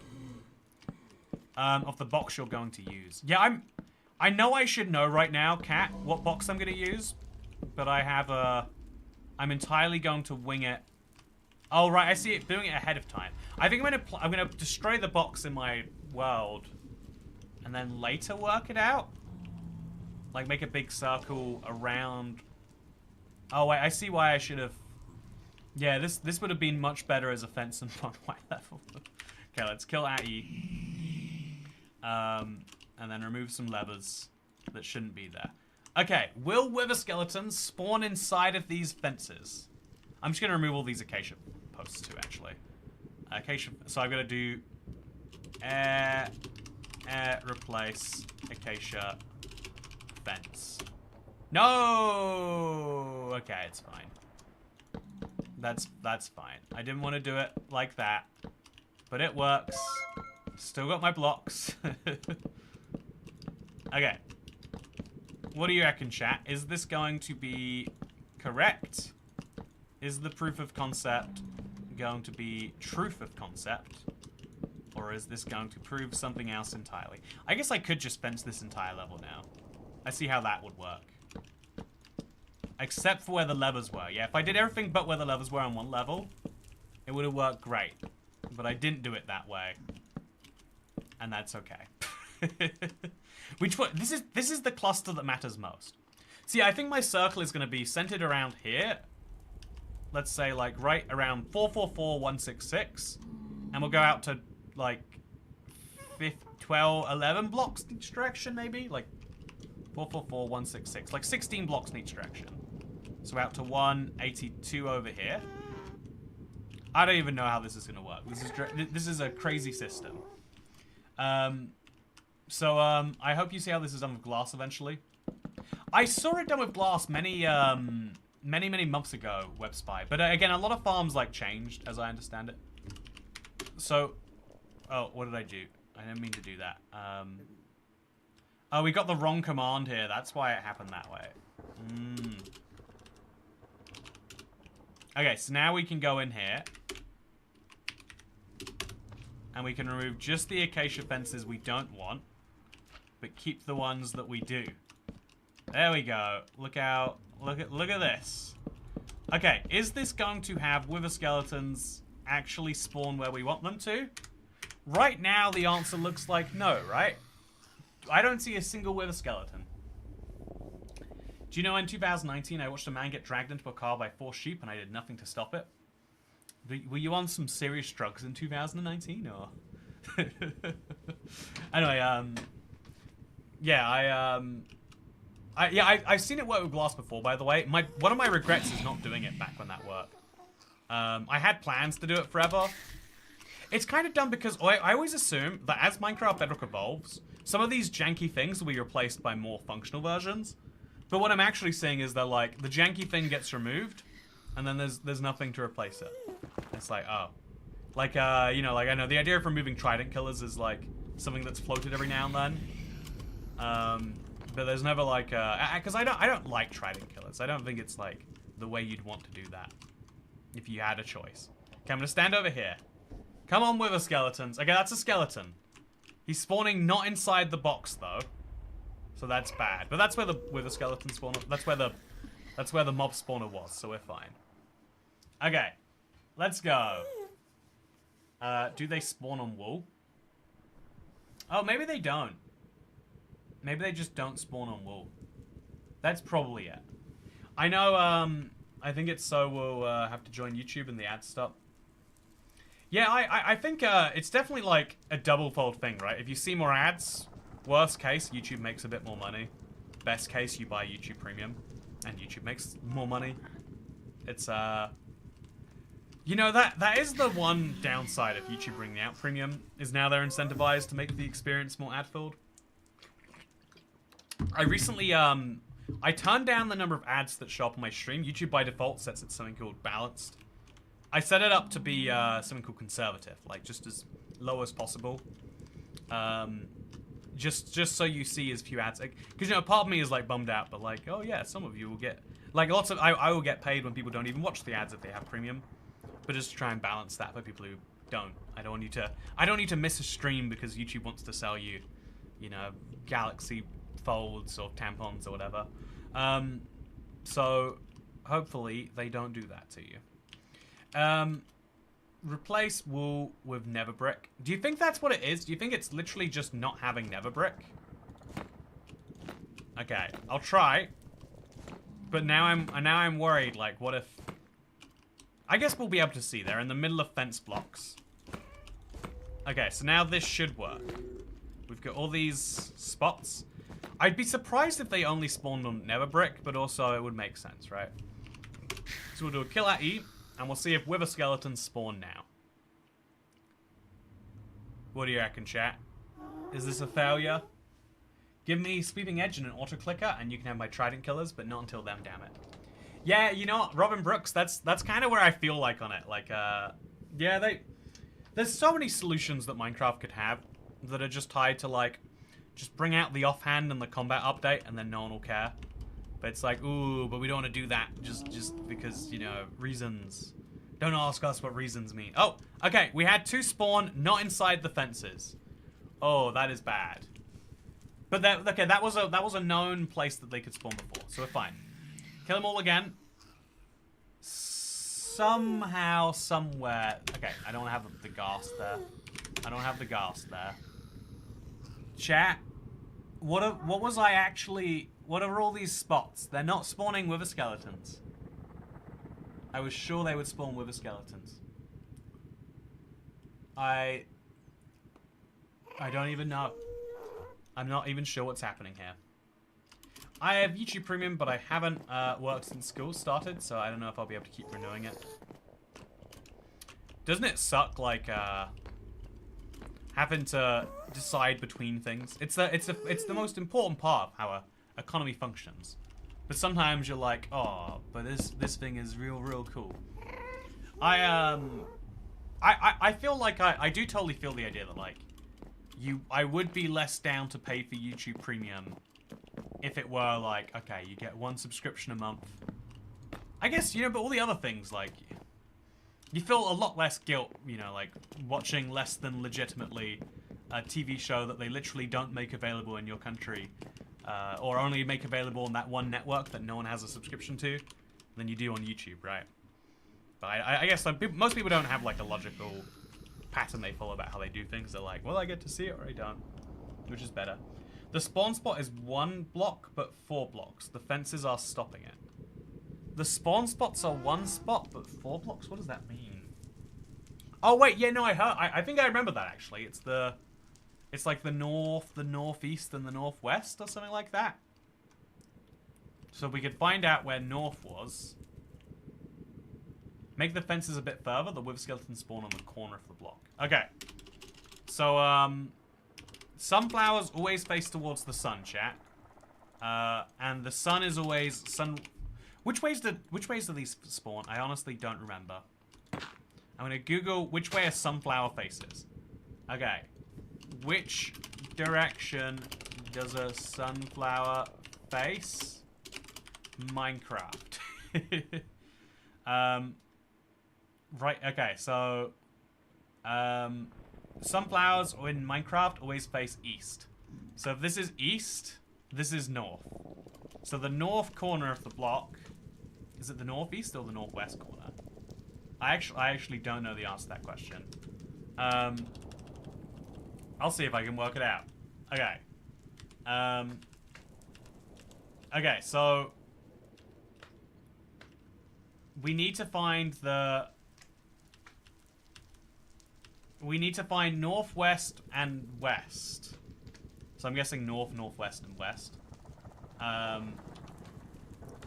Of the box you're going to use. Yeah, I know I should know right now, Cat, what box I'm going to use. But I have I'm entirely going to wing it. Oh, right, I see it doing it ahead of time. I think I'm gonna destroy the box in my world. And then later work it out. Like, make a big circle around... Oh, wait, I see why I should have... Yeah, this would have been much better as a fence and 1Y level. Okay, let's kill Atty. And then remove some levers that shouldn't be there. Okay, will wither skeletons spawn inside of these fences? I'm just going to remove all these acacia posts too, actually. Acacia, so I'm going to do air, replace acacia fence. No! Okay, it's fine. That's fine. I didn't want to do it like that, but it works. Still got my blocks. Okay. What do you reckon, chat? Is this going to be correct? Is the proof of concept going to be truth of concept? Or is this going to prove something else entirely? I guess I could just fence this entire level now. I see how that would work. Except for where the levers were. Yeah, if I did everything but where the levers were on one level, it would have worked great. But I didn't do it that way. And that's okay. Which one? This is the cluster that matters most. See, I think my circle is going to be centered around here. Let's say, like, right around 444166. And we'll go out to, like, 12, 11 blocks in each direction, maybe? Like, 444166. Like, 16 blocks in each direction. So out to 182 over here. I don't even know how this is going to work. This is a crazy system. I hope you see how this is done with glass eventually. I saw it done with glass many months ago, WebSpy. But again, a lot of farms, like, changed, as I understand it. So, oh, what did I do? I didn't mean to do that. Oh, we got the wrong command here. That's why it happened that way. Okay, so now we can go in here. And we can remove just the acacia fences we don't want. But keep the ones that we do. There we go. Look out. Look at this. Okay, is this going to have wither skeletons actually spawn where we want them to? Right now, the answer looks like no, right? I don't see a single wither skeleton. Do you know in 2019, I watched a man get dragged into a car by 4 sheep and I did nothing to stop it? Were you on some serious drugs in 2019, or? Anyway, yeah, I've seen it work with glass before, by the way. One of my regrets is not doing it back when that worked. I had plans to do it forever. It's kind of dumb because I always assume that as Minecraft Bedrock evolves, some of these janky things will be replaced by more functional versions. But what I'm actually seeing is that, like, the janky thing gets removed, and then there's nothing to replace it. It's like, oh. Like, you know, like, I know the idea of removing trident killers is, like, something that's floated every now and then. But there's never, like, because I don't like trident killers. I don't think it's, like, the way you'd want to do that if you had a choice. Okay, I'm gonna stand over here. Come on, wither skeletons. Okay, that's a skeleton. He's spawning not inside the box, though. So that's bad. But that's where the wither skeleton spawner... That's where the mob spawner was, so we're fine. Okay. Let's go. Do they spawn on wool? Oh, maybe they don't. Maybe they just don't spawn on wool. That's probably it. I know, I think it's so we'll have to join YouTube and the ads stop. Yeah, I think it's definitely like a double-fold thing, right? If you see more ads, worst case, YouTube makes a bit more money. Best case, you buy YouTube Premium, and YouTube makes more money. It's, you know, that is the one downside of YouTube bringing out Premium, is now they're incentivized to make the experience more ad-filled. I recently, I turned down the number of ads that show up on my stream. YouTube by default sets it something called balanced. I set it up to be something called conservative, like just as low as possible. Just so you see as few ads, because you know, part of me is like bummed out, but like, oh yeah, some of you will get like lots of. I will get paid when people don't even watch the ads if they have premium, but just to try and balance that for people who don't. I don't need to miss a stream because YouTube wants to sell you, you know, Galaxy folds or tampons or whatever. So hopefully they don't do that to you. Replace wool with nether brick. Do you think that's what it is? Do you think it's literally just not having nether brick? Okay, I'll try. But now I'm worried, like, what if... I guess we'll be able to see. They're in the middle of fence blocks. Okay, so now this should work. We've got all these spots. I'd be surprised if they only spawned on nether brick, but also it would make sense, right? So we'll do a kill at E. And we'll see if wither skeletons spawn now. What do you reckon, chat? Is this a failure? Give me Sweeping Edge and an auto clicker, and you can have my trident killers, but not until then, damn it. Yeah, you know what, Robin Brooks, that's kind of where I feel like on it. Like, yeah, there's so many solutions that Minecraft could have that are just tied to, like, just bring out the offhand and the combat update, and then no one will care. But it's like, ooh, but we don't want to do that just because, you know, reasons. Don't ask us what reasons mean. Oh, okay, we had 2 spawn not inside the fences. Oh, that is bad. But okay, that was a known place that they could spawn before, so we're fine. Kill them all again. Somehow, somewhere. Okay, I don't have the ghast there. I don't have the ghast there. Chat, what are all these spots? They're not spawning wither skeletons. I was sure they would spawn wither skeletons. I don't even know. I'm not even sure what's happening here. I have YouTube Premium, but I haven't worked since school started, so I don't know if I'll be able to keep renewing it. Doesn't it suck, like, having to decide between things? It's the most important part of how a economy functions. But sometimes you're like, oh, but this thing is real cool. I feel like I do totally feel the idea that, like, I would be less down to pay for YouTube Premium if it were like, okay, you get 1 subscription a month. I guess, you know, but all the other things, like, you feel a lot less guilt, you know, like watching less than legitimately a TV show that they literally don't make available in your country, or only make available on that one network that no one has a subscription to, than you do on YouTube, right? But I guess like, most people don't have like a logical pattern they follow about how they do things. They're like, well, I get to see it or I don't, which is better. The spawn spot is 1 block, but 4 blocks. The fences are stopping it. The spawn spots are 1 spot, but 4 blocks? What does that mean? Oh, wait, yeah, no, I think I remember that, actually. It's like the north, the northeast, and the northwest, or something like that. So we could find out where north was. Make the fences a bit further. The wither skeletons spawn on the corner of the block. Okay. So, sunflowers always face towards the sun, chat. And the sun is always Which ways do these spawn? I honestly don't remember. I'm gonna Google which way a sunflower faces. Okay. Which direction does a sunflower face? Minecraft. Right, okay, so sunflowers in Minecraft always face east. So if this is east, this is north. So the north corner of the block, is it the northeast or the northwest corner? I actually don't know the answer to that question. I'll see if I can work it out. Okay. Okay, so we need to find northwest and west. So I'm guessing north, northwest, and west.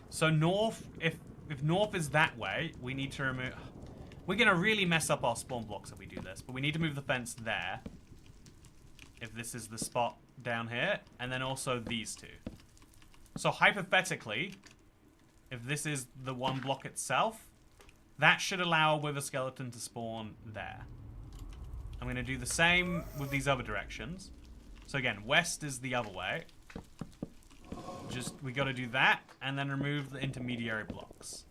So north, if north is that way, we need to remove... We're going to really mess up our spawn blocks if we do this, but we need to move the fence there. If this is the spot down here, and then also these two. So hypothetically, if this is the 1 block itself, that should allow a wither skeleton to spawn there. I'm going to do the same with these other directions. So again, west is the other way. We got to do that, and then remove the intermediary blocks.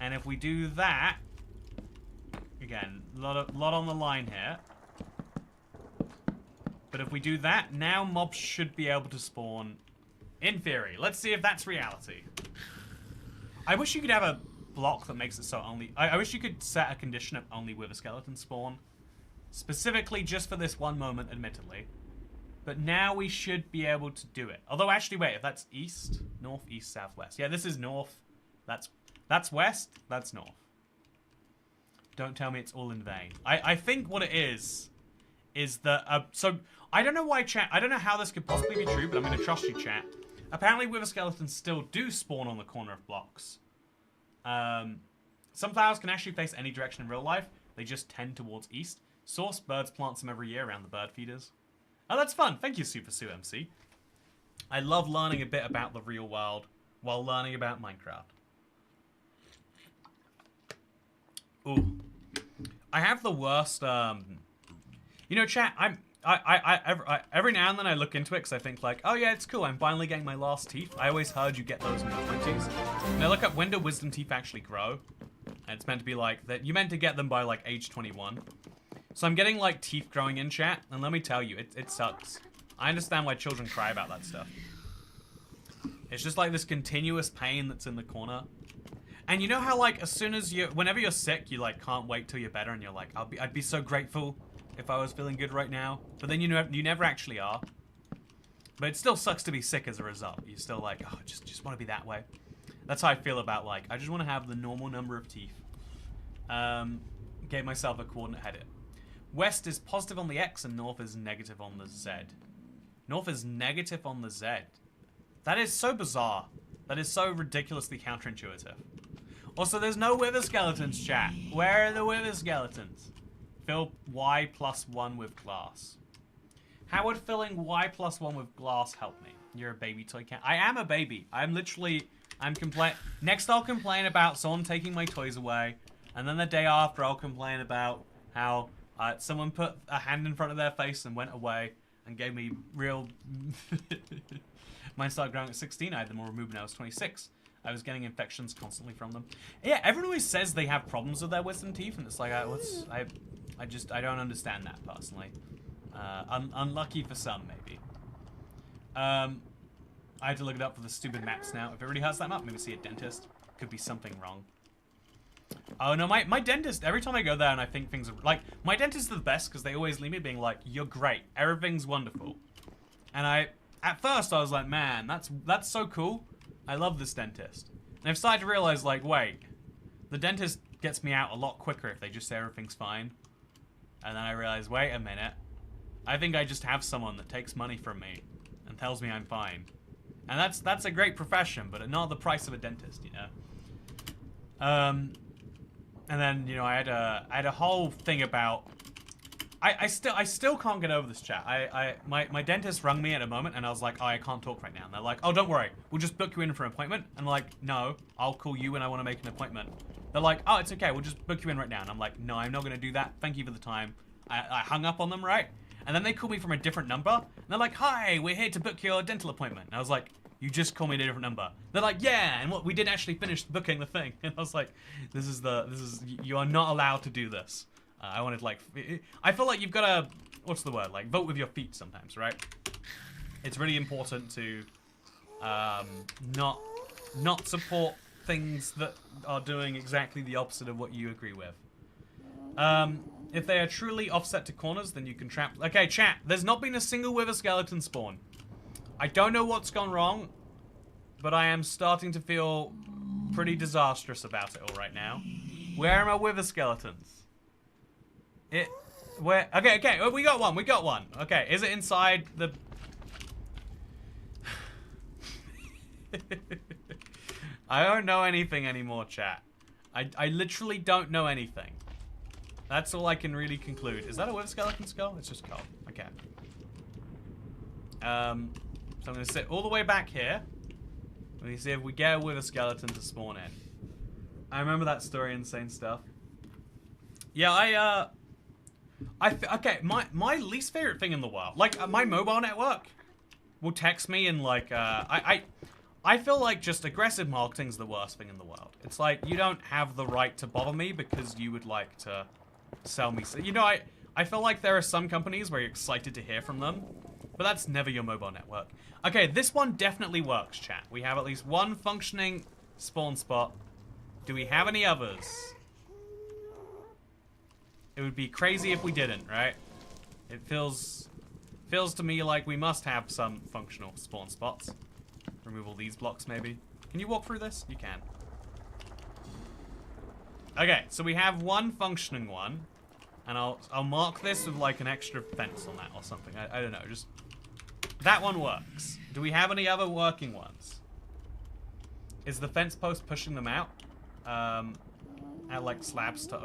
And if we do that, again, lot on the line here. But if we do that, now mobs should be able to spawn, in theory. Let's see if that's reality. I wish you could have a block that makes it so only... I wish you could set a condition of only wither skeletons spawn. Specifically just for this one moment, admittedly. But now we should be able to do it. Although, actually, wait, if that's east, north, east, southwest. Yeah, this is north. That's west. That's north. Don't tell me it's all in vain. I think what it is that... so, I don't know why chat... I don't know how this could possibly be true, but I'm going to trust you, chat. Apparently, wither skeletons still do spawn on the corner of blocks. Some flowers can actually face any direction in real life. They just tend towards east. Source birds plant them every year around the bird feeders. Oh, that's fun. Thank you, Super Sue MC. I love learning a bit about the real world while learning about Minecraft. Ooh. I have the worst, you know, chat, every now and then I look into it because I think like, oh yeah, it's cool. I'm finally getting my last teeth. I always heard you get those in your 20s. And I look up, when do wisdom teeth actually grow? And it's meant to be like, that you meant to get them by like age 21. So I'm getting like teeth growing in, chat, and let me tell you, it sucks. I understand why children cry about that stuff. It's just like this continuous pain that's in the corner. And you know how like as soon as whenever you're sick, you like can't wait till you're better, and you're like, I'd be so grateful if I was feeling good right now. But then you never actually are. But it still sucks to be sick as a result. You're still like, oh, just want to be that way. That's how I feel about like, I just want to have the normal number of teeth. Gave myself a coordinate edit. West is positive on the X and north is negative on the Z. North is negative on the Z. That is so bizarre. That is so ridiculously counterintuitive. Also, there's no wither skeletons, chat. Where are the wither skeletons? Fill Y+1 with glass. How would filling Y+1 with glass help me? You're a baby toy cat. I am a baby. Next I'll complain about someone taking my toys away. And then the day after I'll complain about how someone put a hand in front of their face and went away and gave me real... Mine started growing at 16. I had them all removed when I was 26. I was getting infections constantly from them. Yeah, everyone always says they have problems with their wisdom teeth, and it's like, I don't understand that personally. Unlucky for some, maybe. I had to look it up for the stupid maps now. If it really hurts that map, maybe see a dentist. Could be something wrong. Oh no, my dentist, every time I go there and I think things are, like, my dentist is the best because they always leave me being like, you're great, everything's wonderful. And at first I was like, man, that's so cool. I love this dentist. And I've started to realize, like, wait, the dentist gets me out a lot quicker if they just say everything's fine. And then I realized, wait a minute, I think I just have someone that takes money from me and tells me I'm fine. And that's a great profession, but not the price of a dentist, you know. And then, you know, I had a whole thing about, I still can't get over this, chat. My dentist rung me at a moment and I was like, oh, I can't talk right now. And they're like, oh, don't worry, we'll just book you in for an appointment. And I'm like, no, I'll call you when I want to make an appointment. They're like, oh, it's okay, we'll just book you in right now. And I'm like, no, I'm not gonna do that. Thank you for the time. I hung up on them, right? And then they called me from a different number. And they're like, hi, we're here to book your dental appointment. And I was like, you just called me a different number. They're like, yeah, and what, we didn't actually finish booking the thing. And I was like, you are not allowed to do this. I wanted, like, I feel like you've got to, what's the word, like, vote with your feet sometimes, right? It's really important to not support things that are doing exactly the opposite of what you agree with. If they are truly offset to corners, then you can trap. Okay, chat, there's not been a single wither skeleton spawn. I don't know what's gone wrong, but I am starting to feel pretty disastrous about it all right now. Where are my wither skeletons? Okay, we got one. Okay, is it inside the... I don't know anything anymore, chat. I literally don't know anything. That's all I can really conclude. Is that a wither skeleton skull? It's just skull. Okay. So I'm going to sit all the way back here. Let me see if we get a wither skeleton to spawn in. I remember that story, insane stuff. Yeah, okay, my least favorite thing in the world, like, my mobile network will text me and, like, I feel like just aggressive marketing's the worst thing in the world. It's like, you don't have the right to bother me because you would like to sell me. You know, I feel like there are some companies where you're excited to hear from them, but that's never your mobile network. Okay, this one definitely works, chat. We have at least one functioning spawn spot. Do we have any others? It would be crazy if we didn't, right? It feels to me like we must have some functional spawn spots. Remove all these blocks, maybe. Can you walk through this? You can. Okay, so we have one functioning one. And I'll mark this with, like, an extra fence on that or something. I don't know, just... That one works. Do we have any other working ones? Is the fence post pushing them out? At, like, slabs to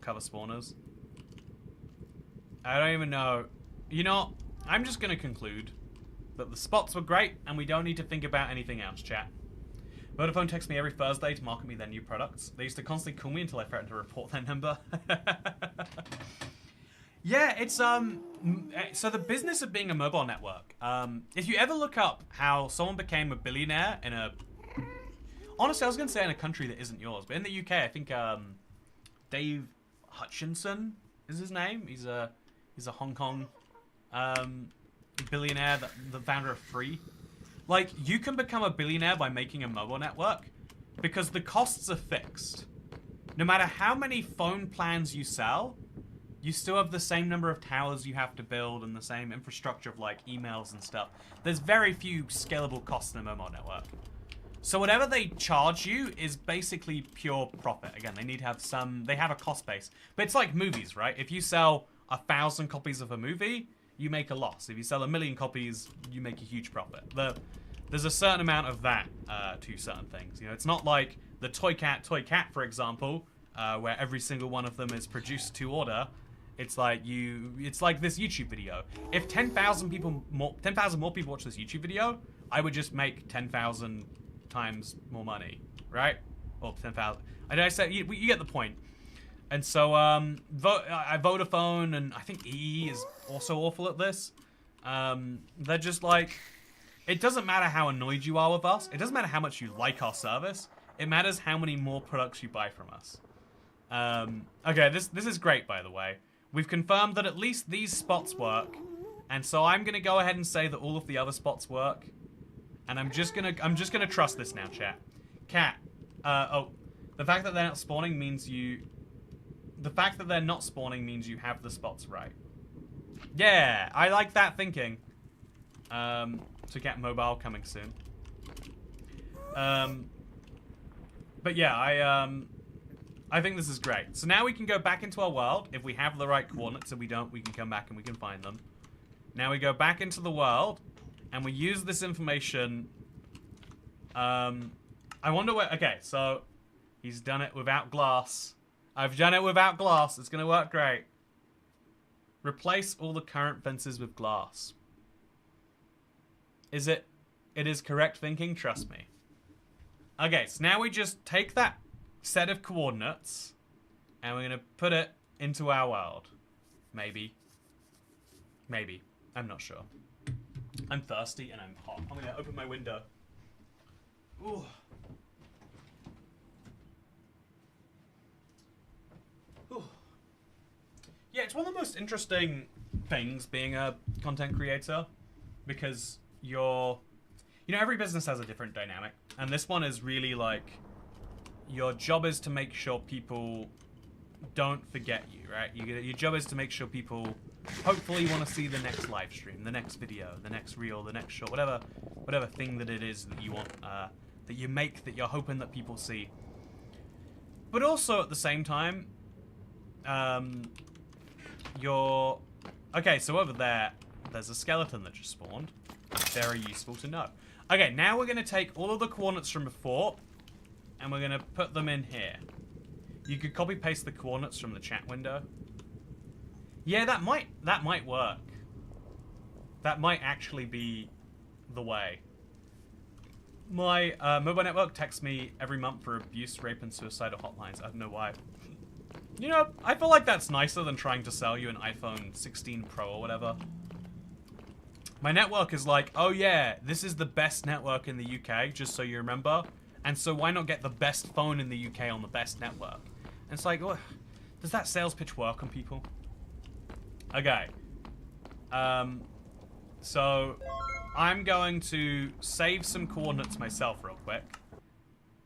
cover spawners? I don't even know. You know, I'm just gonna conclude that the spots were great and we don't need to think about anything else, chat. Vodafone texts me every Thursday to market me their new products. They used to constantly call me until I threatened to report their number. Yeah, it's, so the business of being a mobile network, if you ever look up how someone became a billionaire in a, honestly, I was going to say in a country that isn't yours, but in the UK, I think, Dave Hutchinson is his name. He's a Hong Kong, billionaire, the founder of Free. Like, you can become a billionaire by making a mobile network because the costs are fixed. No matter how many phone plans you sell, you still have the same number of towers you have to build and the same infrastructure of, like, emails and stuff. There's very few scalable costs in a mobile network. So whatever they charge you is basically pure profit. Again, they need to have they have a cost base. But it's like movies, right? If you sell 1,000 copies of a movie, you make a loss. If you sell 1,000,000 copies, you make a huge profit. There's a certain amount of that to certain things. You know, it's not like the Toycat, for example, where every single one of them is produced to order. It's like this YouTube video. If 10,000 more people watch this YouTube video, I would just make 10,000 times more money, right? Or 10,000. I say you get the point. And so Vodafone and I think EE is also awful at this. They're just like, it doesn't matter how annoyed you are with us. It doesn't matter how much you like our service. It matters how many more products you buy from us. Okay, this is great, by the way. We've confirmed that at least these spots work, and so I'm gonna go ahead and say that all of the other spots work, and I'm just gonna trust this now, chat. Cat, The fact that they're not spawning means you... The fact that they're not spawning means you have the spots right. Yeah, I like that thinking. To get mobile coming soon. But yeah, I think this is great. So now we can go back into our world. If we have the right coordinates, if we don't, we can come back and we can find them. Now we go back into the world, and we use this information. I wonder where... Okay, so he's done it without glass. I've done it without glass. It's going to work great. Replace all the current fences with glass. Is it? It is correct thinking, trust me. Okay, so now we just take that set of coordinates and we're going to put it into our world. Maybe. Maybe. I'm not sure. I'm thirsty and I'm hot. I'm going to open my window. Ooh. Ooh. Yeah, it's one of the most interesting things being a content creator because you're... You know, every business has a different dynamic. And this one is really like, your job is to make sure people don't forget you, right? Your job is to make sure people hopefully want to see the next live stream, the next video, the next reel, the next short, whatever thing that it is that you want, that you make, that you're hoping that people see. But also at the same time, okay, so over there's a skeleton that just spawned. Very useful to know. Okay, now we're going to take all of the coordinates from before, and we're going to put them in here. You could copy-paste the coordinates from the chat window. Yeah, that might work. That might actually be the way. My mobile network texts me every month for abuse, rape, and suicidal hotlines. I don't know why. You know, I feel like that's nicer than trying to sell you an iPhone 16 Pro or whatever. My network is like, oh yeah, this is the best network in the UK, just so you remember. And so why not get the best phone in the UK on the best network? And it's like, oh, does that sales pitch work on people? Okay. So I'm going to save some coordinates myself real quick.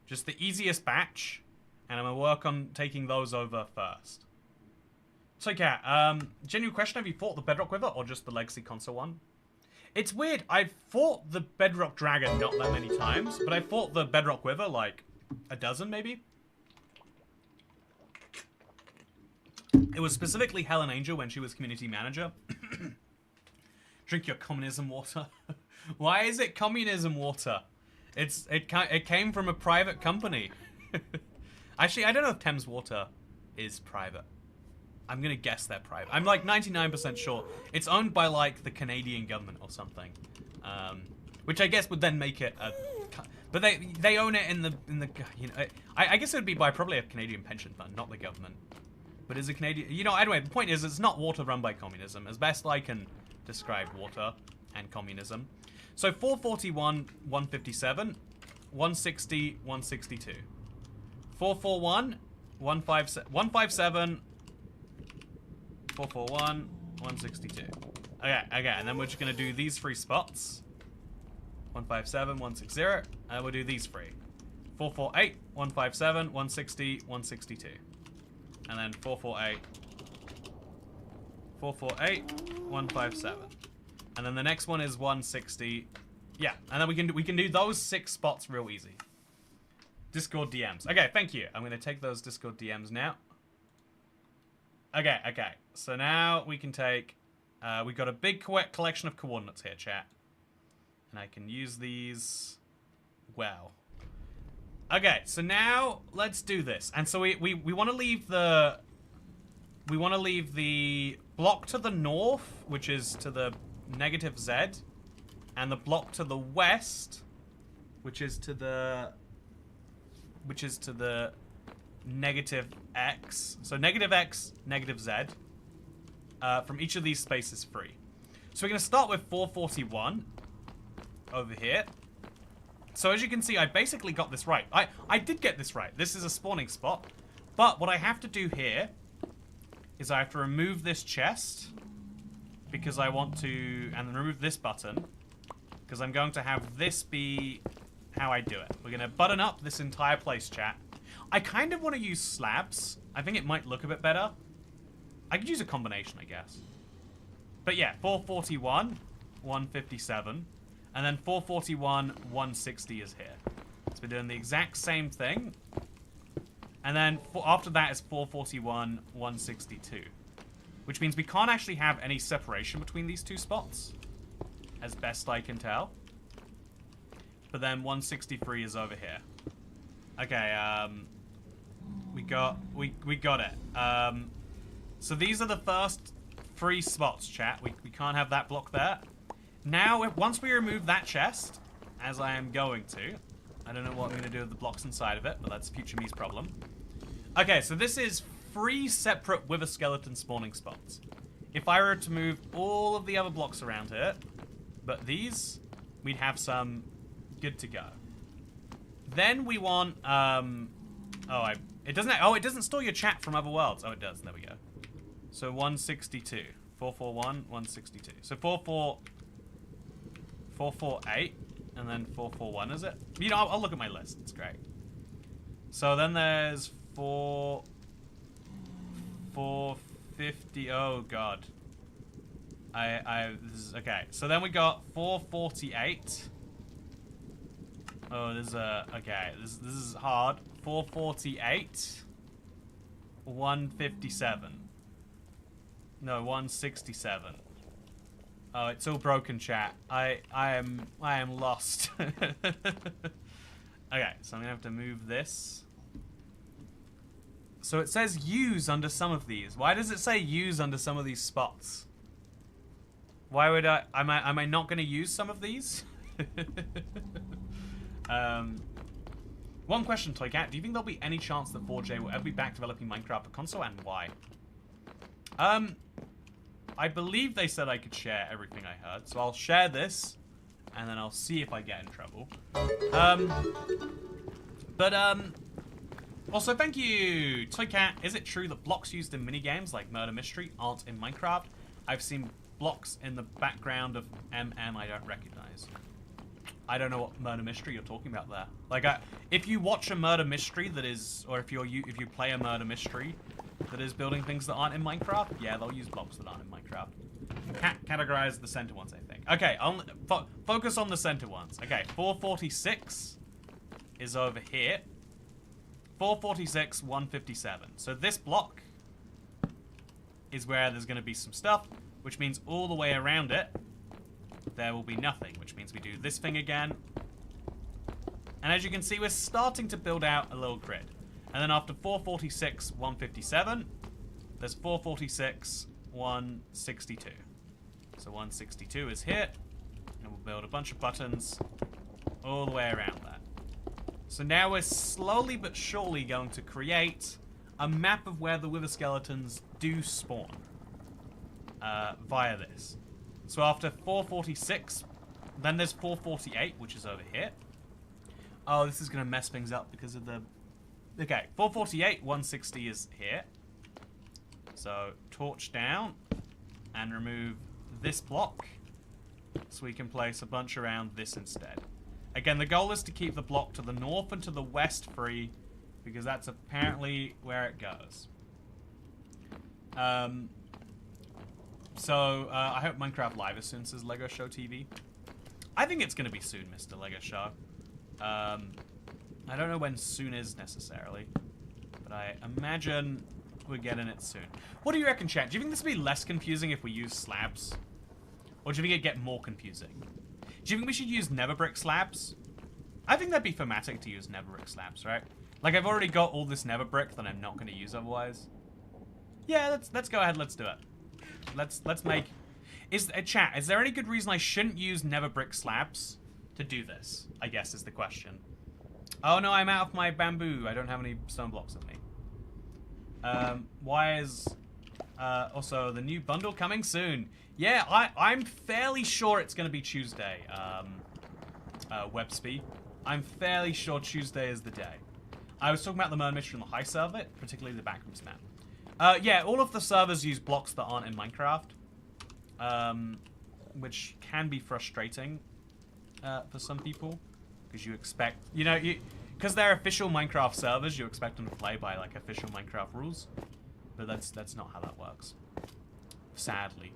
Just the easiest batch. And I'm going to work on taking those over first. So yeah, genuine question, have you fought the Bedrock Wither or just the Legacy Console one? It's weird, I've fought the Bedrock Dragon not that many times, but I fought the Bedrock Wither like a dozen maybe. It was specifically Helen Angel when she was community manager. Drink your communism water. Why is it communism water? It came from a private company. Actually, I don't know if Thames Water is private. I'm gonna guess they're private. I'm like 99% sure. It's owned by like the Canadian government or something. Which I guess would then make it a... But they own it in the you know, I guess it would be by probably a Canadian pension fund, not the government. But is a Canadian... You know, anyway, the point is it's not water run by communism. As best I can describe water and communism. So 441, 157, 160, 162. 441, 157, 441, 162. Okay, and then we're just gonna do these three spots. 157, 160, and we'll do these three. 448, 157, 160, 162. And then 448, 157. And then the next one is 160. Yeah, and then we can do those 6 spots real easy. Discord DMs. Okay, thank you. I'm gonna take those Discord DMs now. Okay. So now we can take... we've got a big collection of coordinates here, chat. And I can use these... well. Okay, so now let's do this. And so we want to leave the... We want to leave the block to the north, which is to the negative Z. And the block to the west, which is to the negative X. So negative X, negative Z. From each of these spaces free. So we're going to start with 441 over here. So as you can see, I basically got this right. I did get this right. This is a spawning spot. But what I have to do here is I have to remove this chest because I want to, and remove this button because I'm going to have this be how I do it. We're going to button up this entire place, chat. I kind of want to use slabs. I think it might look a bit better. I could use a combination, I guess. But yeah, 441, 157, and then 441, 160 is here. So we're doing the exact same thing. And then after that is 441, 162. Which means we can't actually have any separation between these two spots, as best I can tell. But then 163 is over here. Okay, we got it. So these are the first 3 spots, chat. We can't have that block there. Now, once we remove that chest, as I am going to, I don't know what I'm going to do with the blocks inside of it, but that's future me's problem. Okay, so this is 3 separate wither skeleton spawning spots. If I were to move all of the other blocks around here, but these, we'd have some good to go. Then we want, it doesn't store your chat from other worlds. Oh, it does. There we go. So 162. 441, 162. So 448, and then 441, is it? You know, I'll look at my list. It's great. So then there's 450. Oh god. This is okay. So then we got 448. Oh, this is hard. 448. 157. No, 167. Oh, it's all broken, chat. I am lost. Okay, so I'm gonna have to move this. So it says use under some of these. Why does it say use under some of these spots? Why would am I not gonna use some of these? One question, Toycat. Do you think there'll be any chance that 4J will ever be back developing Minecraft for console, and why? I believe they said I could share everything I heard, so I'll share this, and then I'll see if I get in trouble. Also, thank you, Toycat. Is it true that blocks used in minigames like Murder Mystery aren't in Minecraft? I've seen blocks in the background of MM I don't recognize. I don't know what Murder Mystery you're talking about there. Like, if you watch a Murder Mystery that is, or if you play a Murder Mystery that is building things that aren't in Minecraft, yeah, they'll use blocks that aren't in Minecraft. Categorize the center ones, I think. Okay, focus on the center ones. Okay, 446 is over here. 446, 157. So this block is where there's going to be some stuff, which means all the way around it, there will be nothing, which means we do this thing again. And as you can see, we're starting to build out a little grid. And then after 446, 157, there's 446, 162. So 162 is here, and we'll build a bunch of buttons all the way around that. So now we're slowly but surely going to create a map of where the wither skeletons do spawn via this. So after 446, then there's 448, which is over here. Oh, this is going to mess things up because of the... Okay, 448, 160 is here. So torch down and remove this block so we can place a bunch around this instead. Again, the goal is to keep the block to the north and to the west free because that's apparently where it goes. So I hope Minecraft Live as soon says Lego Show TV. I think it's going to be soon, Mr. Lego Show. I don't know when soon is necessarily, but I imagine we're getting it soon. What do you reckon, chat? Do you think this would be less confusing if we use slabs? Or do you think it'd get more confusing? Do you think we should use nether brick slabs? I think that'd be thematic to use nether brick slabs, right? Like, I've already got all this nether brick that I'm not going to use otherwise. Yeah, let's go ahead, let's do it. Let's make... Chat, is there any good reason I shouldn't use nether brick slabs to do this? I guess is the question. Oh no, I'm out of my bamboo. I don't have any stone blocks with me. Why is... also, the new bundle coming soon. Yeah, I'm fairly sure it's going to be Tuesday, WebSpy. I'm fairly sure Tuesday is the day. I was talking about the Murder Mystery on the high server, particularly the Backrooms map. Yeah, all of the servers use blocks that aren't in Minecraft, which can be frustrating for some people, because you expect, you know, because they're official Minecraft servers, you expect them to play by like official Minecraft rules, but that's not how that works. Sadly.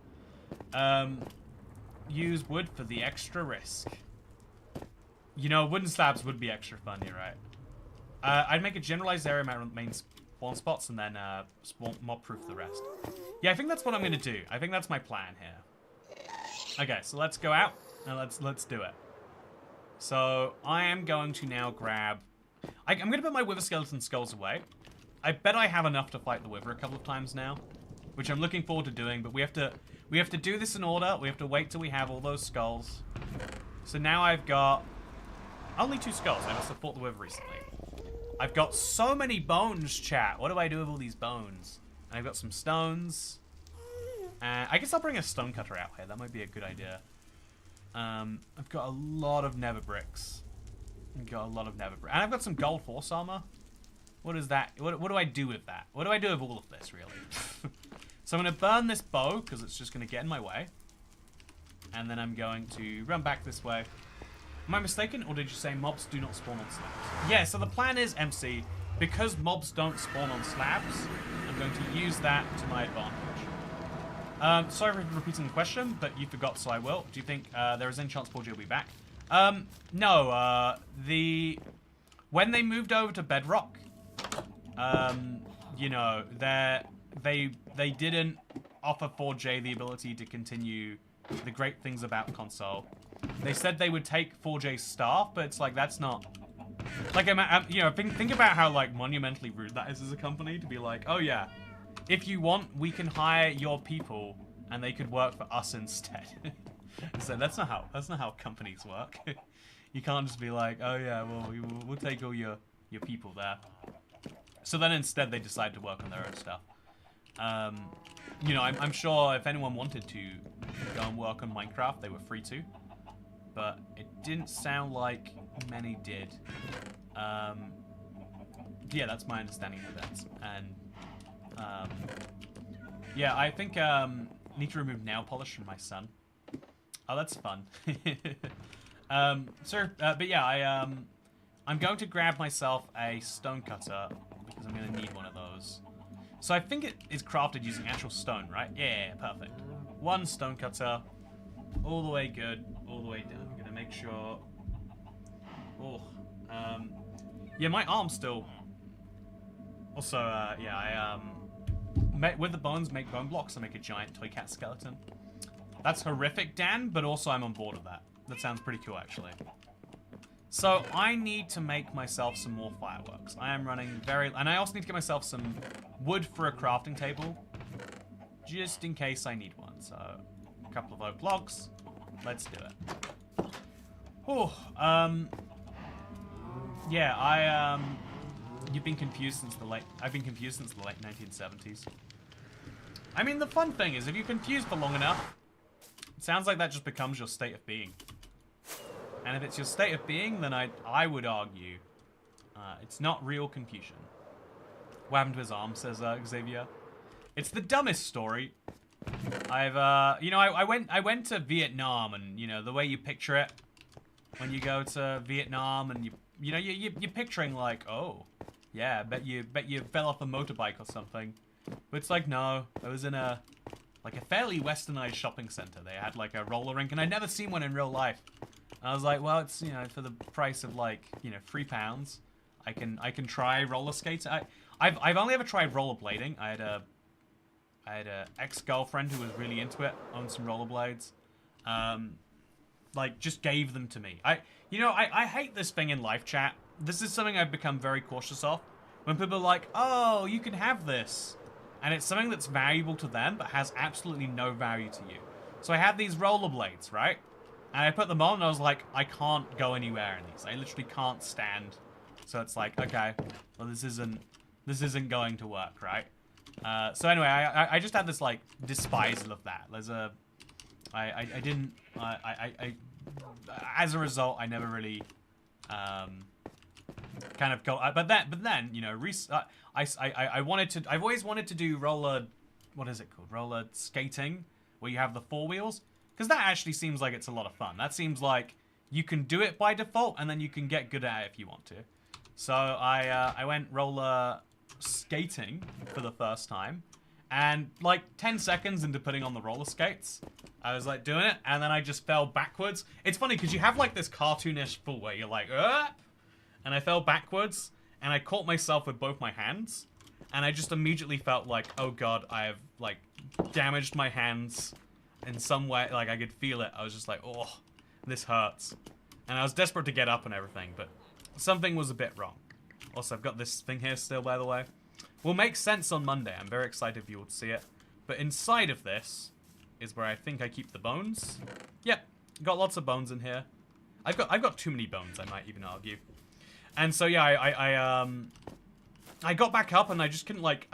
Use wood for the extra risk. You know, wooden slabs would be extra fun here, right? I'd make a generalized area around main spawn spots and then mob-proof the rest. Yeah, I think that's what I'm gonna do. I think that's my plan here. Okay, so let's go out and let's do it. So I am going to now grab. I'm gonna put my wither skeleton skulls away. I bet I have enough to fight the wither a couple of times now, which I'm looking forward to doing. But we have to do this in order. We have to wait till we have all those skulls. So now I've got only 2 skulls. I must have fought the wither recently. I've got so many bones, chat. What do I do with all these bones? And I've got some stones. I guess I'll bring a stone cutter out here. That might be a good idea. I've got a lot of nether bricks. And I've got some gold horse armor. What is that? What do I do with that? What do I do with all of this, really? So I'm going to burn this bow, because it's just going to get in my way. And then I'm going to run back this way. Am I mistaken, or did you say mobs do not spawn on slabs? Yeah, so the plan is, MC, because mobs don't spawn on slabs, I'm going to use that to my advantage. Sorry for repeating the question, but you forgot, so I will. Do you think there is any chance Paul G will be back? No, when they moved over to Bedrock, you know, they didn't offer 4J the ability to continue the great things about console. They said they would take 4J's staff, but it's like, that's not... Like, you know, think about how, like, monumentally rude that is as a company, to be like, oh yeah, if you want, we can hire your people, and they could work for us instead. So that's not how companies work. You can't just be like, oh yeah, well, we'll take all your people there. So then instead they decide to work on their own stuff. You know, I'm sure if anyone wanted to go and work on Minecraft, they were free to. But it didn't sound like many did. Yeah, that's my understanding of that. And yeah, I think need to remove nail polish from my son. Oh, that's fun. But yeah, I'm going to grab myself a stone cutter because I'm going to need one of those. So I think it is crafted using actual stone, right? Yeah, perfect. 1 stone cutter, all the way good, all the way down. I'm going to make sure. Oh, yeah, my arm's still. Also, yeah, with the bones, make bone blocks. I make a giant toy cat skeleton. That's horrific, Dan, but also I'm on board with that. That sounds pretty cool, actually. So I need to make myself some more fireworks. I am running and I also need to get myself some wood for a crafting table, just in case I need one. So a couple of oak logs. Let's do it. Oh, yeah. You've been confused since the late. I've been confused since the late 1970s. I mean, the fun thing is, if you're confused for long enough, it sounds like that just becomes your state of being. And if it's your state of being, then I would argue it's not real confusion. What happened to his arm, says Xavier. It's the dumbest story. You know, I went to Vietnam, and you know the way you picture it when you go to Vietnam, and you know you're picturing like, oh, yeah, bet you fell off a motorbike or something. But it's like, no, I was in a fairly westernized shopping center. They had like a roller rink, and I'd never seen one in real life. I was like, well, it's, you know, for the price of like, you know, £3, I can try roller skates. I've only ever tried rollerblading. I had a ex-girlfriend who was really into it, owned some rollerblades. Like, just gave them to me. I hate this thing in live chat. This is something I've become very cautious of. When people are like, oh, you can have this. And it's something that's valuable to them, but has absolutely no value to you. So I had these rollerblades, right? And I put them on, and I was like, I can't go anywhere in these. I literally can't stand. So it's like, okay, well, this isn't going to work, right? So anyway, I just had this like dispisal of that. There's a, as a result, I never really, kind of go. But then, you know, I've always wanted to do roller, what is it called? Roller skating, where you have the 4 wheels. Because that actually seems like it's a lot of fun. That seems like you can do it by default, and then you can get good at it if you want to. So I went roller skating for the first time. And like 10 seconds into putting on the roller skates, I was like doing it, and then I just fell backwards. It's funny because you have like this cartoonish fall where you're like, and I fell backwards, and I caught myself with both my hands, and I just immediately felt like, oh god, I have like damaged my hands in some way. Like I could feel it. I was just like, oh, this hurts, and I was desperate to get up and everything, but something was a bit wrong. Also, I've got this thing here still, by the way. Will make sense on Monday. I'm very excited for you all to see it. But inside of this is where I think I keep the bones. Yep, got lots of bones in here. I've got too many bones, I might even argue. And so yeah, I got back up and I just couldn't like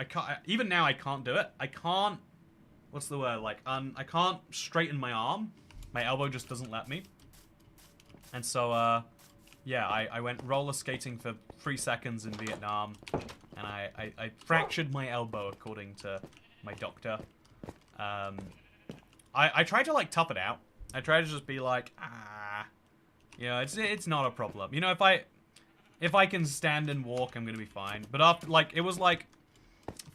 even now I can't do it. I can't. What's the word? Like I can't straighten my arm. My elbow just doesn't let me. And so yeah, I went roller skating for 3 seconds in Vietnam. And I fractured my elbow, according to my doctor. I tried to, like, tough it out. I tried to just be like, you know, it's not a problem. You know, if I can stand and walk, I'm gonna be fine. But after, like, it was, like,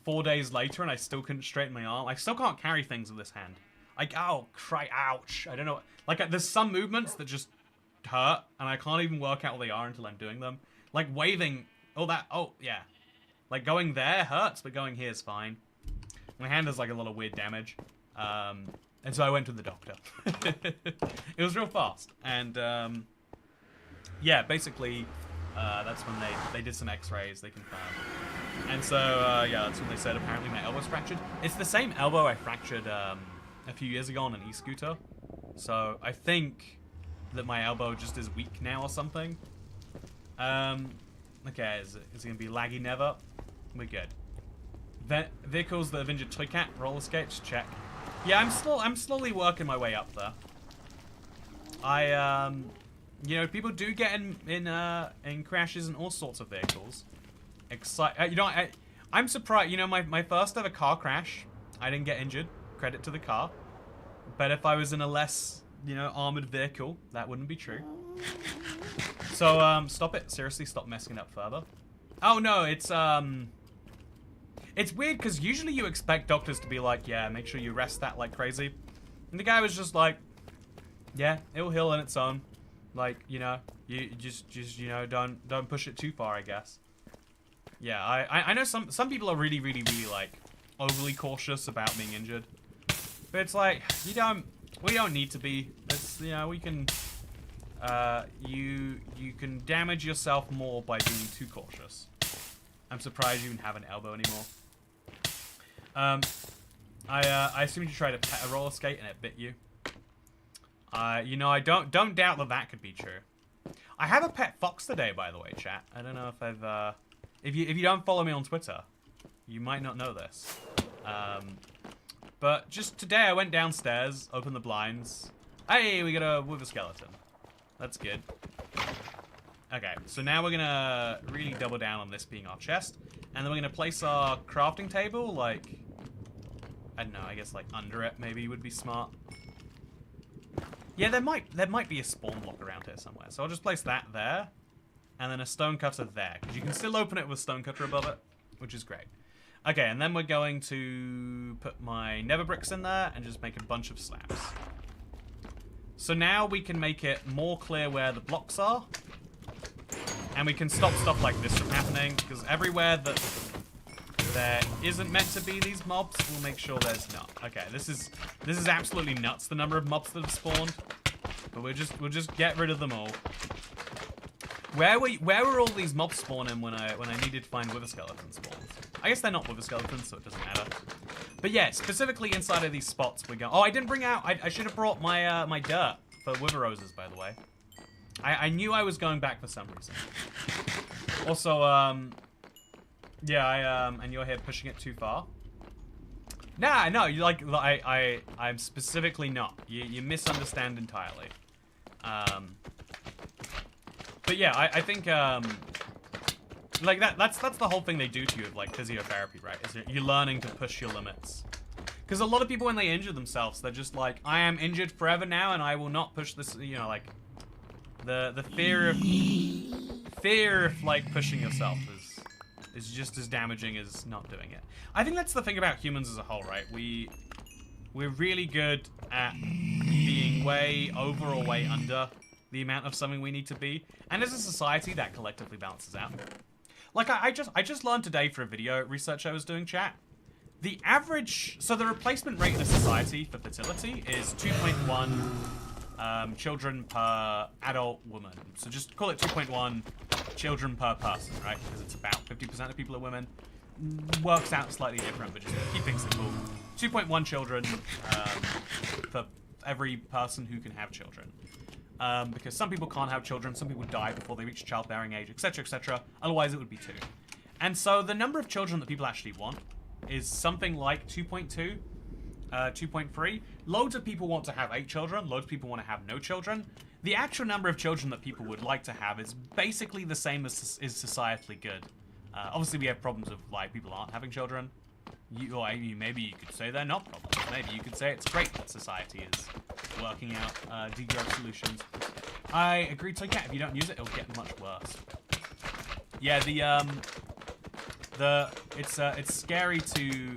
4 days later, and I still couldn't straighten my arm. I still can't carry things with this hand. Like, oh, ouch. I don't know. Like, there's some movements that just hurt, and I can't even work out what they are until I'm doing them. Like, waving, oh, yeah. Like, going there hurts, but going here is fine. My hand has, like, a lot of weird damage. And so I went to the doctor. It was real fast. And, yeah, basically, that's when they did some x-rays, they confirmed. And so, yeah, that's when they said apparently my elbow's fractured. It's the same elbow I fractured, a few years ago on an e-scooter. So, I think that my elbow just is weak now or something. Okay, is it gonna be laggy never? We're good. Vehicles that have injured Toycat, roller skates, check. Yeah, I'm slowly working my way up there. You know, people do get in crashes and all sorts of vehicles. You know, I'm surprised. You know, my first ever car crash, I didn't get injured. Credit to the car. But if I was in a less, you know, armored vehicle, that wouldn't be true. So, stop it. Seriously, stop messing it up further. Oh, no, it's weird, because usually you expect doctors to be like, yeah, make sure you rest that like crazy. And the guy was just like, yeah, it'll heal on its own. Like, you know, you just you know, don't push it too far, I guess. Yeah, I know some people are really, like, overly cautious about being injured. But it's like, we don't need to be. It's, you know, we can... you can damage yourself more by being too cautious. I'm surprised you even have an elbow anymore. I assume you tried to pet a roller skate and it bit you. You know, I don't doubt that could be true. I have a pet fox today, by the way, chat. I don't know if I've if you don't follow me on Twitter, you might not know this. But just today I went downstairs, opened the blinds. Hey, we got a wither skeleton. That's good. Okay, so now we're gonna really double down on this being our chest. And then we're gonna place our crafting table, like, I don't know, I guess like under it maybe would be smart. Yeah, there might be a spawn block around here somewhere. So I'll just place that there. And then a stone cutter there. Because you can still open it with stone cutter above it, which is great. Okay, and then we're going to put my nether bricks in there and just make a bunch of slabs. So now we can make it more clear where the blocks are. And we can stop stuff like this from happening, because everywhere that there isn't meant to be these mobs, we'll make sure there's not. Okay, this is absolutely nuts, the number of mobs that have spawned. But we'll just get rid of them all. Where were all these mobs spawning when I needed to find wither skeleton spawns? I guess they're not wither skeletons, so it doesn't matter. But yeah, specifically inside of these spots we're going. Oh, I didn't bring out. I should have brought my my dirt for wither roses, by the way. I knew I was going back for some reason. Also, yeah, and you're here pushing it too far. Nah, no, you like I'm specifically not. You misunderstand entirely. But yeah, I think like that's the whole thing they do to you with like physiotherapy, right? Is you're learning to push your limits. Because a lot of people when they injure themselves, they're just like, I am injured forever now, and I will not push this. You know, like the fear fear of, like, pushing yourself is just as damaging as not doing it. I think that's the thing about humans as a whole, right? We're really good at being way over or way under the amount of something we need to be. And as a society, that collectively balances out. Like, I just learned today for a video research I was doing, chat. The average... So the replacement rate in a society for fertility is 2.1 children per adult woman. So just call it 2.1 children per person, right? Because it's about 50% of people are women. Works out slightly different, but just keep things simple. 2.1 children for every person who can have children. Because some people can't have children, some people die before they reach childbearing age, etc., etc. Otherwise, it would be 2. And so the number of children that people actually want is something like 2.2, 2.3. Loads of people want to have 8 children. Loads of people want to have no children. The actual number of children that people would like to have is basically the same as is societally good. Obviously, we have problems of why people aren't having children. Maybe you could say they're not problems. Maybe you could say it's great that society is working out degrowth solutions. I agree, Toycat. If you don't use it, it'll get much worse. Yeah, it's scary to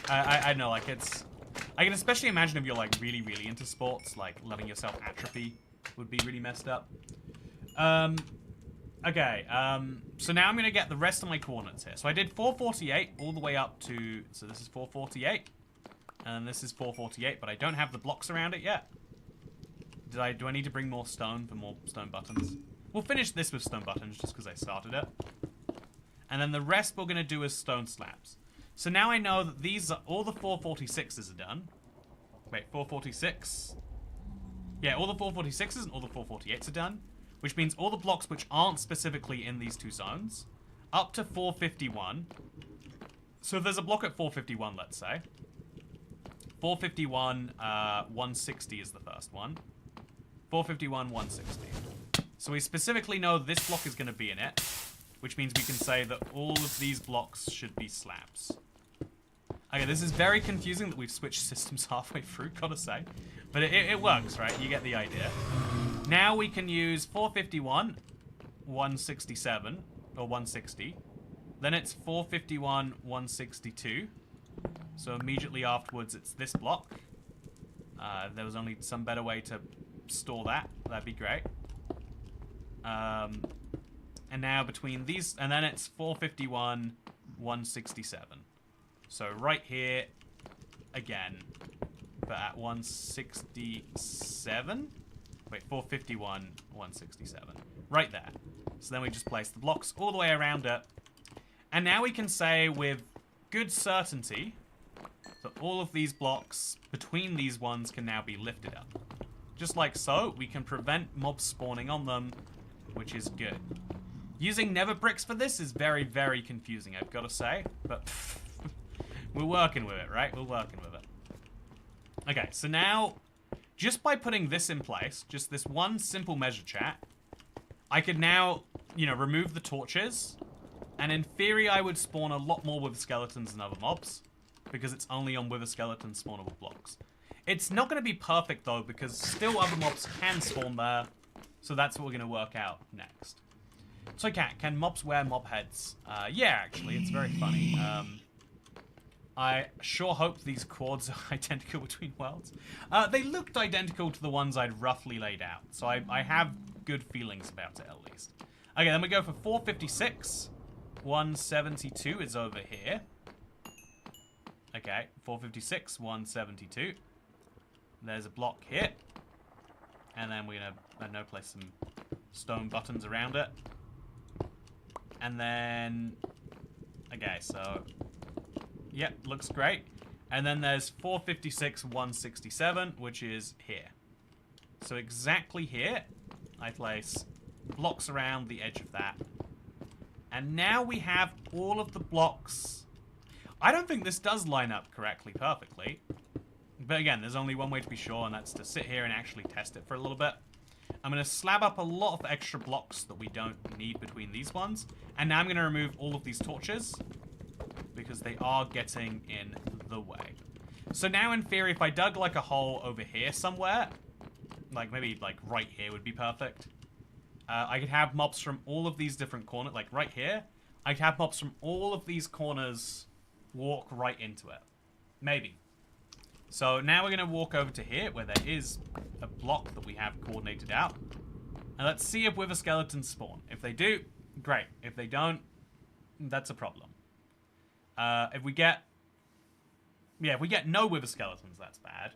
I know, like I can especially imagine if you're like really into sports, like letting yourself atrophy would be really messed up. Okay, so now I'm gonna get the rest of my coordinates here. So I did 448 all the way up to, so this is 448, and this is 448, but I don't have the blocks around it yet. Do I need to bring more stone for more stone buttons? We'll finish this with stone buttons just because I started it. And then the rest we're gonna do is stone slabs. So now I know that these are, all the 446s are done. Wait, 446? Yeah, all the 446s and all the 448s are done. Which means all the blocks which aren't specifically in these 2 zones, up to 451. So if there's a block at 451, let's say. 451, 160 is the first one. 451, 160. So we specifically know this block is going to be in it, which means we can say that all of these blocks should be slabs. Okay, this is very confusing that we've switched systems halfway through, gotta say. But it works, right? You get the idea. Now we can use 451, 167, or 160. Then it's 451, 162. So immediately afterwards, it's this block. There was only some better way to store that. That'd be great. And now between these, and then it's 451, 167. So right here, again, but at 167? Wait, 451, 167. Right there. So then we just place the blocks all the way around it. And now we can say with good certainty that all of these blocks between these ones can now be lifted up. Just like so, we can prevent mobs spawning on them, which is good. Using nether bricks for this is very confusing, I've got to say. But we're working with it, right? We're working with it. Okay, so now, just by putting this in place, just this one simple measure, chat, I could now, you know, remove the torches. And in theory, I would spawn a lot more wither skeletons than other mobs, because it's only on wither skeleton spawnable blocks. It's not going to be perfect, though, because still other mobs can spawn there. So that's what we're going to work out next. Toycat, can mobs wear mob heads? Yeah, actually, it's very funny. I sure hope these quads are identical between worlds. They looked identical to the ones I'd roughly laid out, so I have good feelings about it, at least. Okay, then we go for 456. 172 is over here. Okay, 456, 172. There's a block here. And then we're gonna, I don't know, place some stone buttons around it. And then, okay, so, yep, looks great. And then there's 456, 167, which is here. So exactly here, I place blocks around the edge of that. And now we have all of the blocks. I don't think this does line up correctly, perfectly. But again, there's only one way to be sure, and that's to sit here and actually test it for a little bit. I'm going to slab up a lot of extra blocks that we don't need between these ones. And now I'm going to remove all of these torches, because they are getting in the way. So now, in theory, if I dug like a hole over here somewhere, like maybe like right here would be perfect. I could have mobs from all of these different corners, like right here. I could have mobs from all of these corners walk right into it. Maybe. So now we're going to walk over to here, where there is a block that we have coordinated out. And let's see if wither skeletons spawn. If they do, great. If they don't, that's a problem. If we get no wither skeletons, that's bad.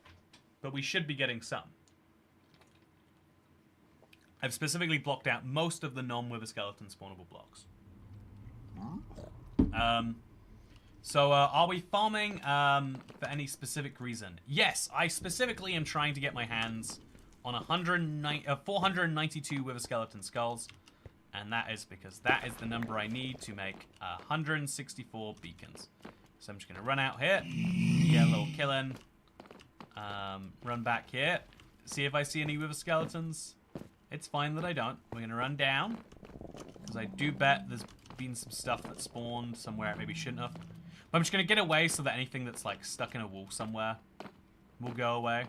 But we should be getting some. I've specifically blocked out most of the non-wither skeleton spawnable blocks. So are we farming for any specific reason? Yes, I specifically am trying to get my hands on 492 wither skeleton skulls. And that is because that is the number I need to make 164 beacons. So I'm just going to run out here, get a little killing, run back here, see if I see any wither skeletons. It's fine that I don't. We're going to run down, because I do bet there's been some stuff that spawned somewhere it maybe shouldn't have. But I'm just going to get away so that anything that's like stuck in a wall somewhere will go away.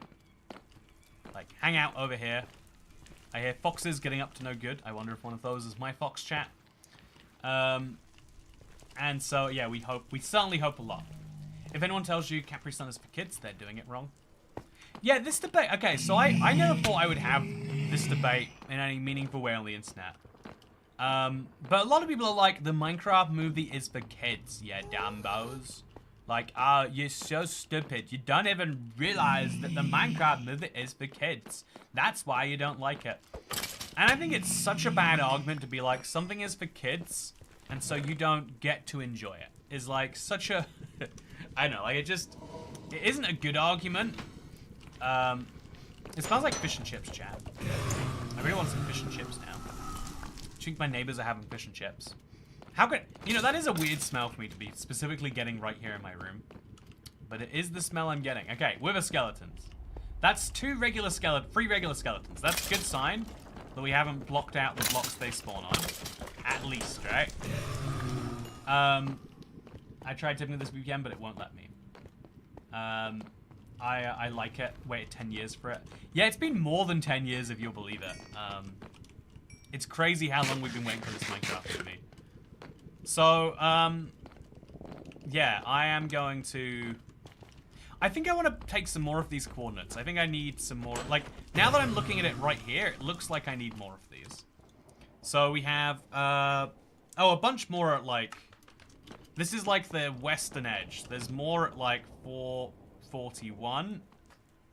Like, hang out over here. I hear foxes getting up to no good. I wonder if one of those is my fox chat. And so, yeah, we certainly hope a lot. If anyone tells you Capri Sun is for kids, they're doing it wrong. Yeah, this debate, okay, so I never thought I would have this debate in any meaningful way on the internet. But a lot of people are like, the Minecraft movie is for kids, yeah, dumbos. Like, you're so stupid. You don't even realize that the Minecraft movie is for kids. That's why you don't like it. And I think it's such a bad argument to be like, something is for kids, and so you don't get to enjoy it. Is like such a, I don't know, like it isn't a good argument. It smells like fish and chips, chat. I really want some fish and chips now. I think my neighbors are having fish and chips. How could, you know, that is a weird smell for me to be specifically getting right here in my room. But it is the smell I'm getting. Okay, wither skeletons. That's three regular skeletons. That's a good sign that we haven't blocked out the blocks they spawn on. At least, right? I tried tipping this weekend, but it won't let me. I like it. Waited 10 years for it. Yeah, it's been more than 10 years if you'll believe it. It's crazy how long we've been waiting for this Minecraft movie. So, yeah, I am going to... I think I want to take some more of these coordinates. I think I need some more... Like, now that I'm looking at it right here, it looks like I need more of these. So we have, oh, a bunch more at, like... This is, like, the western edge. There's more at, like, 441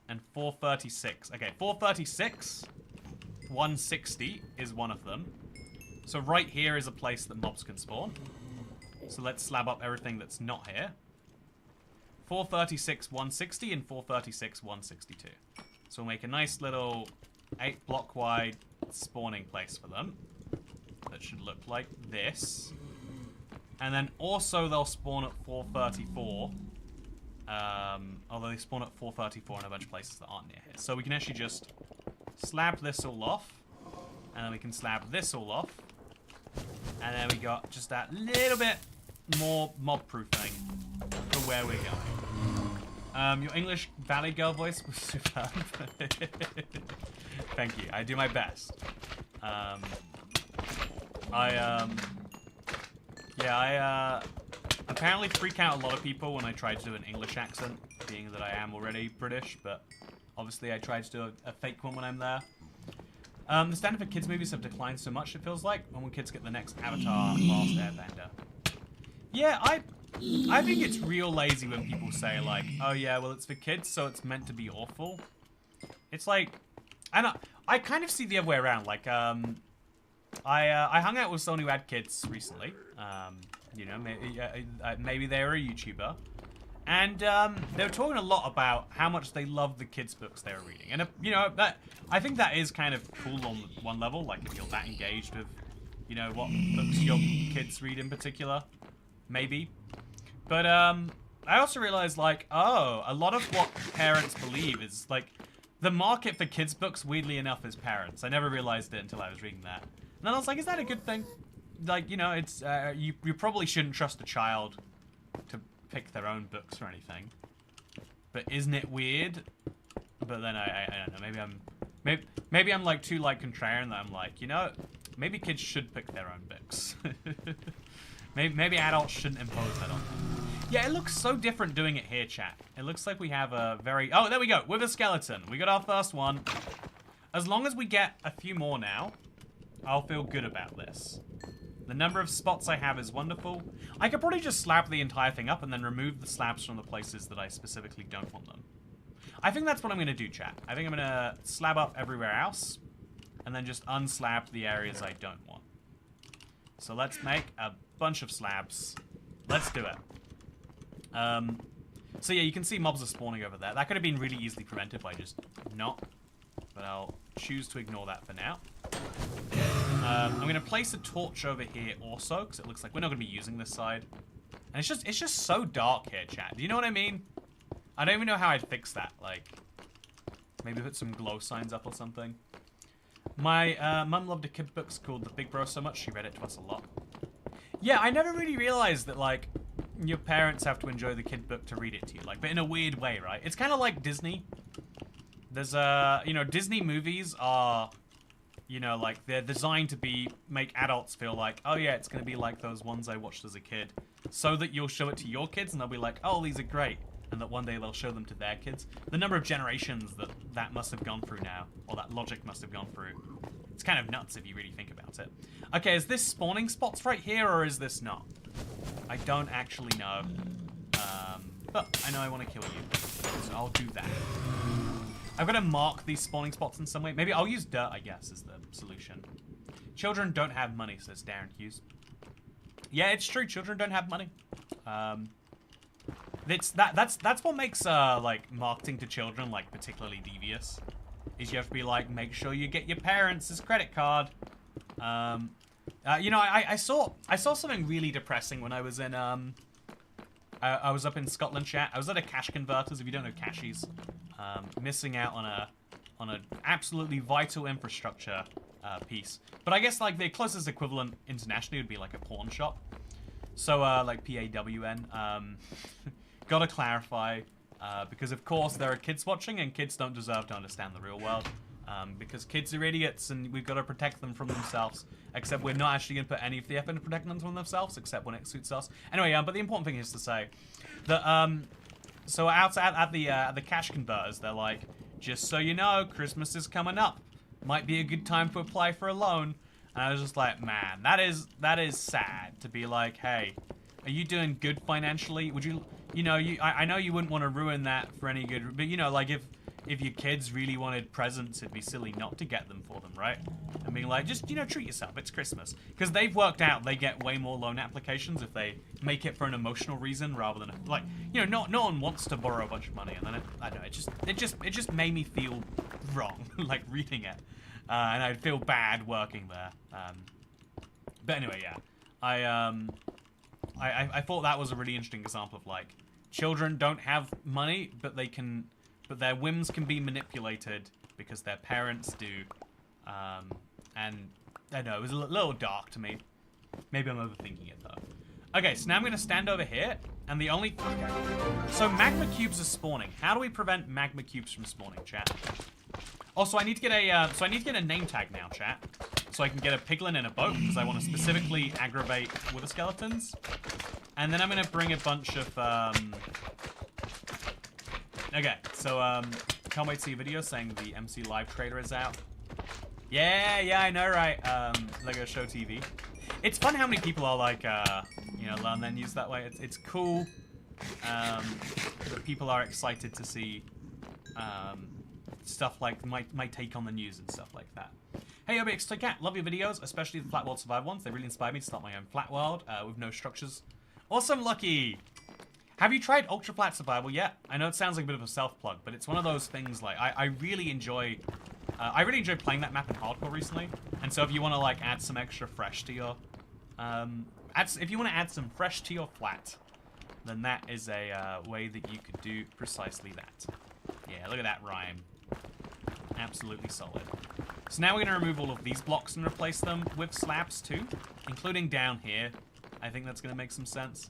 and 436. Okay, 436, 160 is one of them. So right here is a place that mobs can spawn. So let's slab up everything that's not here. 436, 160, and 436, 162. So we'll make a nice little 8-block wide spawning place for them. That should look like this. And then also they'll spawn at 434. Although they spawn at 434 in a bunch of places that aren't near here. So we can actually just slab this all off. And then we can slab this all off. And then we got just that little bit more mob-proofing for where we're going. Your English Valley Girl voice was superb. Thank you. I do my best. I apparently freak out a lot of people when I try to do an English accent, being that I am already British, but obviously I try to do a fake one when I'm there. The standard for kids' movies have declined so much, it feels like, when kids get the next Avatar, Last Airbender. Yeah, I think it's real lazy when people say, like, oh yeah, well it's for kids, so it's meant to be awful. It's like, I kind of see the other way around. Like, I hung out with someone who had kids recently. You know, maybe they were a YouTuber. And they were talking a lot about how much they loved the kids' books they were reading. And, you know, I think that is kind of cool on one level. Like, if you're that engaged with, you know, what books your kids read in particular. Maybe. But I also realized, like, oh, a lot of what parents believe is, like, the market for kids' books, weirdly enough, is parents. I never realized it until I was reading that. And then I was like, is that a good thing? Like, you know, it's, you probably shouldn't trust a child to pick their own books or anything. But isn't it weird? But then I don't know, maybe I'm like too like contrarian that I'm like, you know, Maybe kids should pick their own books. maybe adults shouldn't impose that on them. Yeah, it looks so different doing it here, chat. It looks like we have a very... Oh, there we go. With a skeleton. We got our first one. As long as we get a few more now, I'll feel good about this. The number of spots I have is wonderful. I could probably just slab the entire thing up and then remove the slabs from the places that I specifically don't want them. I think that's what I'm going to do, chat. I think I'm going to slab up everywhere else and then just unslab the areas I don't want. So let's make a bunch of slabs. Let's do it. So yeah, you can see mobs are spawning over there. That could have been really easily prevented by just not. But I'll choose to ignore that for now. I'm going to place a torch over here also, because it looks like we're not going to be using this side. And it's just so dark here, chat. Do you know what I mean? I don't even know how I'd fix that. Like, maybe put some glow signs up or something. My mum loved a kid book called The Big Bro so much, she read it to us a lot. Yeah, I never really realized that, like, your parents have to enjoy the kid book to read it to you. Like, but in a weird way, right? It's kind of like Disney. There's you know, Disney movies are... You know, like, they're designed to make adults feel like, oh yeah, it's going to be like those ones I watched as a kid. So that you'll show it to your kids and they'll be like, oh, these are great. And that one day they'll show them to their kids. The number of generations that must have gone through now, or that logic must have gone through. It's kind of nuts if you really think about it. Okay, is this spawning spots right here, or is this not? I don't actually know. But I know I want to kill you. So I'll do that. I've got to mark these spawning spots in some way. Maybe I'll use dirt, I guess, is the solution. Children don't have money, says Darren Hughes. Yeah, it's true. Children don't have money. That's what makes like marketing to children like particularly devious. Is you have to be like, make sure you get your parents' credit card. You know, I saw something really depressing when I was in I was up in Scotland, chat. I was at a cash converters. If you don't know cashies, missing out on a absolutely vital infrastructure piece. But I guess like the closest equivalent internationally would be like a pawn shop. So like PAWN. Gotta clarify, because of course there are kids watching and kids don't deserve to understand the real world. Because kids are idiots and we've got to protect them from themselves. Except we're not actually going to put any of the effort into protecting them from themselves, except when it suits us. Anyway, but the important thing is to say that, so outside at the cash converters, they're like, just so you know, Christmas is coming up. Might be a good time to apply for a loan. And I was just like, man, that is sad to be like, hey, are you doing good financially? Would you, you know, I know you wouldn't want to ruin that for any good, but you know, like if your kids really wanted presents, it'd be silly not to get them for them, right? I mean, like, just, you know, treat yourself. It's Christmas. Because they've worked out they get way more loan applications if they make it for an emotional reason rather than, like, you know, no one wants to borrow a bunch of money. And then, I don't know, it just made me feel wrong, like, reading it. And I'd feel bad working there. But anyway, yeah. I thought that was a really interesting example of, like, children don't have money, but they can... But their whims can be manipulated because their parents do. And I don't know, it was a little dark to me. Maybe I'm overthinking it though. Okay, so now I'm going to stand over here, and the only... Okay. So magma cubes are spawning. How do we prevent magma cubes from spawning, chat? Also, I need to get a name tag now, chat. So I can get a piglin in a boat, because I want to specifically aggravate wither skeletons. And then I'm going to bring a bunch of... Okay, so, can't wait to see a video saying the MC Live trailer is out. Yeah, I know, right? Lego Show TV. It's fun how many people are like, you know, learn their news that way. It's cool that people are excited to see stuff like my take on the news and stuff like that. Hey, ibxtoycat, love your videos, especially the Flat World Survival ones. They really inspired me to start my own flat world with no structures. Awesome, Lucky! Have you tried Ultra Flat Survival yet? I know it sounds like a bit of a self-plug, but it's one of those things like I really enjoy playing that map in hardcore recently. And so if you want to like add some extra fresh to your if you want to add some fresh to your flat, then that is a way that you could do precisely that. Yeah, look at that rhyme. Absolutely solid. So now we're going to remove all of these blocks and replace them with slabs too, including down here. I think that's going to make some sense.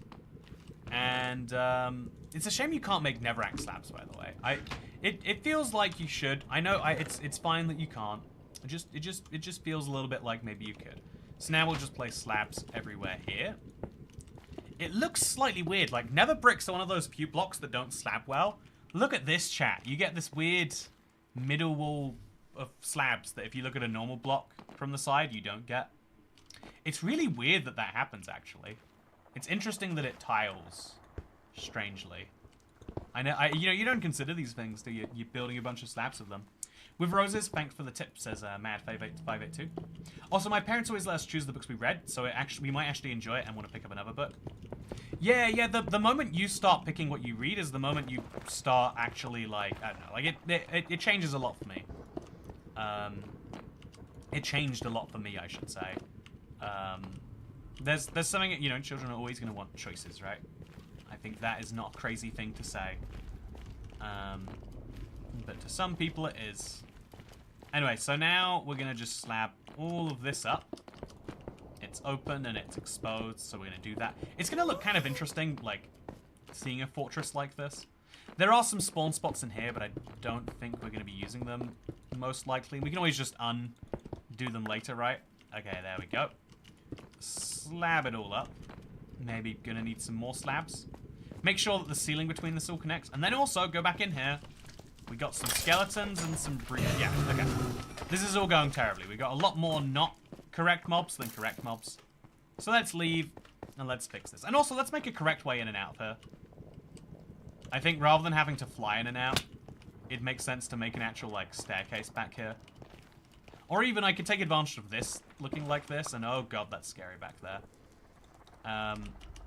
And it's a shame you can't make netherrack slabs, by the way. It feels like you should. I know it's fine that you can't. It just feels a little bit like maybe you could. So now we'll just place slabs everywhere here. It looks slightly weird. Like, nether bricks are one of those few blocks that don't slab well. Look at this, chat. You get this weird middle wall of slabs that if you look at a normal block from the side, you don't get. It's really weird that that happens, actually. It's interesting that it tiles strangely. I know, you don't consider these things, do you? You're building a bunch of slabs of them. With roses, thanks for the tip, says Mad582. Also, my parents always let us choose the books we read, so we might actually enjoy it and want to pick up another book. Yeah, the moment you start picking what you read is the moment you start actually, like, I don't know, like, it changes a lot for me. It changed a lot for me, I should say. There's something, you know, children are always going to want choices, right? I think that is not a crazy thing to say. But to some people it is. Anyway, so now we're going to just slab all of this up. It's open and it's exposed, so we're going to do that. It's going to look kind of interesting, like, seeing a fortress like this. There are some spawn spots in here, but I don't think we're going to be using them, most likely. We can always just undo them later, right? Okay, there we go. Slab it all up. Maybe going to need some more slabs. Make sure that the ceiling between this all connects. And then also, go back in here. We got some skeletons and some yeah, okay. This is all going terribly. We got a lot more not correct mobs than correct mobs. So let's leave and let's fix this. And also, let's make a correct way in and out of here. I think rather than having to fly in and out, it makes sense to make an actual, like, staircase back here. Or even I could take advantage of this looking like this, and oh god, that's scary back there.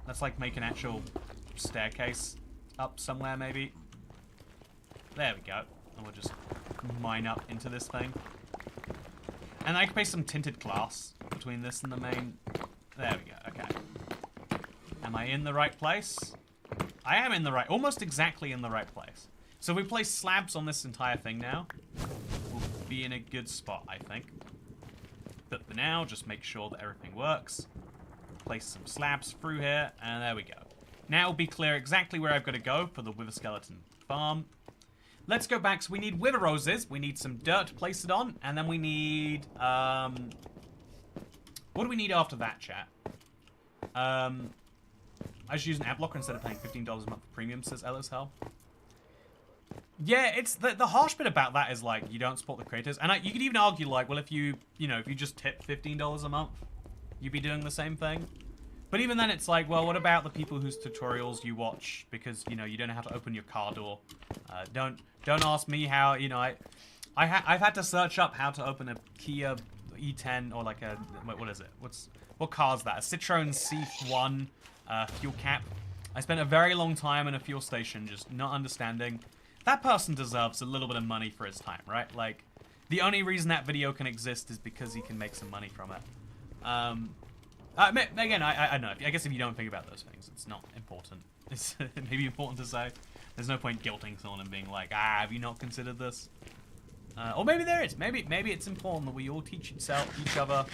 Let's, like, make an actual staircase up somewhere, maybe. There we go. And we'll just mine up into this thing. And I can place some tinted glass between this and the main. There we go. Okay. Am I in the right place? I am in the right, almost exactly in the right place. So if we place slabs on this entire thing now, we'll be in a good spot, I think. But for now, just make sure that everything works. Place some slabs through here, and there we go. Now it'll be clear exactly where I've got to go for the wither skeleton farm. Let's go back. So we need wither roses. We need some dirt to place it on. And then we need... what do we need after that, chat? I should use an ad blocker instead of paying $15 a month for premium, says Ellis Hell. Yeah, it's... The harsh bit about that is, like, you don't support the creators. And you could even argue, like, well, if you just tip $15 a month, you'd be doing the same thing. But even then, it's like, well, what about the people whose tutorials you watch because, you know, you don't know how to open your car door? Don't ask me how, you know, I've had to search up how to open a Kia E10 or like a, what is it? What car is that? A Citroen C1 fuel cap. I spent a very long time in a fuel station just not understanding. That person deserves a little bit of money for his time, right? Like, the only reason that video can exist is because he can make some money from it. Again, I don't know. I guess if you don't think about those things, it's not important. It's maybe important to say. There's no point guilting someone and being like, have you not considered this? Or maybe there is. Maybe it's important that we all teach each other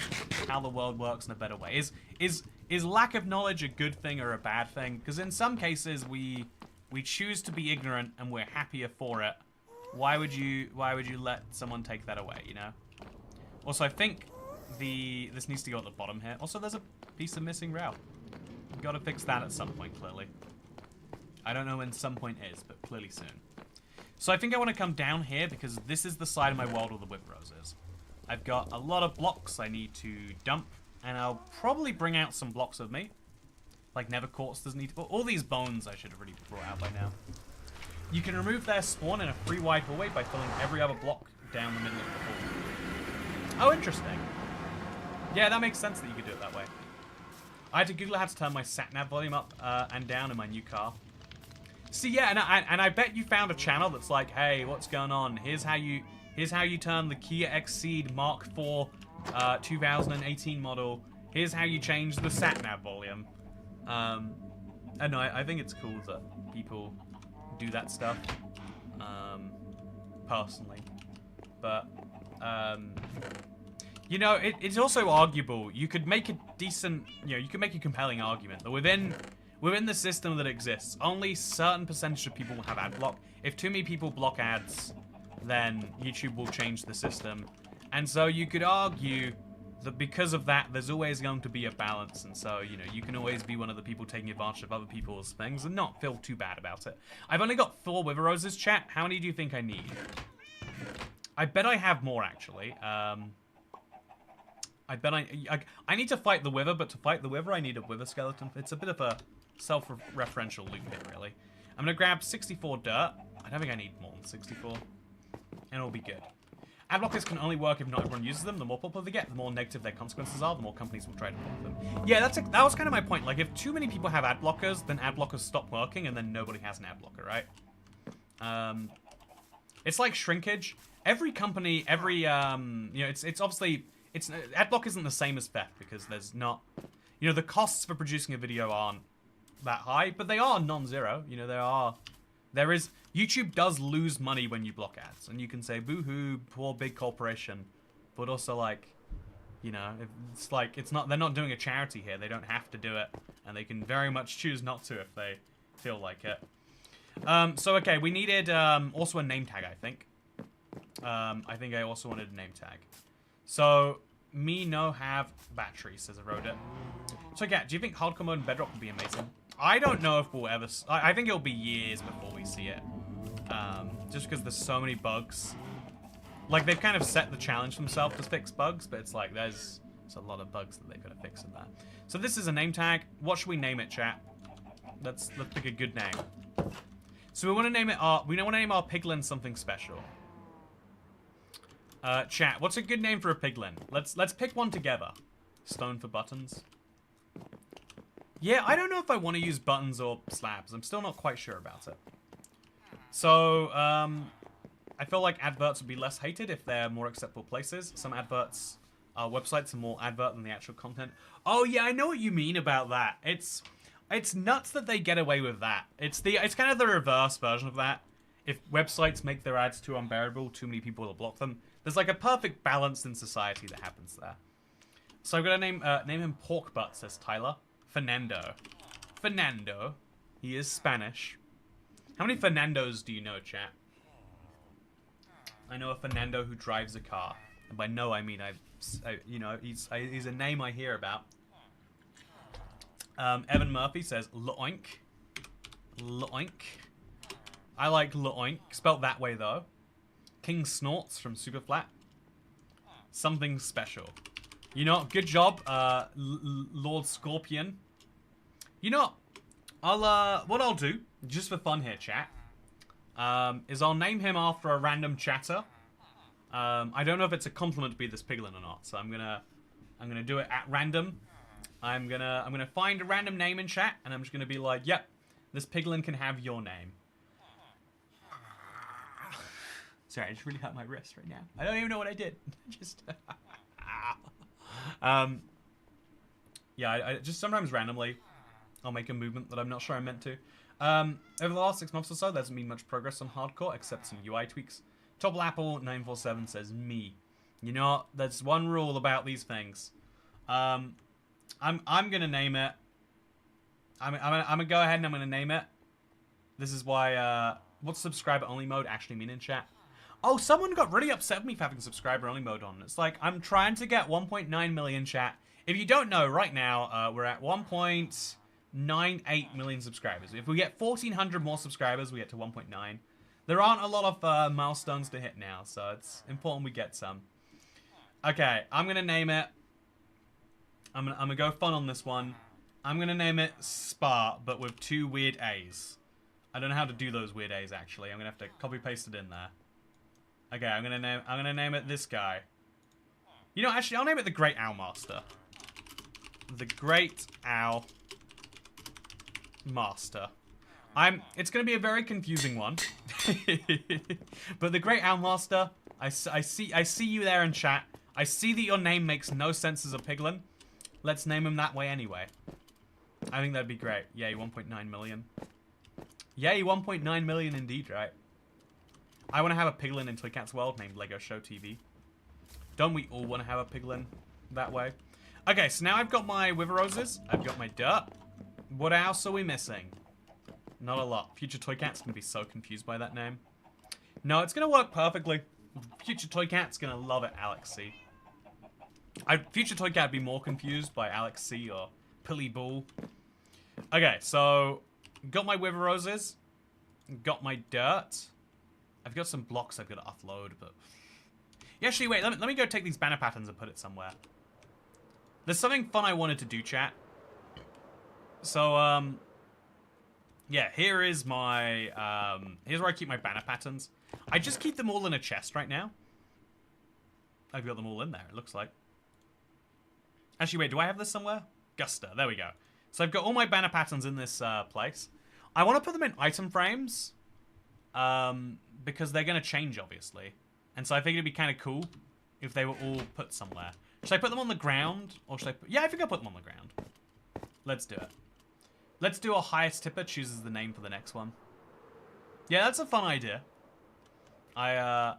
how the world works in a better way. Is lack of knowledge a good thing or a bad thing? Because in some cases we choose to be ignorant and we're happier for it. Why would you let someone take that away? You know. Also, I think this needs to go at the bottom here. Also, there's a piece of missing rail. We've got to fix that at some point, clearly. I don't know when some point is, but clearly soon. So I think I want to come down here because this is the side of my world where the wither rose is. I've got a lot of blocks I need to dump, and I'll probably bring out some blocks with me. Like nether quartz doesn't need to put. All these bones I should have already brought out by now. You can remove their spawn in a free wide hallway by filling every other block down the middle of the hall. Oh, interesting. Yeah, that makes sense that you could do it that way. I had to Google how to turn my sat-nav volume up and down in my new car. See, yeah, and I bet you found a channel that's like, hey, what's going on? Here's how you turn the Kia Exceed Mark IV 2018 model. Here's how you change the sat-nav volume. I know, I think it's cool that people do that stuff, personally. But, you know, it's also arguable. You could make a decent, you know, you could make a compelling argument that within the system that exists, only certain percentage of people will have ad block. If too many people block ads, then YouTube will change the system. And so you could argue that because of that, there's always going to be a balance. And so, you know, you can always be one of the people taking advantage of other people's things and not feel too bad about it. I've only got 4 Wither Roses, chat. How many do you think I need? I bet I have more, actually. I bet I need to fight the Wither, but to fight the Wither, I need a Wither skeleton. It's a bit of a self-referential loop here, really. I'm going to grab 64 dirt. I don't think I need more than 64. And it'll be good. Ad blockers can only work if not everyone uses them. The more popular they get, the more negative their consequences are, the more companies will try to block them. Yeah, that was kind of my point. Like, if too many people have ad blockers, then ad blockers stop working, and then nobody has an ad blocker, right? It's like shrinkage. Every company, you know, it's obviously... Adblock isn't the same as theft because there's not, you know, the costs for producing a video aren't that high, but they are non-zero. You know, YouTube does lose money when you block ads, and you can say boo-hoo, poor big corporation, but also like, you know, they're not doing a charity here. They don't have to do it, and they can very much choose not to if they feel like it. So okay, we needed also a name tag, I think. I think I also wanted a name tag. So, me no have battery, says Erodit. So, yeah, do you think hardcore mode in Bedrock will be amazing? I don't know if we'll ever... I think it'll be years before we see it. Just because there's so many bugs. Like, they've kind of set the challenge for themselves to fix bugs, but it's like, there's a lot of bugs that they've got to fix in that. So, this is a name tag. What should we name it, chat? Let's pick a good name. So, we want to name it we want to name our piglin something special. Chat, what's a good name for a piglin? Let's pick one together. Stone for buttons. Yeah, I don't know if I want to use buttons or slabs. I'm still not quite sure about it. So, I feel like adverts would be less hated if they're more acceptable places. Some adverts, websites are more advert than the actual content. Oh yeah, I know what you mean about that. It's nuts that they get away with that. It's kind of the reverse version of that. If websites make their ads too unbearable, too many people will block them. There's like a perfect balance in society that happens there. So I'm gonna name him Pork Butt, says Tyler. Fernando. Fernando. He is Spanish. How many Fernandos do you know, chat? I know a Fernando who drives a car. And by no, I mean you know, he's a name I hear about. Evan Murphy says Loink. Loink. I like Loink. Spelt that way though. King Snorts from Superflat. Something special. You know, good job, Lord Scorpion. You know, what I'll do, just for fun here, chat, is I'll name him after a random chatter. I don't know if it's a compliment to be this piglin or not, so I'm gonna do it at random. I'm gonna find a random name in chat, and I'm just gonna be like, yep, this piglin can have your name. Sorry, I just really hurt my wrist right now. I don't even know what I did. Just, yeah, I just sometimes randomly, I'll make a movement that I'm not sure I meant to. Over the last 6 months or so, there hasn't been much progress on hardcore, except some UI tweaks. Topple Apple 947 says me. You know what? There's one rule about these things. I'm gonna name it. I'm gonna go ahead and I'm gonna name it. This is why. What's subscriber only mode actually mean in chat? Oh, someone got really upset with me for having subscriber only mode on. It's like I'm trying to get 1.9 million chat. If you don't know, right now we're at 1.98 million subscribers. If we get 1,400 more subscribers, we get to 1.9. There aren't a lot of milestones to hit now, so it's important we get some. Okay, I'm gonna name it. I'm gonna go fun on this one. I'm gonna name it Spa, but with 2 weird A's. I don't know how to do those weird A's actually. I'm gonna have to copy paste it in there. Okay, I'm gonna name it this guy. You know, actually, I'll name it the Great Owl Master. The Great Owl Master. It's gonna be a very confusing one. But the Great Owl Master, I see you there in chat. I see that your name makes no sense as a piglin. Let's name him that way anyway. I think that'd be great. Yay, 1.9 million. Yay, 1.9 million indeed, right? I want to have a piglin in Toycat's world named Lego Show TV. Don't we all want to have a piglin that way? Okay, so now I've got my Wither Roses. I've got my dirt. What else are we missing? Not a lot. Future Toycat's going to be so confused by that name. No, it's going to work perfectly. Future Toy Cat's gonna love it, Alex C. Future Toy Cat would be more confused by Alex C or Pilly Bull. Okay, so got my Wither Roses, got my dirt. I've got some blocks I've got to offload, but yeah, actually, wait. Let me go take these banner patterns and put it somewhere. There's something fun I wanted to do, chat. So yeah, here is my here's where I keep my banner patterns. I just keep them all in a chest right now. I've got them all in there, it looks like. Actually, wait, do I have this somewhere? Guster, there we go. So I've got all my banner patterns in this place. I want to put them in item frames, because they're going to change, obviously. And so I think it'd be kind of cool if they were all put somewhere. Should I put them on the ground, or should I put... Yeah, I think I'll put them on the ground. Let's do it. Let's do a highest tipper chooses the name for the next one. Yeah, that's a fun idea. I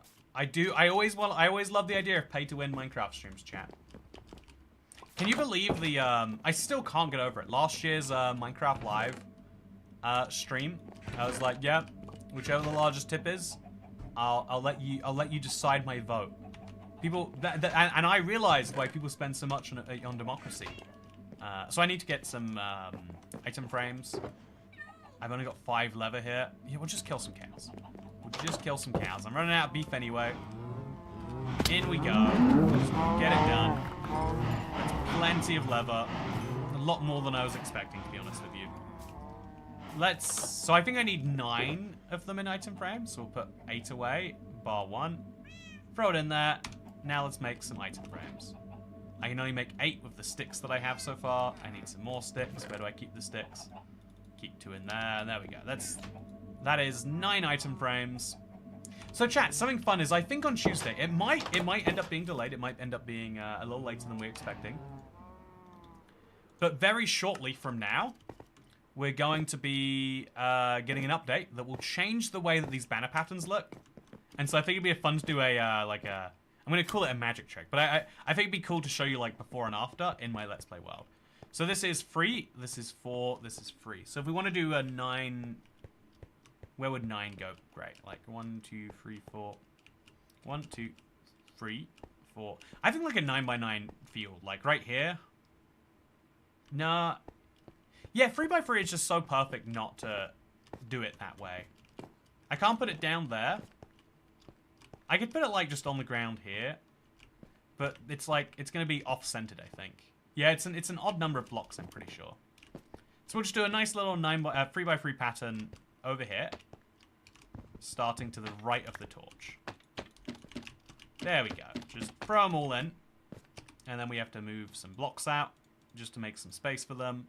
always love the idea of pay-to-win Minecraft streams, chat. Can you believe the, I still can't get over it. Last year's, Minecraft Live, stream, I was like, yeah, whichever the largest tip is, I'll let you decide my vote. People, and I realized why people spend so much on democracy. So I need to get some, item frames. I've only got 5 leather here. Yeah, we'll just kill some cows. I'm running out of beef anyway. In we go. Let's get it done. That's plenty of leather. A lot more than I was expecting, to be honest with you. So I think I need 9 of them in item frames. So we'll put 8 away, bar 1. Throw it in there. Now let's make some item frames. I can only make 8 with the sticks that I have so far. I need some more sticks. Where do I keep the sticks? Keep 2 in there. There we go. That is 9 item frames. So chat, something fun is I think on Tuesday, it might end up being delayed. It might end up being a little later than we're expecting. But very shortly from now, we're going to be getting an update that will change the way that these banner patterns look. And so I think it'd be fun to do I'm going to call it a magic trick. But I think it'd be cool to show you like before and after in my Let's Play world. So this is free, this is 4, this is free. So if we want to do a 9... Where would 9 go? Great. Like 1, 2, 3, 4. 1, 2, 3, 4. I think like a 9x9 field. Like right here. Nah. Yeah, 3x3 is just so perfect not to do it that way. I can't put it down there. I could put it like just on the ground here. But it's like, it's going to be off-centered, I think. Yeah, it's an odd number of blocks, I'm pretty sure. So we'll just do a nice little 3x3 pattern over here, starting to the right of the torch. There we go. Just throw them all in, and then we have to move some blocks out just to make some space for them.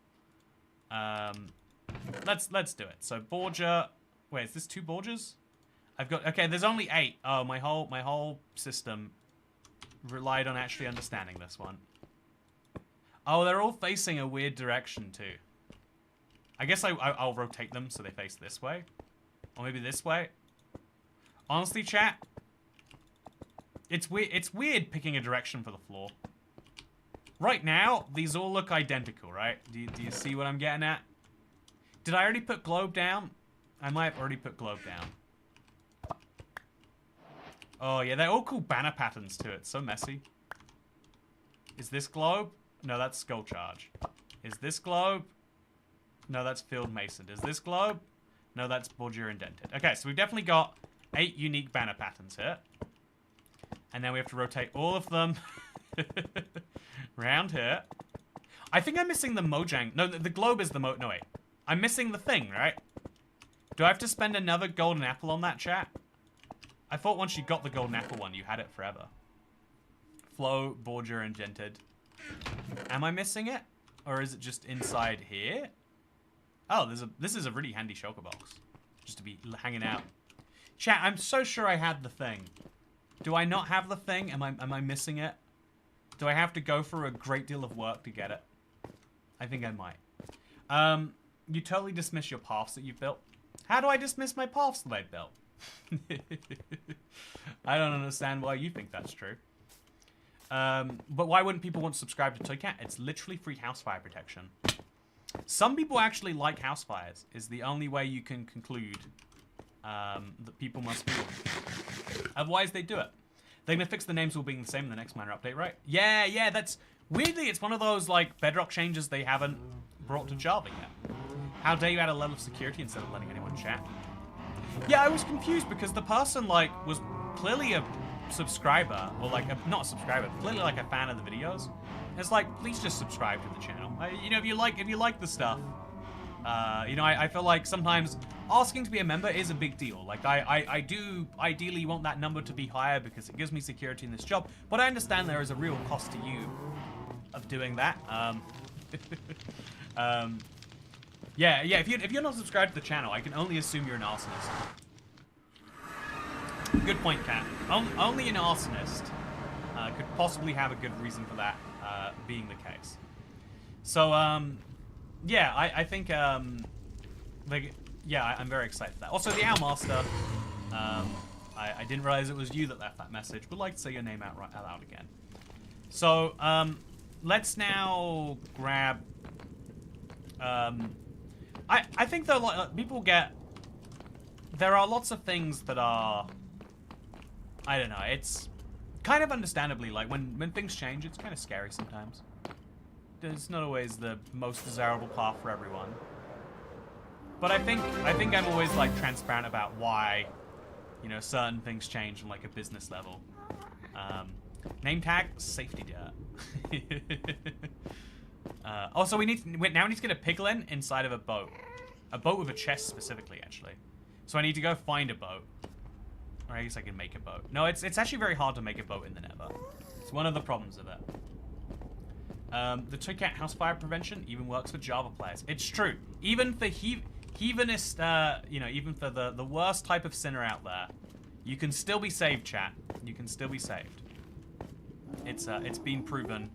Let's do it. So Borgia, wait, is this 2 Borgias? I've got, okay, there's only 8. Oh, my whole system relied on actually understanding this one. Oh, they're all facing a weird direction too. I guess I'll rotate them so they face this way. Or maybe this way. Honestly, chat, it's weird picking a direction for the floor. Right now, these all look identical, right? Do you see what I'm getting at? Did I already put globe down? I might have already put globe down. Oh, yeah, they're all cool banner patterns too. It's so messy. Is this globe? No, that's skull charge. Is this globe? No, that's Field Mason. Is this globe? No, that's Borgia Indented. Okay, so we've definitely got 8 unique banner patterns here. And then we have to rotate all of them around here. I think I'm missing the Mojang. No, the globe is the no, wait. I'm missing the thing, right? Do I have to spend another golden apple on that, chat? I thought once you got the golden apple one, you had it forever. Flow, Borgia Indented. Am I missing it? Or is it just inside here? Oh, this is a really handy shulker box. Just to be hanging out. Chat, I'm so sure I had the thing. Do I not have the thing? Am I missing it? Do I have to go through a great deal of work to get it? I think I might. You totally dismiss your paths that you've built. How do I dismiss my paths that I built? I don't understand why you think that's true. But why wouldn't people want to subscribe to Toycat? It's literally free house fire protection. Some people actually like house fires, is the only way you can conclude that people must be. Otherwise, they do it. They're gonna fix the names all being the same in the next minor update, right? Yeah, that's... Weirdly, it's one of those, like, Bedrock changes they haven't brought to Java yet. How dare you add a level of security instead of letting anyone chat? Yeah, I was confused because the person, like, was clearly a subscriber, or, like, not a subscriber, clearly, like, a fan of the videos. It's like, please just subscribe to the channel. You know, if you like the stuff, you know, I feel like sometimes asking to be a member is a big deal. Like, I do ideally want that number to be higher because it gives me security in this job, but I understand there is a real cost to you of doing that. Yeah, if you're not subscribed to the channel, I can only assume you're an arsonist. Good point, Kat. Only an arsonist could possibly have a good reason for that being the case. So, yeah, I think, like, yeah, I'm very excited for that. Also, the Owl Master, I didn't realize it was you that left that message. Would like to say your name out loud again. So, let's now grab, I think though, people get, there are lots of things that are, I don't know, it's kind of understandably, like, when things change, it's kind of scary sometimes. It's not always the most desirable path for everyone. But I think I'm always, like, transparent about why, you know, certain things change on, like, a business level. Name tag, safety dirt. Also, we now need to get a piglin inside of a boat. A boat with a chest specifically, actually. So I need to go find a boat. Or I guess I can make a boat. No, it's actually very hard to make a boat in the nether. It's one of the problems of it. The Toycat house fire prevention even works for Java players. It's true. Even for heathenist, you know, even for the worst type of sinner out there, you can still be saved, chat. You can still be saved. It's been proven.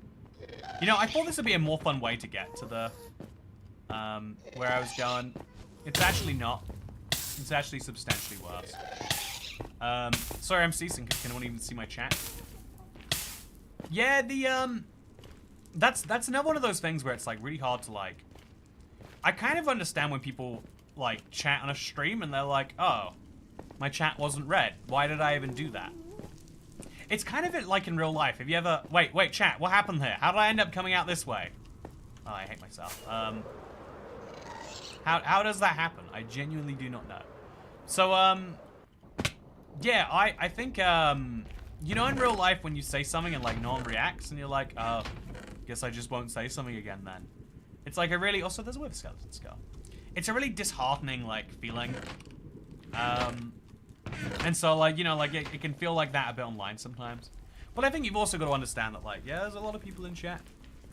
You know, I thought this would be a more fun way to get to the, where I was going. It's actually not. It's actually substantially worse. Sorry, I'm ceasing. Can anyone even see my chat? Yeah, that's another one of those things where it's, like, really hard to, like, I kind of understand when people, like, chat on a stream and they're like, oh, my chat wasn't read. Why did I even do that? It's kind of like in real life. Have you ever... Wait, chat, what happened here? How did I end up coming out this way? Oh, I hate myself. How does that happen? I genuinely do not know. So, yeah, I think, you know, in real life when you say something and, like, no one reacts and you're like, oh, guess I just won't say something again then. It's like a really... Also, there's a wither skeleton skull. It's a really disheartening, like, feeling. And so, like, you know, like, it can feel like that a bit online sometimes. But I think you've also got to understand that, like, yeah, there's a lot of people in chat.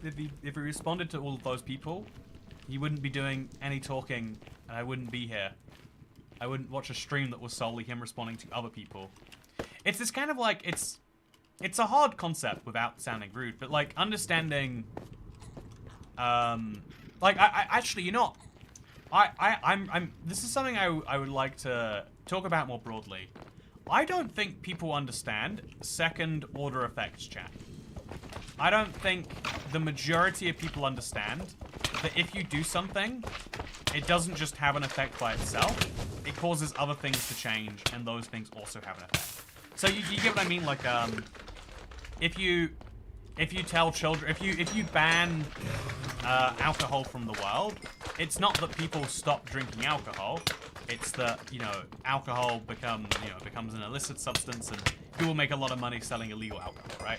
If he responded to all of those people, he wouldn't be doing any talking, and I wouldn't be here. I wouldn't watch a stream that was solely him responding to other people. It's this kind of, like, it's a hard concept without sounding rude, but, like, understanding, like, I actually, you know, this is something I would like to talk about more broadly. I don't think people understand second order effects, chat. I don't think the majority of people understand that if you do something, it doesn't just have an effect by itself. It causes other things to change, and those things also have an effect. So you get what I mean? Like, if you tell children, if you ban alcohol from the world, it's not that people stop drinking alcohol. It's that, you know, alcohol becomes an illicit substance, and people make a lot of money selling illegal alcohol, right?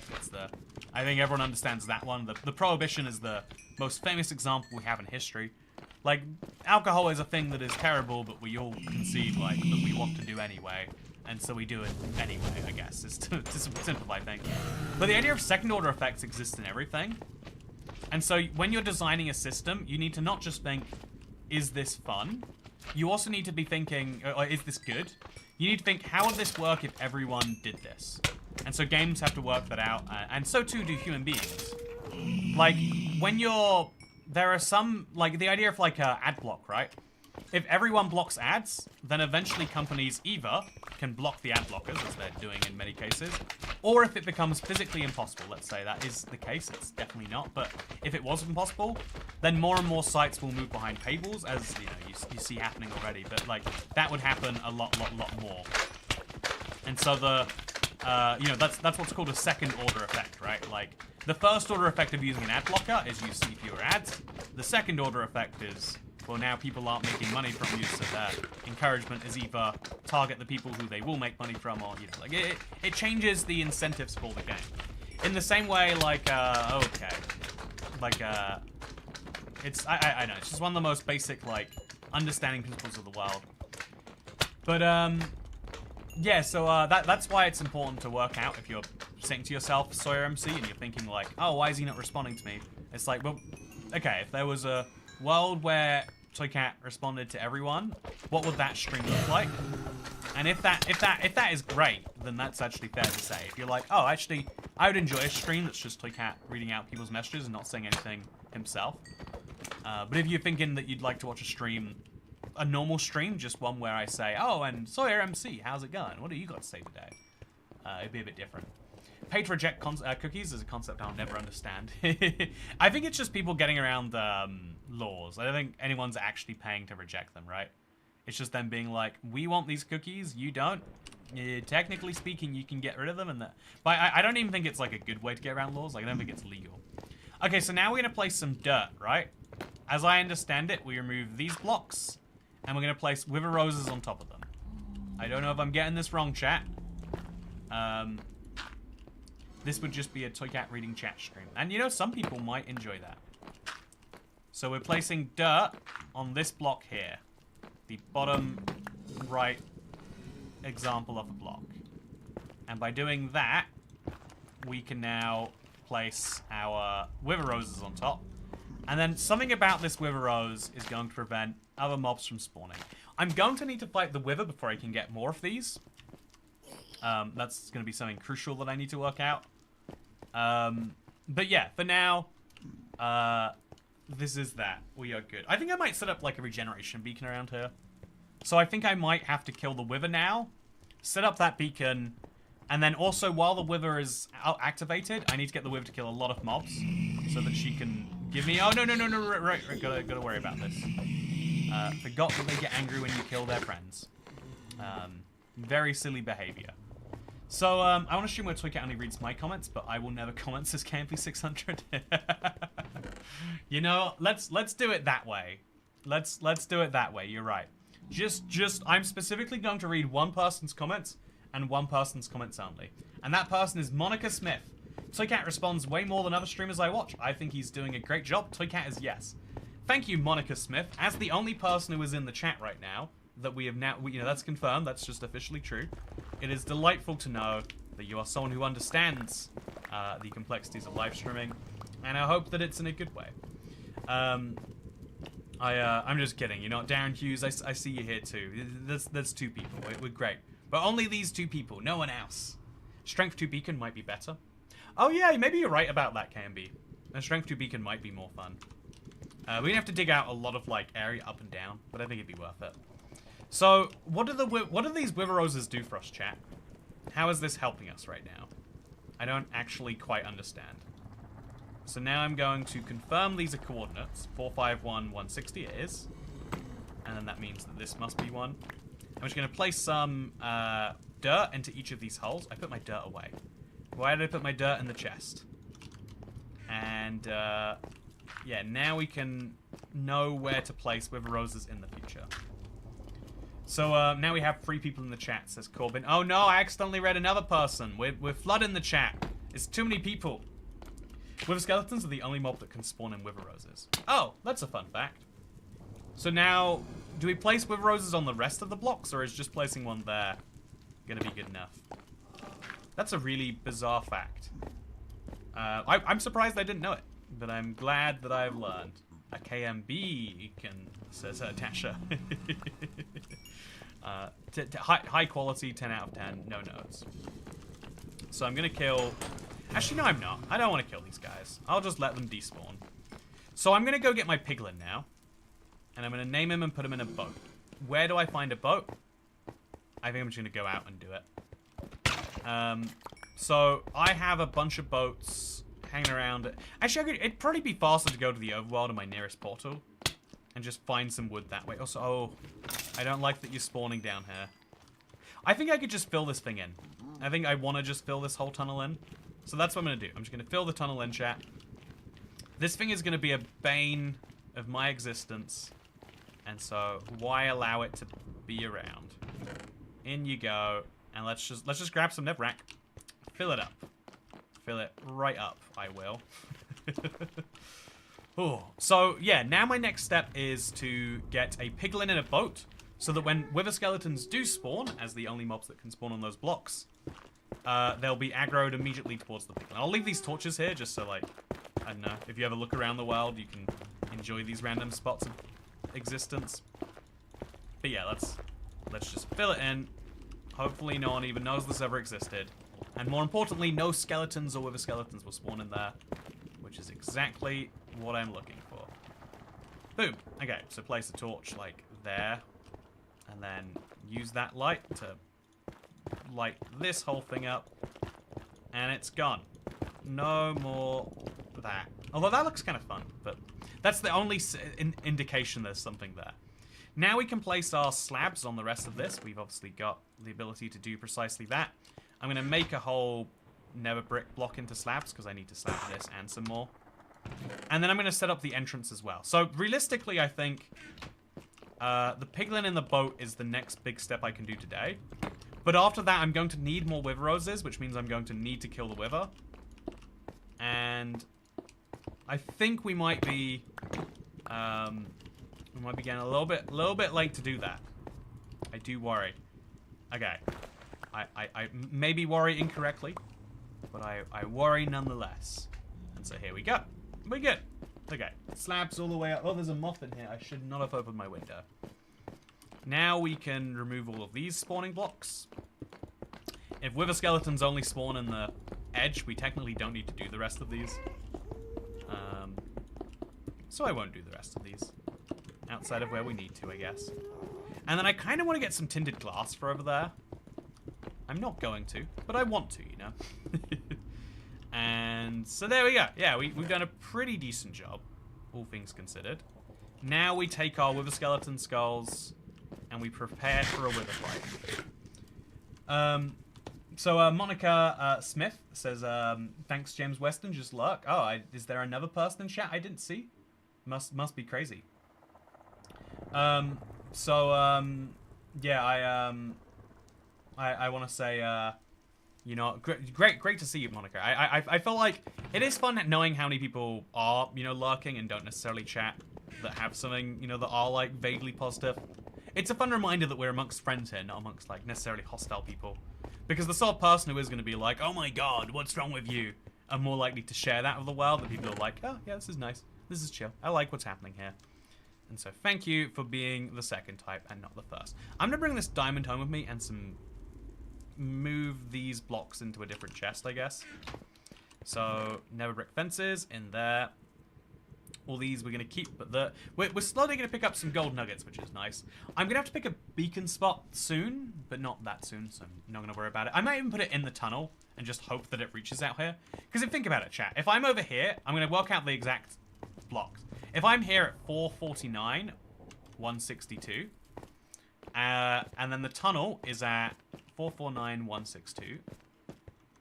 I think everyone understands that one. The prohibition is the most famous example we have in history. Like, alcohol is a thing that is terrible, but we all concede, like, that we want to do anyway. And so we do it anyway, I guess, is to simplify things. But the idea of second order effects exists in everything. And so when you're designing a system, you need to not just think, is this fun? You also need to be thinking, is this good? You need to think, how would this work if everyone did this? And so games have to work that out, and so too do human beings. Like, when there are some, like, the idea of, like, ad block, right? If everyone blocks ads, then eventually companies either can block the ad blockers, as they're doing in many cases, or if it becomes physically impossible, let's say that is the case, it's definitely not, but if it was impossible, then more and more sites will move behind paywalls, as, you know, you see happening already, but, like, that would happen a lot more. And so you know, that's what's called a second order effect, right? Like, the first order effect of using an ad blocker is you see fewer ads. The second order effect is, well, now people aren't making money from you, so their encouragement is either target the people who they will make money from, or, you know, like, it changes the incentives for the game. In the same way, like, okay. Like, it's, I know, it's just one of the most basic, like, understanding principles of the world. But, yeah, so that's why it's important to work out if you're saying to yourself, Sawyer MC, and you're thinking like, oh, why is he not responding to me? It's like, well, okay, if there was a world where Toycat responded to everyone, what would that stream look like? And if that is great, then that's actually fair to say. If you're like, oh, actually, I would enjoy a stream that's just Toycat reading out people's messages and not saying anything himself. But if you're thinking that you'd like to watch a stream, a normal stream, just one where I say, oh, and Sawyer MC, how's it going? What do you got to say today? It'd be a bit different. Pay to reject cookies is a concept I'll never understand. I think it's just people getting around laws. I don't think anyone's actually paying to reject them, right? It's just them being like, we want these cookies, you don't. Technically speaking, you can get rid of them. And but I don't even think it's like a good way to get around laws. Like, I don't think it's legal. Okay, so now we're going to place some dirt, right? As I understand it, we remove these blocks. And we're going to place wither roses on top of them. I don't know if I'm getting this wrong, chat. This would just be a Toycat reading chat stream. And you know, some people might enjoy that. So we're placing dirt on this block here. The bottom right example of a block. And by doing that, we can now place our wither roses on top. And then something about this wither rose is going to prevent other mobs from spawning. I'm going to need to fight the wither before I can get more of these. That's going to be something crucial that I need to work out. But yeah, for now, this is that. We are good. I think I might set up like a regeneration beacon around here. So I think I might have to kill the wither now, set up that beacon, and then also while the wither is activated, I need to get the wither to kill a lot of mobs so that she can give me... Oh, no, right, gotta worry about this. Forgot that they get angry when you kill their friends. Very silly behavior. So, I want to assume where Toycat only reads my comments, but I will never comment, says Campy600. You know, let's do it that way. Let's do it that way, you're right. I'm specifically going to read one person's comments, and one person's comments only. And that person is Monica Smith. Toycat responds way more than other streamers I watch. I think he's doing a great job. Toycat is yes. Thank you, Monica Smith. As the only person who is in the chat right now, that we have now, you know, that's confirmed. That's just officially true. It is delightful to know that you are someone who understands the complexities of live streaming, and I hope that it's in a good way. I'm just kidding. You know, Darren Hughes, I see you here too. That's two people. We're great. But only these two people, no one else. Strength 2 Beacon might be better. Oh yeah, maybe you're right about that, KMB. A Strength 2 Beacon might be more fun. We're gonna have to dig out a lot of like area up and down, but I think it'd be worth it. So, what do these wither roses do for us, chat? How is this helping us right now? I don't actually quite understand. So now I'm going to confirm these are coordinates. 451, 160 it is. And then that means that this must be one. I'm just going to place some dirt into each of these holes. I put my dirt away. Why did I put my dirt in the chest? And, yeah, now we can know where to place wither roses in the future. So, now we have 3 people in the chat, says Corbin. Oh no, I accidentally read another person. We're flooding the chat. It's too many people. Wither skeletons are the only mob that can spawn in wither roses. Oh, that's a fun fact. So now, do we place wither roses on the rest of the blocks, or is just placing one there gonna be good enough? That's a really bizarre fact. I'm surprised I didn't know it, but I'm glad that I've learned. A KMB can, says Tasha. High quality, 10 out of 10, no notes. So I'm gonna kill... Actually, no, I'm not. I don't want to kill these guys. I'll just let them despawn. So I'm gonna go get my piglin now. And I'm gonna name him and put him in a boat. Where do I find a boat? I think I'm just gonna go out and do it. So I have a bunch of boats hanging around. Actually, it'd probably be faster to go to the overworld in my nearest portal and just find some wood that way. Also, oh, I don't like that you're spawning down here. I think I could just fill this thing in. I think I want to just fill this whole tunnel in. So that's what I'm going to do. I'm just going to fill the tunnel in, chat. This thing is going to be a bane of my existence. And so why allow it to be around? In you go. And let's just grab some netherrack. Fill it up. Fill it right up, I will. Oh, so yeah, now my next step is to get a piglin in a boat so that when wither skeletons do spawn, as the only mobs that can spawn on those blocks, they'll be aggroed immediately towards the piglin. I'll leave these torches here just so, like, I don't know, if you ever look around the world, you can enjoy these random spots of existence. But yeah, let's just fill it in. Hopefully no one even knows this ever existed. And more importantly, no skeletons or wither skeletons will spawn in there, which is exactly what I'm looking for. Boom. Okay, so place a torch like there, and then use that light to light this whole thing up, and it's gone. No more that. Although that looks kind of fun, but that's the only indication there's something there. Now we can place our slabs on the rest of this. We've obviously got the ability to do precisely that. I'm going to make a whole nether brick block into slabs because I need to slab this and some more. And then I'm going to set up the entrance as well. So realistically, I think the piglin in the boat is the next big step I can do today. But after that, I'm going to need more wither roses, which means I'm going to need to kill the wither. And I think we might be getting a little bit late to do that. I do worry. Okay. I maybe worry incorrectly, but I worry nonetheless. And so here we go. We're good. Okay. Slabs all the way up. Oh, there's a moth in here. I should not have opened my window. Now we can remove all of these spawning blocks. If wither skeletons only spawn in the edge, we technically don't need to do the rest of these. So I won't do the rest of these. Outside of where we need to, I guess. And then I kind of want to get some tinted glass for over there. I'm not going to, but I want to, you know. And so there we go. Yeah, we've done a pretty decent job, all things considered. Now we take our wither skeleton skulls and we prepare for a wither fight. So Monica Smith says, thanks James Weston, just luck. Oh, is there another person in chat I didn't see? Must be crazy. Yeah, I want to say, you know, great to see you, Monica. I feel like it is fun knowing how many people are, you know, lurking and don't necessarily chat, that have something, you know, that are, like, vaguely positive. It's a fun reminder that we're amongst friends here, not amongst, like, necessarily hostile people. Because the sort of person who is going to be like, oh my god, what's wrong with you, are more likely to share that with the world than people who are like, oh, yeah, this is nice. This is chill. I like what's happening here. And so thank you for being the second type and not the first. I'm going to bring this diamond home with me and move these blocks into a different chest, I guess. So nether brick fences in there. All these we're going to keep, but we're slowly going to pick up some gold nuggets, which is nice. I'm going to have to pick a beacon spot soon, but not that soon, so I'm not going to worry about it. I might even put it in the tunnel and just hope that it reaches out here. Because think about it, chat. If I'm over here, I'm going to work out the exact blocks. If I'm here at 449, 162, and then the tunnel is at 449, 162.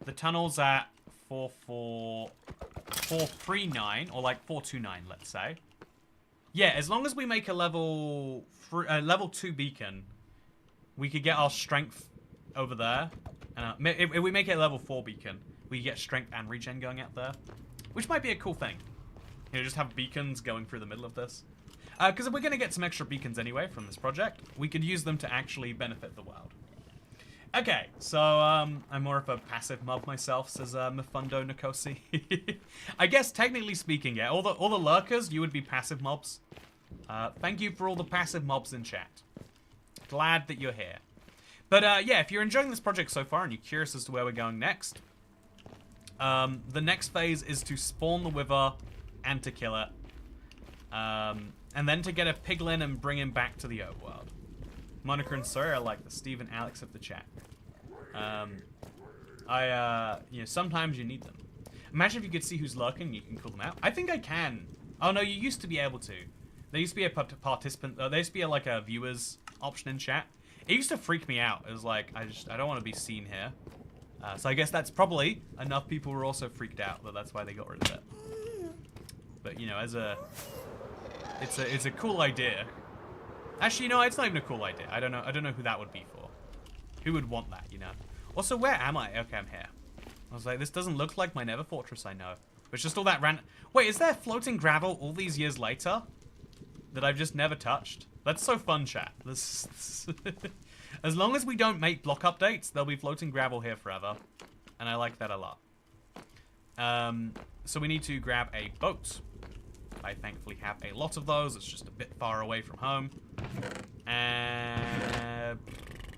The tunnel's at 439, or like 429, let's say. Yeah, as long as we make a level 2 beacon, we could get our strength over there. And if we make it a level 4 beacon, we get strength and regen going out there, which might be a cool thing. You know, just have beacons going through the middle of this. Because if we're going to get some extra beacons anyway from this project, we could use them to actually benefit the world. Okay, so I'm more of a passive mob myself, says Mifundo Nkosi. I guess technically speaking, yeah, all the lurkers, you would be passive mobs. Thank you for all the passive mobs in chat. Glad that you're here. But yeah, if you're enjoying this project so far and you're curious as to where we're going next, the next phase is to spawn the wither and to kill it. And then to get a piglin and bring him back to the overworld. Monica and Sawyer are like the Steve and Alex of the chat. You know, sometimes you need them. Imagine if you could see who's lurking, you can call them out. I think I can. Oh no, you used to be able to. There used to be a participant, there used to be like a viewers option in chat. It used to freak me out. It was like, I don't want to be seen here. So I guess that's probably enough people were also freaked out that that's why they got rid of it. But you know, it's a cool idea. Actually, you know, it's not even a cool idea. I don't know who that would be for. Who would want that, you know? Also, where am I? Okay, I'm here. I was like, this doesn't look like my Nether fortress I know. It's just all that Wait, is there floating gravel all these years later that I've just never touched? That's so fun, chat. As long as we don't make block updates, there'll be floating gravel here forever. And I like that a lot. So we need to grab a boat. I thankfully have a lot of those. It's just a bit far away from home. And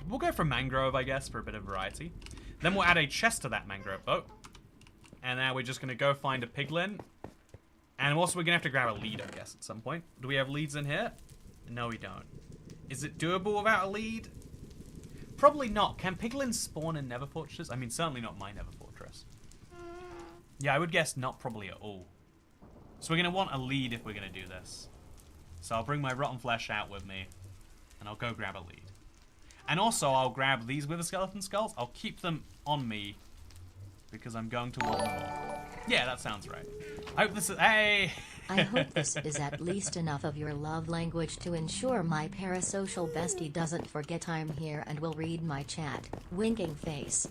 we'll go for mangrove, I guess, for a bit of variety. Then we'll add a chest to that mangrove boat. And now we're just going to go find a piglin. And also we're going to have to grab a lead, I guess, at some point. Do we have leads in here? No, we don't. Is it doable without a lead? Probably not. Can piglins spawn in Nether fortresses? I mean, certainly not my Nether fortress. Yeah, I would guess not probably at all. So we're going to want a lead if we're going to do this. So I'll bring my rotten flesh out with me. And I'll go grab a lead. And also, I'll grab these wither skeleton skulls. I'll keep them on me. Because I'm going to want more. Yeah, that sounds right. I hope this is... Hey! I hope this is at least enough of your love language to ensure my parasocial bestie doesn't forget I'm here and will read my chat. Winking face.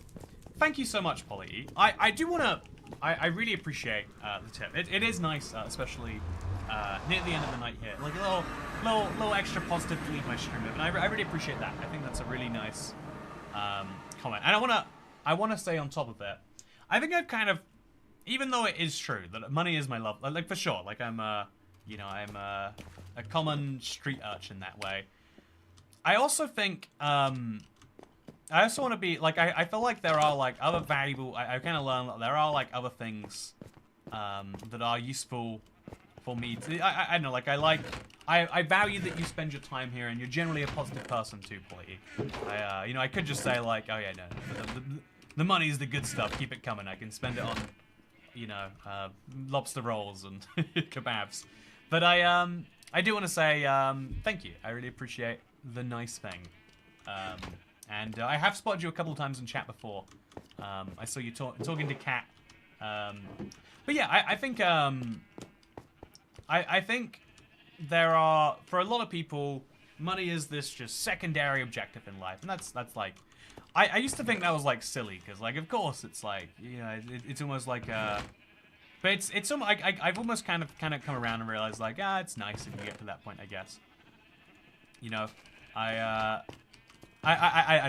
Thank you so much, Polly. I do want to... I really appreciate the tip. It is nice, especially near the end of the night here. Like a little extra positive to leave my stream with. And I really appreciate that. I think that's a really nice comment. And I want to stay on top of it. I think I've kind of, even though it is true that money is my love, like for sure, like I'm you know, I'm a common street urchin that way. I also think, I also want to be, like, I feel like there are, like, other valuable, I kind of learned that there are, like, other things that are useful for me to, I don't know, like, I value that you spend your time here and you're generally a positive person too, Polly. You know, I could just say, like, oh yeah, no, the money is the good stuff, keep it coming. I can spend it on, you know, lobster rolls and kebabs. But I do want to say thank you. I really appreciate the nice thing. And I have spotted you a couple of times in chat before. I saw you talking to Kat. But yeah, I think I think there are, for a lot of people, money is this just secondary objective in life, and that's like, I used to think that was like silly, because like of course it's like, you know, it's almost like but it's almost like I've almost kind of come around and realized like, it's nice if you get to that point, I guess. You know, I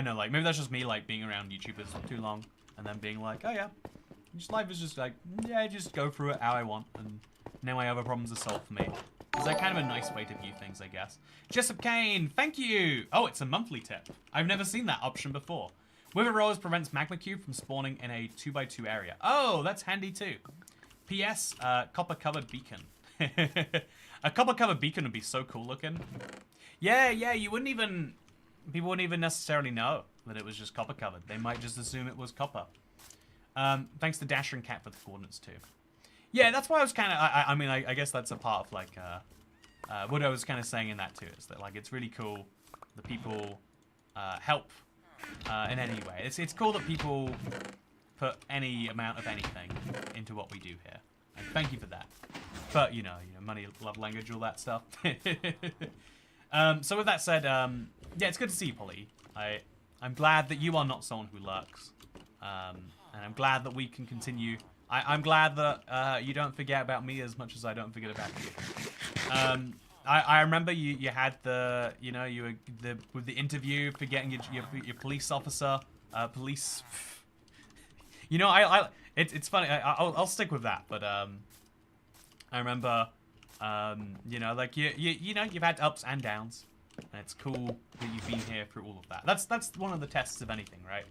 know, like maybe that's just me like being around YouTubers for too long and then being like, oh yeah, just life is just like, yeah, just go through it how I want, and now my other problems are solved for me. Is that kind of a nice way to view things, I guess. Jessup Kane, thank you! Oh, it's a monthly tip. I've never seen that option before. Wither Rose prevents magma cube from spawning in a 2x2 area. Oh, that's handy too. P.S. Copper-covered beacon. A copper-covered beacon would be so cool looking. Yeah, you wouldn't even... People wouldn't even necessarily know that it was just copper-covered. They might just assume it was copper. Thanks to Dasher and Cat for the coordinates too. Yeah, that's why I was kind of, I mean, I guess that's a part of, like, what I was kind of saying in that, too, is that, like, it's really cool that people help in any way. It's cool that people put any amount of anything into what we do here. And thank you for that. But, you know, money, love language, all that stuff. So with that said, yeah, it's good to see you, Polly. I'm glad that you are not someone who lurks. And I'm glad that we can continue... I'm glad that you don't forget about me as much as I don't forget about you. I remember you had the, you know, you were with the interview, forgetting your police officer, police. You know, it's funny. I'll stick with that. But I remember, you know, like you know, you've had ups and downs, and it's cool that you've been here through all of that. That's one of the tests of anything, right?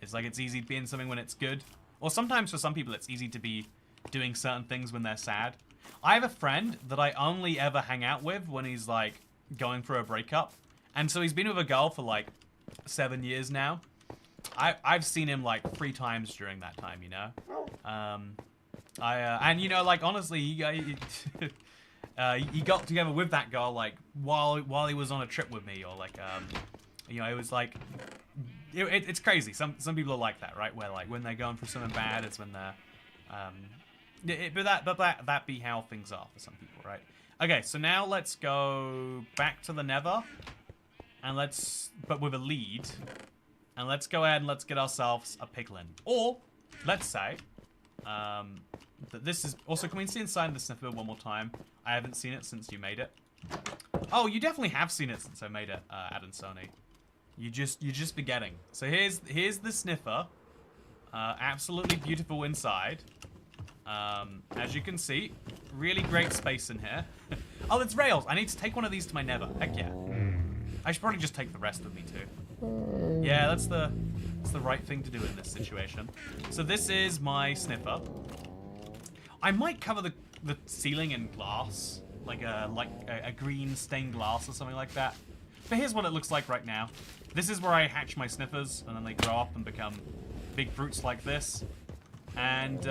It's like it's easy to be in something when it's good. Or sometimes for some people it's easy to be doing certain things when they're sad. I have a friend that I only ever hang out with when he's like going through a breakup. And so he's been with a girl for like 7 years now. I've seen him like 3 times during that time, you know? And you know, like honestly, he got together with that girl like while he was on a trip with me, or like You know, it was like, it's crazy. Some people are like that, right? Where like when they're going through something bad, it's when they're, but that be how things are for some people, right? Okay, so now let's go back to the Nether, and but with a lead, and let's go ahead and let's get ourselves a piglin, or let's say, that this is also. Can we see inside the sniffer one more time? I haven't seen it since you made it. Oh, you definitely have seen it since I made it, Adansoni. You're just forgetting. So here's the sniffer. Absolutely beautiful inside. As you can see, really great space in here. Oh, it's rails. I need to take one of these to my nether. Heck yeah. I should probably just take the rest with me too. Yeah, that's the right thing to do in this situation. So this is my sniffer. I might cover the ceiling in glass, like a green stained glass or something like that. But here's what it looks like right now. This is where I hatch my sniffers, and then they grow up and become big fruits like this. And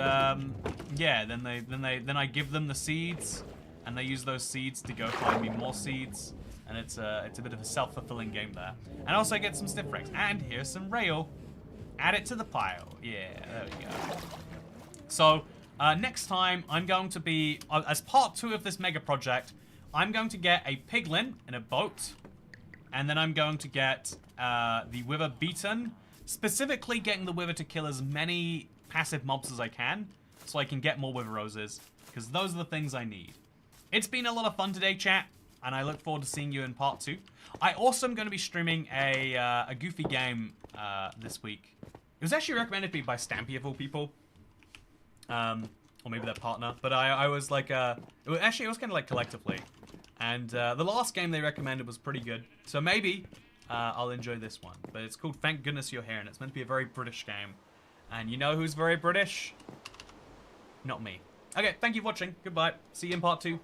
yeah, then I give them the seeds, and they use those seeds to go find me more seeds. And it's a bit of a self-fulfilling game there. And also I get some sniff racks. And here's some rail. Add it to the pile. Yeah, there we go. So next time I'm going to be, as part 2 of this mega project, I'm going to get a piglin in a boat. And then I'm going to get the wither beaten. Specifically getting the wither to kill as many passive mobs as I can, so I can get more wither roses, because those are the things I need. It's been a lot of fun today, chat, and I look forward to seeing you in part 2. I also am going to be streaming a goofy game this week. It was actually recommended to me by Stampy of all people, or maybe their partner. But I was like, it was kind of like collectively, and the last game they recommended was pretty good. So maybe I'll enjoy this one. But it's called Thank Goodness You're Here, and it's meant to be a very British game. And you know who's very British? Not me. Okay, thank you for watching. Goodbye. See you in part 2.